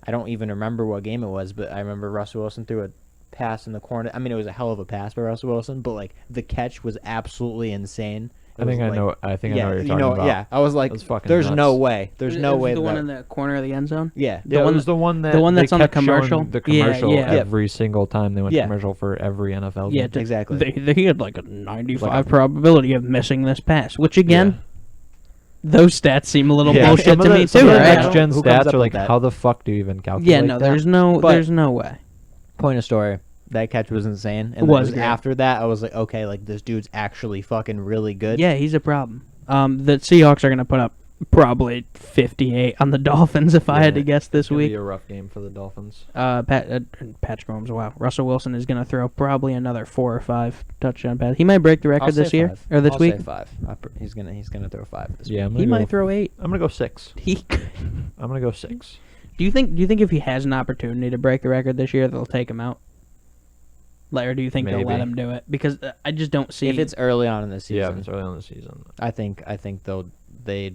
Speaker 3: I don't even remember what game it was, but I remember Russell Wilson threw a pass in the corner. I mean, it was a hell of a pass by Russell Wilson, but like the catch was absolutely insane. It
Speaker 1: I think
Speaker 3: was,
Speaker 1: I
Speaker 3: like-
Speaker 1: know. I think I know what you're
Speaker 3: you
Speaker 1: talking
Speaker 3: know,
Speaker 1: about.
Speaker 3: yeah. I was like,
Speaker 1: That's fucking
Speaker 3: there's
Speaker 1: nuts.
Speaker 3: no way. There's no way.
Speaker 2: The one
Speaker 3: that-
Speaker 2: in the corner of the end zone.
Speaker 3: yeah.
Speaker 1: Yeah,
Speaker 2: The
Speaker 1: it
Speaker 2: one
Speaker 1: was the one that
Speaker 2: one
Speaker 1: they
Speaker 2: that's on the
Speaker 1: kept showing
Speaker 2: commercial?
Speaker 1: The
Speaker 2: Yeah,
Speaker 1: commercial
Speaker 2: yeah.
Speaker 1: every single time they went
Speaker 3: Yeah.
Speaker 1: commercial for every NFL
Speaker 2: Yeah,
Speaker 1: game.
Speaker 3: Exactly.
Speaker 2: He had like a 95
Speaker 1: Like a-
Speaker 2: probability of missing this pass, which again, those stats seem a little
Speaker 1: Yeah,
Speaker 2: bullshit
Speaker 1: some
Speaker 2: to
Speaker 1: of the-
Speaker 2: me
Speaker 1: some
Speaker 2: too,
Speaker 1: of the
Speaker 2: right?
Speaker 1: next gen
Speaker 3: Who comes
Speaker 1: stats
Speaker 3: up
Speaker 1: are
Speaker 3: with
Speaker 1: like,
Speaker 3: that?
Speaker 1: how the fuck do you even calculate
Speaker 2: Yeah, no,
Speaker 1: that?
Speaker 2: there's no
Speaker 3: But-
Speaker 2: way.
Speaker 3: Point of story. That catch was insane. And
Speaker 2: It
Speaker 3: then
Speaker 2: was great.
Speaker 3: after that, I was like, okay, like this dude's actually fucking really good.
Speaker 2: Yeah, he's a problem. The Seahawks are going to put up probably 58 on the Dolphins if I had to
Speaker 1: Yeah,
Speaker 2: guess this
Speaker 1: It's gonna be
Speaker 2: week.
Speaker 1: a rough game for the Dolphins.
Speaker 2: Patrick Mahomes, wow. Russell Wilson is going to throw probably another 4 or 5 touchdown passes. He might break the
Speaker 3: I'll
Speaker 2: record this
Speaker 3: say
Speaker 2: year
Speaker 3: 5.
Speaker 2: or this
Speaker 3: I'll
Speaker 2: week.
Speaker 3: Say 5. He's gonna throw 5 this
Speaker 1: Yeah,
Speaker 3: week.
Speaker 2: He might throw 8.
Speaker 1: I'm gonna go 6.
Speaker 2: He
Speaker 1: I'm gonna go 6.
Speaker 2: Do you think if he has an opportunity to break the record this year, they'll take him out? Like, or do you think they'll let
Speaker 1: Maybe.
Speaker 2: him do it? Because I just don't see.
Speaker 3: If it's early on in the
Speaker 1: Yeah,
Speaker 3: season,
Speaker 1: it's early on the season.
Speaker 3: I think they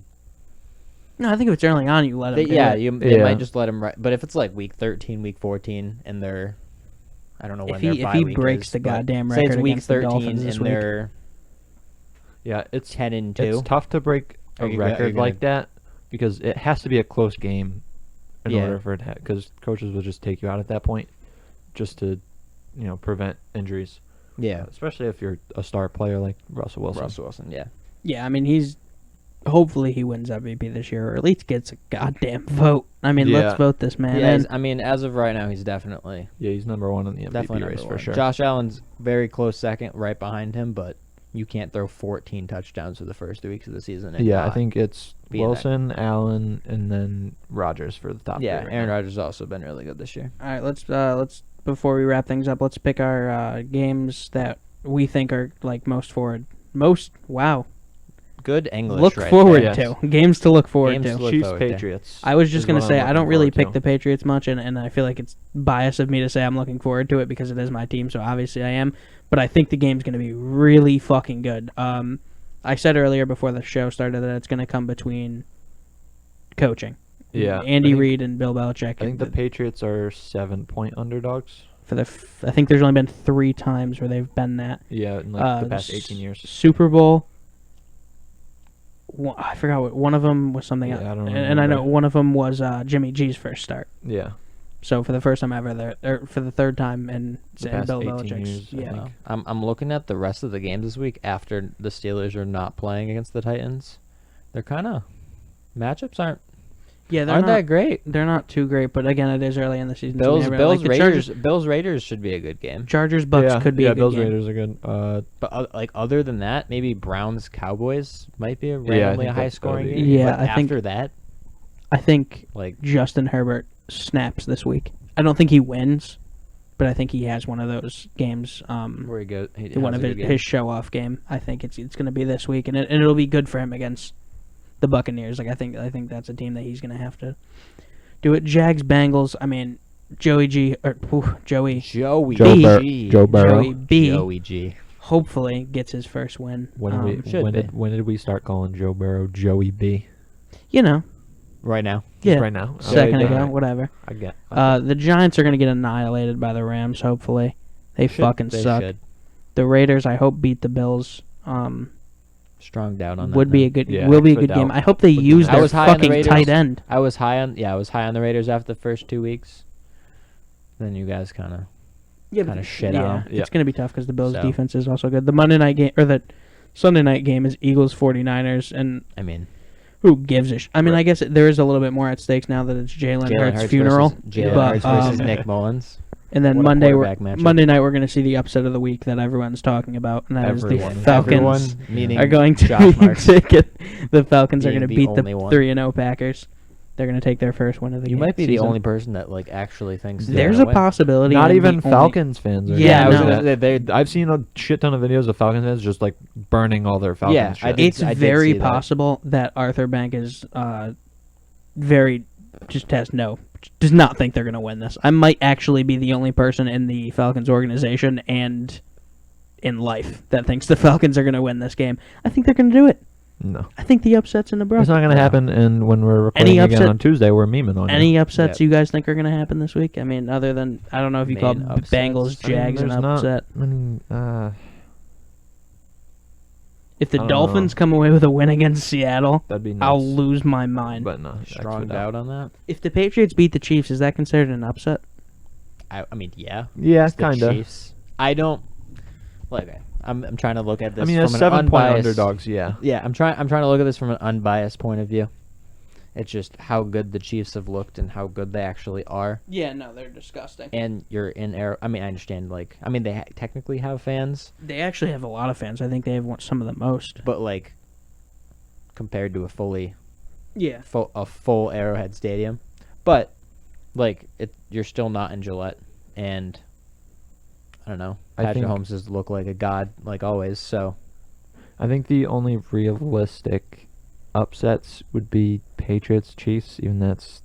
Speaker 2: no, I think if it's early on, you let him. do
Speaker 3: yeah
Speaker 2: it.
Speaker 3: they
Speaker 1: Yeah.
Speaker 3: might just let him. But if it's like week 13, week 14, and they're I don't know when
Speaker 2: If
Speaker 3: their
Speaker 2: he
Speaker 3: bye week
Speaker 2: breaks
Speaker 3: is,
Speaker 2: the
Speaker 3: but
Speaker 2: goddamn
Speaker 3: say it's
Speaker 2: record
Speaker 3: week
Speaker 2: against the
Speaker 3: 13
Speaker 2: Dolphins this
Speaker 3: and
Speaker 2: week.
Speaker 3: they're
Speaker 1: Yeah, it's
Speaker 3: 10-2.
Speaker 1: It's tough to break a
Speaker 3: Are you gonna-
Speaker 1: record
Speaker 3: you're
Speaker 1: like that because it has to be a close game in
Speaker 3: Yeah.
Speaker 1: order for it. Because coaches will just take you out at that point, just to, prevent injuries.
Speaker 3: Yeah,
Speaker 1: Especially if you're a star player like Russell Wilson.
Speaker 3: Russell Wilson. Yeah,
Speaker 2: Yeah, I mean he's hopefully he wins MVP this year, or at least gets a goddamn vote. I mean,
Speaker 1: Yeah.
Speaker 2: let's vote this man
Speaker 3: Yeah,
Speaker 2: in.
Speaker 3: I mean, as of right now, he's definitely
Speaker 1: Yeah, he's number one in the MVP
Speaker 3: definitely
Speaker 1: race
Speaker 3: number
Speaker 1: for
Speaker 3: one.
Speaker 1: sure.
Speaker 3: Josh Allen's very close second, right behind him, but you can't throw 14 touchdowns for the first 2 weeks of the season. And
Speaker 1: Yeah, I
Speaker 3: not
Speaker 1: think it's
Speaker 3: be in that.
Speaker 1: Wilson, Allen, and then Rodgers for the top.
Speaker 3: Yeah,
Speaker 1: three right
Speaker 3: Aaron
Speaker 1: now.
Speaker 3: Rodgers has also been really good this year.
Speaker 2: All right, let's before we wrap things up, let's pick our games that we think are like most forward. Wow.
Speaker 3: Good English.
Speaker 2: Look
Speaker 3: right
Speaker 2: forward
Speaker 3: there.
Speaker 1: there.
Speaker 2: to games to look forward
Speaker 3: Games
Speaker 2: to.
Speaker 3: to look
Speaker 1: Chiefs,
Speaker 3: forward to.
Speaker 1: Patriots.
Speaker 2: I was just
Speaker 1: is
Speaker 2: gonna
Speaker 1: what
Speaker 2: say
Speaker 1: I'm
Speaker 2: I don't
Speaker 1: looking
Speaker 2: really
Speaker 1: forward
Speaker 2: pick
Speaker 1: to.
Speaker 2: the Patriots much, and I feel like it's biased of me to say I'm looking forward to it because it is my team, so obviously I am. But I think the game's gonna be really fucking good. I said earlier before the show started that it's gonna come between coaching.
Speaker 1: Yeah,
Speaker 2: Andy
Speaker 1: I think-
Speaker 2: Reid and Bill Belichick.
Speaker 1: I think the Patriots are 7-point underdogs.
Speaker 2: I think there's only been 3 times where they've been that.
Speaker 1: Yeah, in like the
Speaker 2: the
Speaker 1: past 18 years.
Speaker 2: Super Bowl. I forgot what one of them was something
Speaker 1: Yeah,
Speaker 2: else,
Speaker 1: I don't
Speaker 2: and I know
Speaker 1: remember.
Speaker 2: one of them was Jimmy G's first start.
Speaker 1: Yeah,
Speaker 2: So for the first time ever, or for the third time in
Speaker 1: the past
Speaker 2: Bill
Speaker 1: 18
Speaker 2: Belichick's,
Speaker 1: years. I
Speaker 2: yeah.
Speaker 1: think.
Speaker 3: I'm looking at the rest of the games this week after the Steelers are not playing against the Titans. They're kind of matchups aren't
Speaker 2: Yeah,
Speaker 3: aren't that great.
Speaker 2: they're not too great, but again, it is early in the season. so
Speaker 3: Bills
Speaker 2: we never-
Speaker 3: Bills
Speaker 2: like the
Speaker 3: Raiders
Speaker 2: Chargers,
Speaker 3: Bills Raiders should be a good game.
Speaker 2: Chargers Bucks
Speaker 1: yeah,
Speaker 2: could be
Speaker 1: yeah,
Speaker 2: a good
Speaker 1: Bills
Speaker 2: game.
Speaker 1: Raiders are good.
Speaker 3: But like other than that, maybe Browns Cowboys might be a
Speaker 1: Yeah, I
Speaker 3: randomly
Speaker 1: think
Speaker 3: high
Speaker 1: that'll
Speaker 3: scoring
Speaker 1: be-
Speaker 3: game.
Speaker 2: Yeah,
Speaker 3: but
Speaker 2: I think-
Speaker 3: after that,
Speaker 2: I think
Speaker 3: like
Speaker 2: Justin Herbert snaps this week. I don't think he wins, but I think he has one of those games.
Speaker 3: where he goes,
Speaker 2: One of his show off game. I think it's going to be this week, and it'll be good for him against the Buccaneers. Like I think that's a team that he's going to have to do it. Jags Bengals. I mean Joey G or Joey
Speaker 3: Joey
Speaker 1: Joe
Speaker 2: Bur-
Speaker 3: G.
Speaker 1: Joe Burrow.
Speaker 2: Joey B
Speaker 3: Joey G.
Speaker 2: hopefully gets his first win.
Speaker 3: should be.
Speaker 1: When did we start calling Joe Burrow Joey B?
Speaker 2: You know,
Speaker 3: Right now.
Speaker 1: Just
Speaker 2: yeah,
Speaker 1: right now.
Speaker 2: second
Speaker 1: Okay,
Speaker 2: ago,
Speaker 1: alright.
Speaker 2: whatever.
Speaker 1: I get.
Speaker 2: The Giants are going to get annihilated by the Rams. Hopefully, they fucking
Speaker 3: They
Speaker 2: suck.
Speaker 3: should.
Speaker 2: The Raiders, I hope, beat the Bills.
Speaker 3: Strong down on that.
Speaker 2: Would be
Speaker 3: note.
Speaker 2: a good
Speaker 1: Yeah,
Speaker 2: will be a
Speaker 1: extra
Speaker 2: good game.
Speaker 1: doubt.
Speaker 2: I hope they
Speaker 1: Would be
Speaker 2: use
Speaker 1: nice.
Speaker 3: I
Speaker 2: their
Speaker 3: was high on the
Speaker 2: fucking
Speaker 3: Raiders.
Speaker 2: tight end.
Speaker 3: I was high on the Raiders after the first 2 weeks. Then you guys kind of Kinda shit on 'em.
Speaker 1: Yeah.
Speaker 2: It's going to be tough because the Bills'
Speaker 3: So.
Speaker 2: defense is also good. The Monday night game or the Sunday night game is Eagles 49ers, and
Speaker 3: I mean
Speaker 2: who gives a I mean,
Speaker 1: Right.
Speaker 2: I guess there is a little bit more at stakes now that it's Jalen Hurts' funeral.
Speaker 3: versus, Jalen
Speaker 2: but,
Speaker 3: Hurts versus
Speaker 2: um,
Speaker 3: Nick Mullins.
Speaker 2: And then
Speaker 3: What a
Speaker 2: Monday
Speaker 3: quarterback matchup.
Speaker 2: night we're going to see the upset of the week that everyone's talking about, and that is the
Speaker 1: Everyone.
Speaker 2: Falcons
Speaker 3: Everyone, meaning
Speaker 2: are going to
Speaker 3: Josh Marks.
Speaker 2: take it. The Falcons are
Speaker 3: Being
Speaker 2: going to
Speaker 3: the
Speaker 2: beat the
Speaker 3: only one.
Speaker 2: 3-0 Packers. They're going to take their first win of the
Speaker 3: You
Speaker 2: game.
Speaker 3: might be the
Speaker 2: season.
Speaker 3: only person that like actually thinks they're
Speaker 2: There's
Speaker 3: gonna
Speaker 2: a
Speaker 3: win.
Speaker 2: possibility.
Speaker 1: Not
Speaker 2: I'm
Speaker 1: even
Speaker 2: the only-
Speaker 1: Falcons fans. Are
Speaker 2: Yeah,
Speaker 1: gonna
Speaker 2: no.
Speaker 1: do
Speaker 3: I was
Speaker 1: that.
Speaker 3: gonna say,
Speaker 1: I've seen a shit ton of videos of Falcons fans just like burning all their Falcons.
Speaker 3: Yeah, I
Speaker 1: shit.
Speaker 3: did-
Speaker 2: It's
Speaker 3: I
Speaker 2: very
Speaker 3: see that.
Speaker 2: possible that Arthur Bank is very does not think they're going to win this. I might actually be the only person in the Falcons organization and in life that thinks the Falcons are going to win this game. I think they're going to do it.
Speaker 1: No,
Speaker 2: I think the upset's in the
Speaker 1: it's
Speaker 2: Nebraska.
Speaker 1: not gonna
Speaker 3: Yeah.
Speaker 1: happen. And when we're recording
Speaker 2: Any
Speaker 1: again
Speaker 2: upset-
Speaker 1: on Tuesday, we're memeing on
Speaker 2: Any
Speaker 1: you.
Speaker 2: upsets
Speaker 3: Yeah.
Speaker 2: you guys think are going to happen this week? I mean, other than I don't know if you call
Speaker 3: Main upsets.
Speaker 2: Bengals
Speaker 1: I mean,
Speaker 2: Jags an
Speaker 1: there's not
Speaker 2: upset.
Speaker 1: many,
Speaker 2: If the
Speaker 1: I don't
Speaker 2: Dolphins
Speaker 1: know.
Speaker 2: come away with a win against Seattle,
Speaker 1: that'd be nuts.
Speaker 2: I'll lose my mind.
Speaker 1: But no,
Speaker 3: strong
Speaker 1: extra
Speaker 3: doubt on that.
Speaker 2: If the Patriots beat the Chiefs, is that considered an upset?
Speaker 3: I mean, yeah.
Speaker 1: Yeah,
Speaker 3: It's the
Speaker 1: kinda.
Speaker 3: Chiefs. I don't like. I'm trying to look at this.
Speaker 1: I mean,
Speaker 3: from
Speaker 1: as
Speaker 3: an
Speaker 1: 7-point
Speaker 3: unbiased,
Speaker 1: underdogs, yeah.
Speaker 3: Yeah, I'm trying to look at this from an unbiased point of view. It's just how good the Chiefs have looked and how good they actually are.
Speaker 2: Yeah, no, they're disgusting.
Speaker 3: And you're in air. I mean, I understand. Like, I mean, they technically have fans,
Speaker 2: They actually have a lot of fans. I think they have some of the most.
Speaker 3: but like compared to a
Speaker 2: Yeah.
Speaker 3: full Arrowhead Stadium, but like you're still not in Gillette, and I don't know.
Speaker 1: I
Speaker 3: Patrick
Speaker 1: think-
Speaker 3: Mahomes has looked like a god, like always. So
Speaker 1: I think the only realistic upsets would be Patriots Chiefs. Even that's,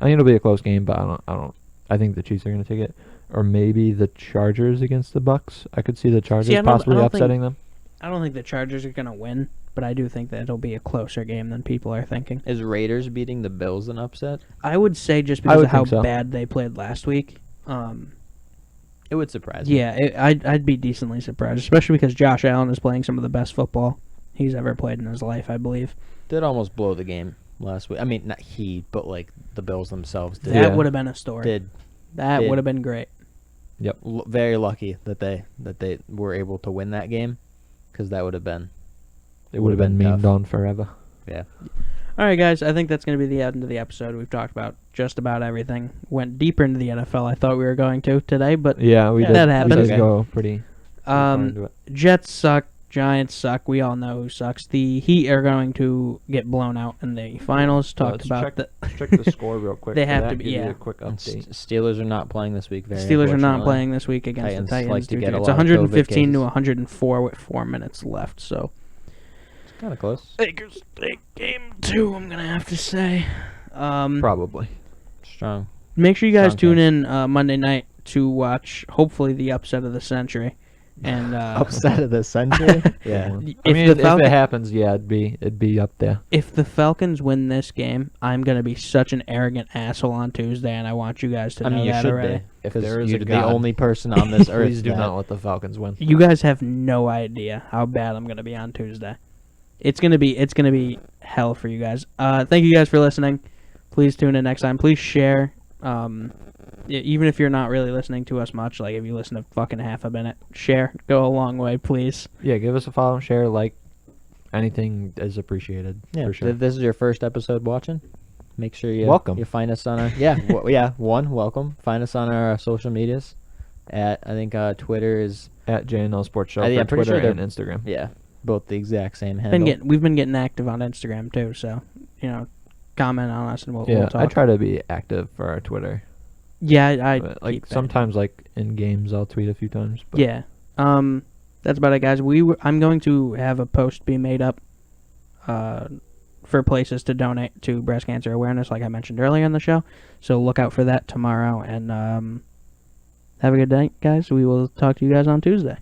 Speaker 1: I think it'll be a close game, but I don't. I think the Chiefs are going to take it, or maybe the Chargers against the Bucks. I could see the Chargers
Speaker 2: I don't
Speaker 1: possibly
Speaker 2: think-
Speaker 1: upsetting them.
Speaker 2: I don't think the Chargers are going to win, but I do think that it'll be a closer game than people are thinking.
Speaker 3: is Raiders beating the Bills an upset?
Speaker 2: I would say just
Speaker 1: I
Speaker 2: because
Speaker 1: would
Speaker 2: of how
Speaker 1: think so.
Speaker 2: bad they played last week.
Speaker 3: It would surprise me.
Speaker 2: Yeah, I'd be decently surprised, especially because Josh Allen is playing some of the best football he's ever played in his life, I believe.
Speaker 3: Did almost blow the game last week. I mean, not he, but like the Bills themselves did.
Speaker 2: That
Speaker 1: Yeah.
Speaker 2: would have been a story.
Speaker 3: Did
Speaker 2: That
Speaker 3: did.
Speaker 2: would have been great.
Speaker 3: very lucky that they were able to win that game, because that would have been
Speaker 1: it would have been memed on forever.
Speaker 3: Yeah.
Speaker 2: All right, guys. I think that's going to be the end of the episode. We've talked about just about everything. Went deeper into the NFL. I thought we were going to today, but
Speaker 1: Yeah, we did.
Speaker 2: that
Speaker 1: We
Speaker 2: happens.
Speaker 1: did go pretty far into it.
Speaker 2: Jets suck. Giants suck. We all know who sucks. The Heat are going to get blown out in the finals. Talked
Speaker 1: Let's
Speaker 2: about the
Speaker 1: check the score real quick.
Speaker 2: They
Speaker 1: for
Speaker 2: have
Speaker 1: that,
Speaker 2: to be,
Speaker 1: give you
Speaker 2: yeah.
Speaker 1: a quick
Speaker 3: And
Speaker 1: update.
Speaker 3: Steelers are not playing this week.
Speaker 2: Steelers are not
Speaker 3: unfortunately.
Speaker 2: playing this week against
Speaker 3: Titans
Speaker 2: the Titans.
Speaker 3: like to get a
Speaker 2: It's
Speaker 3: lot of COVID
Speaker 2: 115 to
Speaker 3: cases.
Speaker 2: 104 with 4 minutes left. So
Speaker 3: It's kind of close.
Speaker 2: Lakers take game 2. I'm gonna have to say.
Speaker 1: Probably.
Speaker 3: Strong.
Speaker 2: Make sure you guys
Speaker 3: Strong
Speaker 2: tune in Monday night to watch hopefully the upset of the century. And
Speaker 3: Upset of the century. Yeah.
Speaker 1: I
Speaker 2: If
Speaker 1: mean,
Speaker 2: the
Speaker 1: if
Speaker 2: Falcon-
Speaker 1: it happens, yeah, it'd be up there.
Speaker 2: if the Falcons win this game, I'm gonna be such an arrogant asshole on Tuesday, and I want you guys to
Speaker 3: I
Speaker 2: know
Speaker 3: mean, you
Speaker 2: that
Speaker 3: should
Speaker 2: already.
Speaker 3: be.
Speaker 1: If
Speaker 3: 'Cause
Speaker 1: there is
Speaker 3: you're
Speaker 1: a
Speaker 3: the
Speaker 1: God,
Speaker 3: only person on this earth.
Speaker 1: Please do
Speaker 3: that-
Speaker 1: not let the Falcons win.
Speaker 2: You guys have no idea how bad I'm gonna be on Tuesday. It's gonna be hell for you guys. Thank you guys for listening. Please tune in next time. Please share. Even if you're not really listening to us much, like if you listen to fucking half a minute, share. Go a long way, please.
Speaker 1: Yeah, give us a follow, share, like. Anything is appreciated.
Speaker 3: Yeah.
Speaker 1: for sure.
Speaker 3: If this is your first episode watching, make sure you
Speaker 1: Welcome.
Speaker 3: You find us on our welcome. Find us on our social medias. I think Twitter is
Speaker 1: At JNL Sports Show
Speaker 3: I think
Speaker 1: for
Speaker 3: I'm pretty
Speaker 1: Twitter
Speaker 3: sure
Speaker 1: and Instagram.
Speaker 3: both the exact same handle.
Speaker 2: We've been getting active on Instagram too, so comment on us and we'll
Speaker 1: Yeah,
Speaker 2: talk.
Speaker 1: I try to be active for our Twitter.
Speaker 2: Yeah, I
Speaker 1: But, like
Speaker 2: keep that.
Speaker 1: sometimes, like in games, I'll tweet a few times. But
Speaker 2: Yeah. That's about it, guys. I'm going to have a post be made up for places to donate to breast cancer awareness, like I mentioned earlier in the show. So look out for that tomorrow. And have a good day, guys. We will talk to you guys on Tuesday.